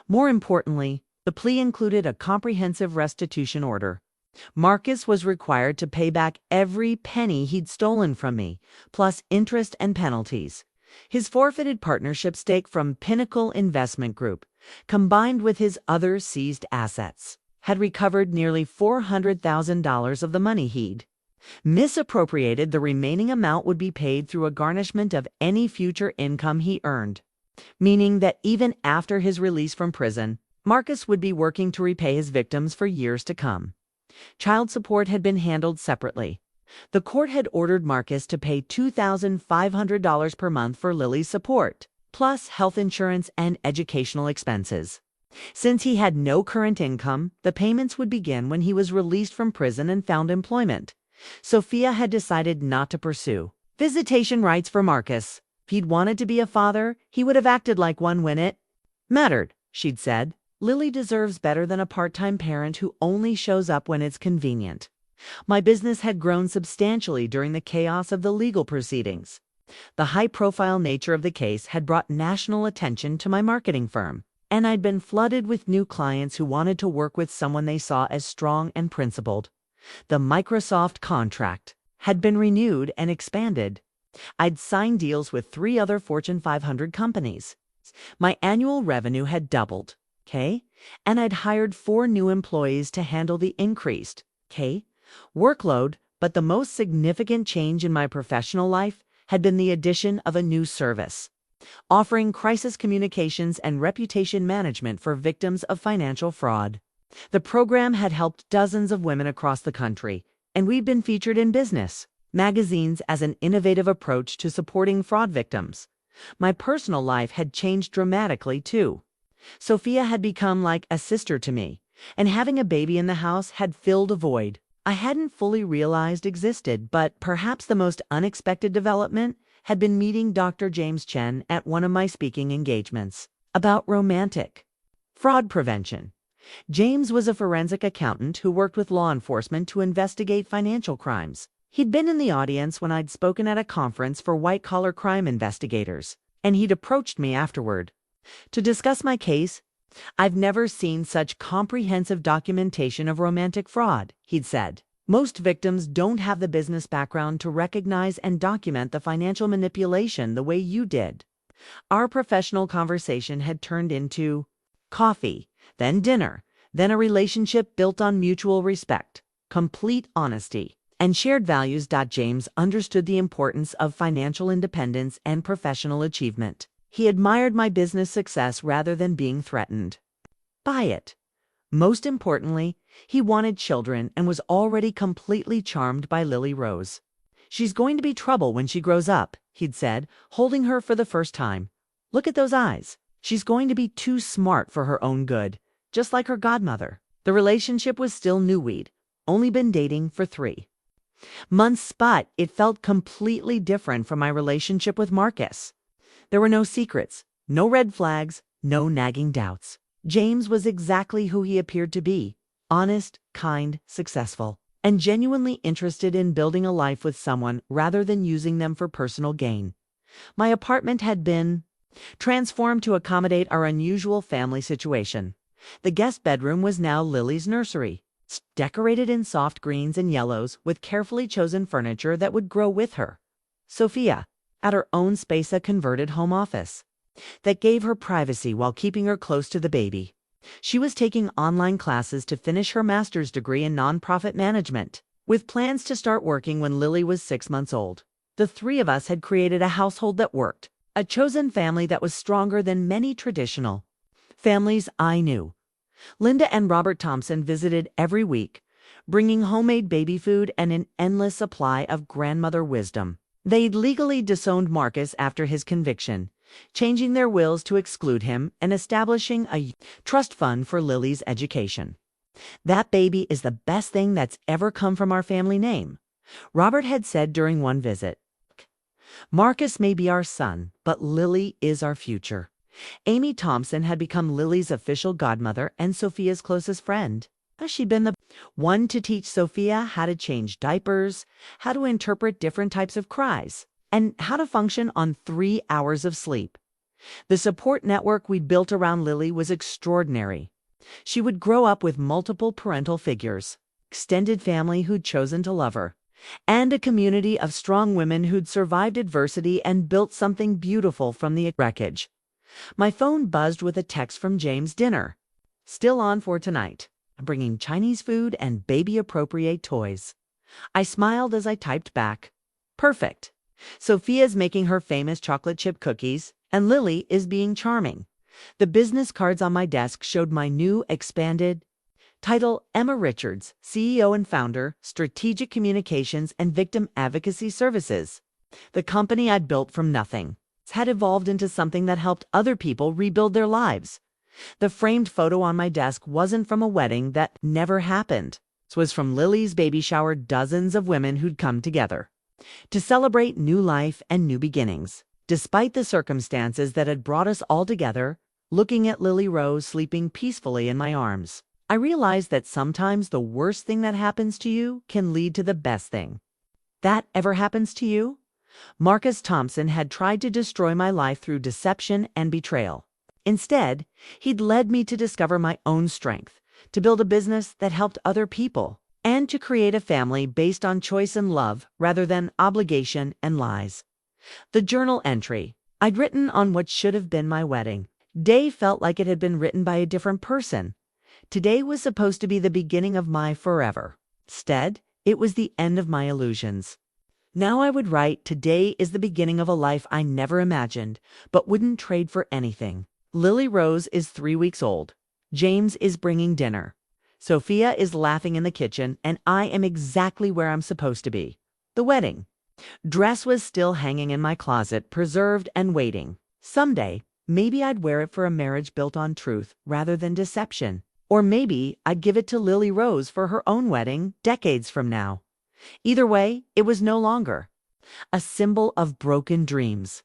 More importantly, the plea included a comprehensive restitution order. Marcus was required to pay back every penny he'd stolen from me, plus interest and penalties. His forfeited partnership stake from Pinnacle Investment Group, combined with his other seized assets, had recovered nearly $400,000 of the money he'd misappropriated. The remaining amount would be paid through a garnishment of any future income he earned, meaning that even after his release from prison, Marcus would be working to repay his victims for years to come. Child support had been handled separately. The court had ordered Marcus to pay $2,500 per month for Lily's support, plus health insurance and educational expenses. Since he had no current income, the payments would begin when he was released from prison and found employment. Sophia had decided not to pursue visitation rights for Marcus. If he'd wanted to be a father, he would have acted like one when it mattered, she'd said. Lily deserves better than a part-time parent who only shows up when it's convenient. My business had grown substantially during the chaos of the legal proceedings. The high-profile nature of the case had brought national attention to my marketing firm, and I'd been flooded with new clients who wanted to work with someone they saw as strong and principled. The Microsoft contract had been renewed and expanded. I'd signed deals with 3 other Fortune 500 companies. My annual revenue had doubled, and I'd hired 4 new employees to handle the increased, workload. But the most significant change in my professional life had been the addition of a new service, offering crisis communications and reputation management for victims of financial fraud. The program had helped dozens of women across the country, and we'd been featured in business magazines as an innovative approach to supporting fraud victims. My personal life had changed dramatically, too. Sophia had become like a sister to me, and having a baby in the house had filled a void I hadn't fully realized existed. But perhaps the most unexpected development had been meeting Dr. James Chen at one of my speaking engagements about romantic fraud prevention. James was a forensic accountant who worked with law enforcement to investigate financial crimes. He'd been in the audience when I'd spoken at a conference for white-collar crime investigators, and he'd approached me afterward to discuss my case. "I've never seen such comprehensive documentation of romantic fraud," he'd said. "Most victims don't have the business background to recognize and document the financial manipulation the way you did." Our professional conversation had turned into coffee, then dinner, then a relationship built on mutual respect, complete honesty, and shared values. James understood the importance of financial independence and professional achievement. He admired my business success rather than being threatened by it. Most importantly, he wanted children and was already completely charmed by Lily Rose. "She's going to be trouble when she grows up," he'd said, holding her for the first time. "Look at those eyes. She's going to be too smart for her own good, just like her godmother." The relationship was still new. We'd only been dating for 3 months, but it felt completely different from my relationship with Marcus. There were no secrets, no red flags, no nagging doubts. James was exactly who he appeared to be: honest, kind, successful, and genuinely interested in building a life with someone rather than using them for personal gain. My apartment had been transformed to accommodate our unusual family situation. The guest bedroom was now Lily's nursery, decorated in soft greens and yellows with carefully chosen furniture that would grow with her. Sophia, at her own space, a converted home office that gave her privacy while keeping her close to the baby. She was taking online classes to finish her master's degree in nonprofit management, with plans to start working when Lily was 6 months old. The 3 of us had created a household that worked, a chosen family that was stronger than many traditional families I knew. Linda and Robert Thompson visited every week, bringing homemade baby food and an endless supply of grandmother wisdom. They'd legally disowned Marcus after his conviction, changing their wills to exclude him and establishing a trust fund for Lily's education. "That baby is the best thing that's ever come from our family name," Robert had said during one visit. "Marcus may be our son, but Lily is our future." Amy Thompson had become Lily's official godmother and Sophia's closest friend. She'd been the one to teach Sophia how to change diapers, how to interpret different types of cries, and how to function on 3 hours of sleep. The support network we'd built around Lily was extraordinary. She would grow up with multiple parental figures, extended family who'd chosen to love her, and a community of strong women who'd survived adversity and built something beautiful from the wreckage. My phone buzzed with a text from James. "Dinner still on for tonight. I'm bringing Chinese food and baby-appropriate toys." I smiled as I typed back, "Perfect. Sophia's making her famous chocolate chip cookies, and Lily is being charming." The business cards on my desk showed my new expanded title: Emma Richards, CEO and founder, Strategic Communications and Victim Advocacy Services. The company I'd built from nothing had evolved into something that helped other people rebuild their lives. The framed photo on my desk wasn't from a wedding that never happened. It was from Lily's baby shower, dozens of women who'd come together to celebrate new life and new beginnings. Despite the circumstances that had brought us all together, looking at Lily Rose sleeping peacefully in my arms, I realized that sometimes the worst thing that happens to you can lead to the best thing. That ever happens to you? Marcus Thompson had tried to destroy my life through deception and betrayal. Instead, he'd led me to discover my own strength, to build a business that helped other people, and to create a family based on choice and love rather than obligation and lies. The journal entry I'd written on what should have been my wedding day felt like it had been written by a different person. Today was supposed to be the beginning of my forever. Instead, it was the end of my illusions. Now I would write, "Today is the beginning of a life I never imagined, but wouldn't trade for anything." Lily Rose is 3 weeks old. James is bringing dinner. Sophia is laughing in the kitchen, and I am exactly where I'm supposed to be. The wedding dress was still hanging in my closet, preserved and waiting. Someday, maybe I'd wear it for a marriage built on truth rather than deception. Or maybe I'd give it to Lily Rose for her own wedding decades from now. Either way, it was no longer a symbol of broken dreams.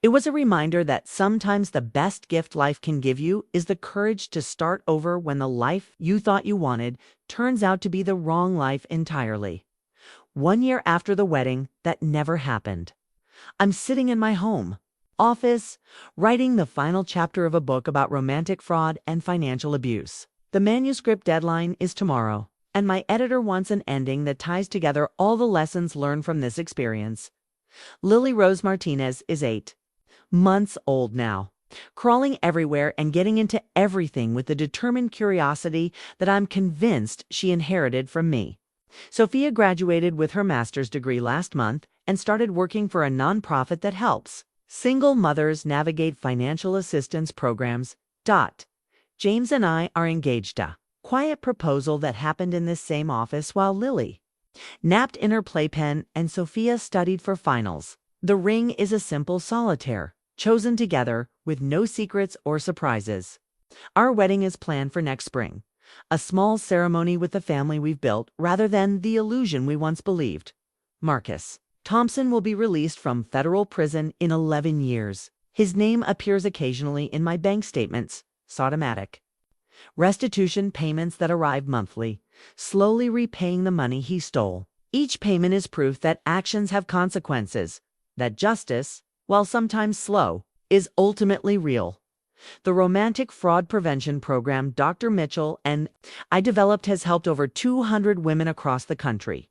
It was a reminder that sometimes the best gift life can give you is the courage to start over when the life you thought you wanted turns out to be the wrong life entirely. 1 year after the wedding, that never happened. I'm sitting in my home office, writing the final chapter of a book about romantic fraud and financial abuse. The manuscript deadline is tomorrow, and my editor wants an ending that ties together all the lessons learned from this experience. Lily Rose Martinez is 8 months old now, crawling everywhere and getting into everything with the determined curiosity that I'm convinced she inherited from me. Sophia graduated with her master's degree last month and started working for a nonprofit that helps single mothers navigate financial assistance programs. James and I are engaged. A quiet proposal that happened in this same office while Lily napped in her playpen and Sophia studied for finals. The ring is a simple solitaire, chosen together with no secrets or surprises. Our wedding is planned for next spring, a small ceremony with the family we've built rather than the illusion we once believed. Marcus Thompson will be released from federal prison in 11 years. His name appears occasionally in my bank statements, automatic restitution payments that arrive monthly, slowly repaying the money he stole. Each payment is proof that actions have consequences, that justice, while sometimes slow, is ultimately real. The romantic fraud prevention program Dr. Mitchell and I developed has helped over 200 women across the country.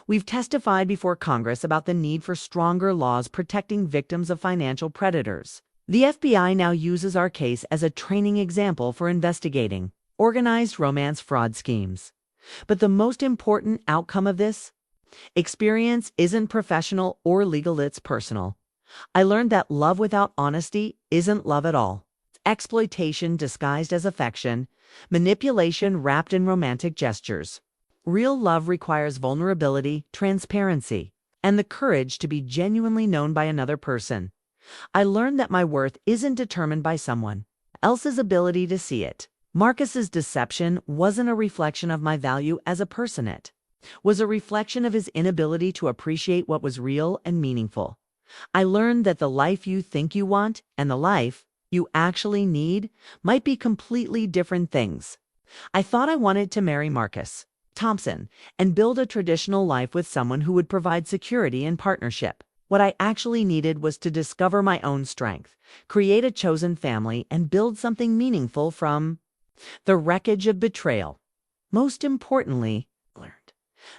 We've testified before Congress about the need for stronger laws protecting victims of financial predators. The FBI now uses our case as a training example for investigating organized romance fraud schemes. But the most important outcome of this experience isn't professional or legal, it's personal. I learned that love without honesty isn't love at all. It's exploitation disguised as affection, manipulation wrapped in romantic gestures. Real love requires vulnerability, transparency, and the courage to be genuinely known by another person. I learned that my worth isn't determined by someone else's ability to see it. Marcus's deception wasn't a reflection of my value as a person, it was a reflection of his inability to appreciate what was real and meaningful. I learned that the life you think you want and the life you actually need might be completely different things. I thought I wanted to marry Marcus Thompson and build a traditional life with someone who would provide security and partnership. What I actually needed was to discover my own strength, create a chosen family, and build something meaningful from the wreckage of betrayal. Most importantly, I learned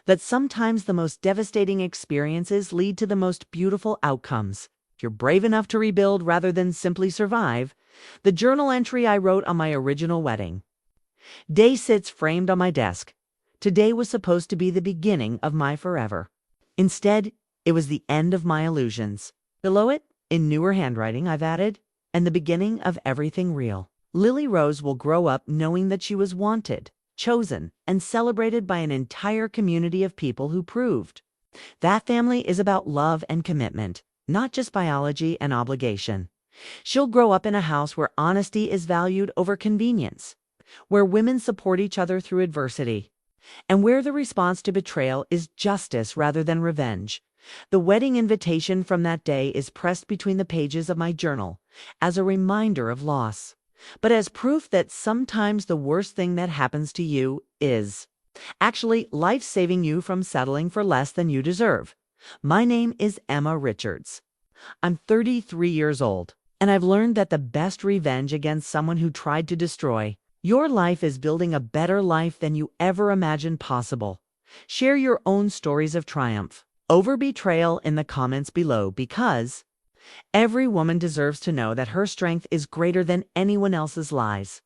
that sometimes the most devastating experiences lead to the most beautiful outcomes. If you're brave enough to rebuild rather than simply survive, the journal entry I wrote on my original wedding day sits framed on my desk. Today was supposed to be the beginning of my forever. Instead, it was the end of my illusions. Below it, in newer handwriting, I've added, and the beginning of everything real. Lily Rose will grow up knowing that she was wanted, chosen, and celebrated by an entire community of people who proved. That family is about love and commitment, not just biology and obligation. She'll grow up in a house where honesty is valued over convenience, where women support each other through adversity, and where the response to betrayal is justice rather than revenge. The wedding invitation from that day is pressed between the pages of my journal as a reminder of loss, but as proof that sometimes the worst thing that happens to you is actually life saving you from settling for less than you deserve. My name is Emma Richards. I'm 33 years old, and I've learned that the best revenge against someone who tried to destroy your life is building a better life than you ever imagined possible. Share your own stories of triumph over betrayal in the comments below, because every woman deserves to know that her strength is greater than anyone else's lies.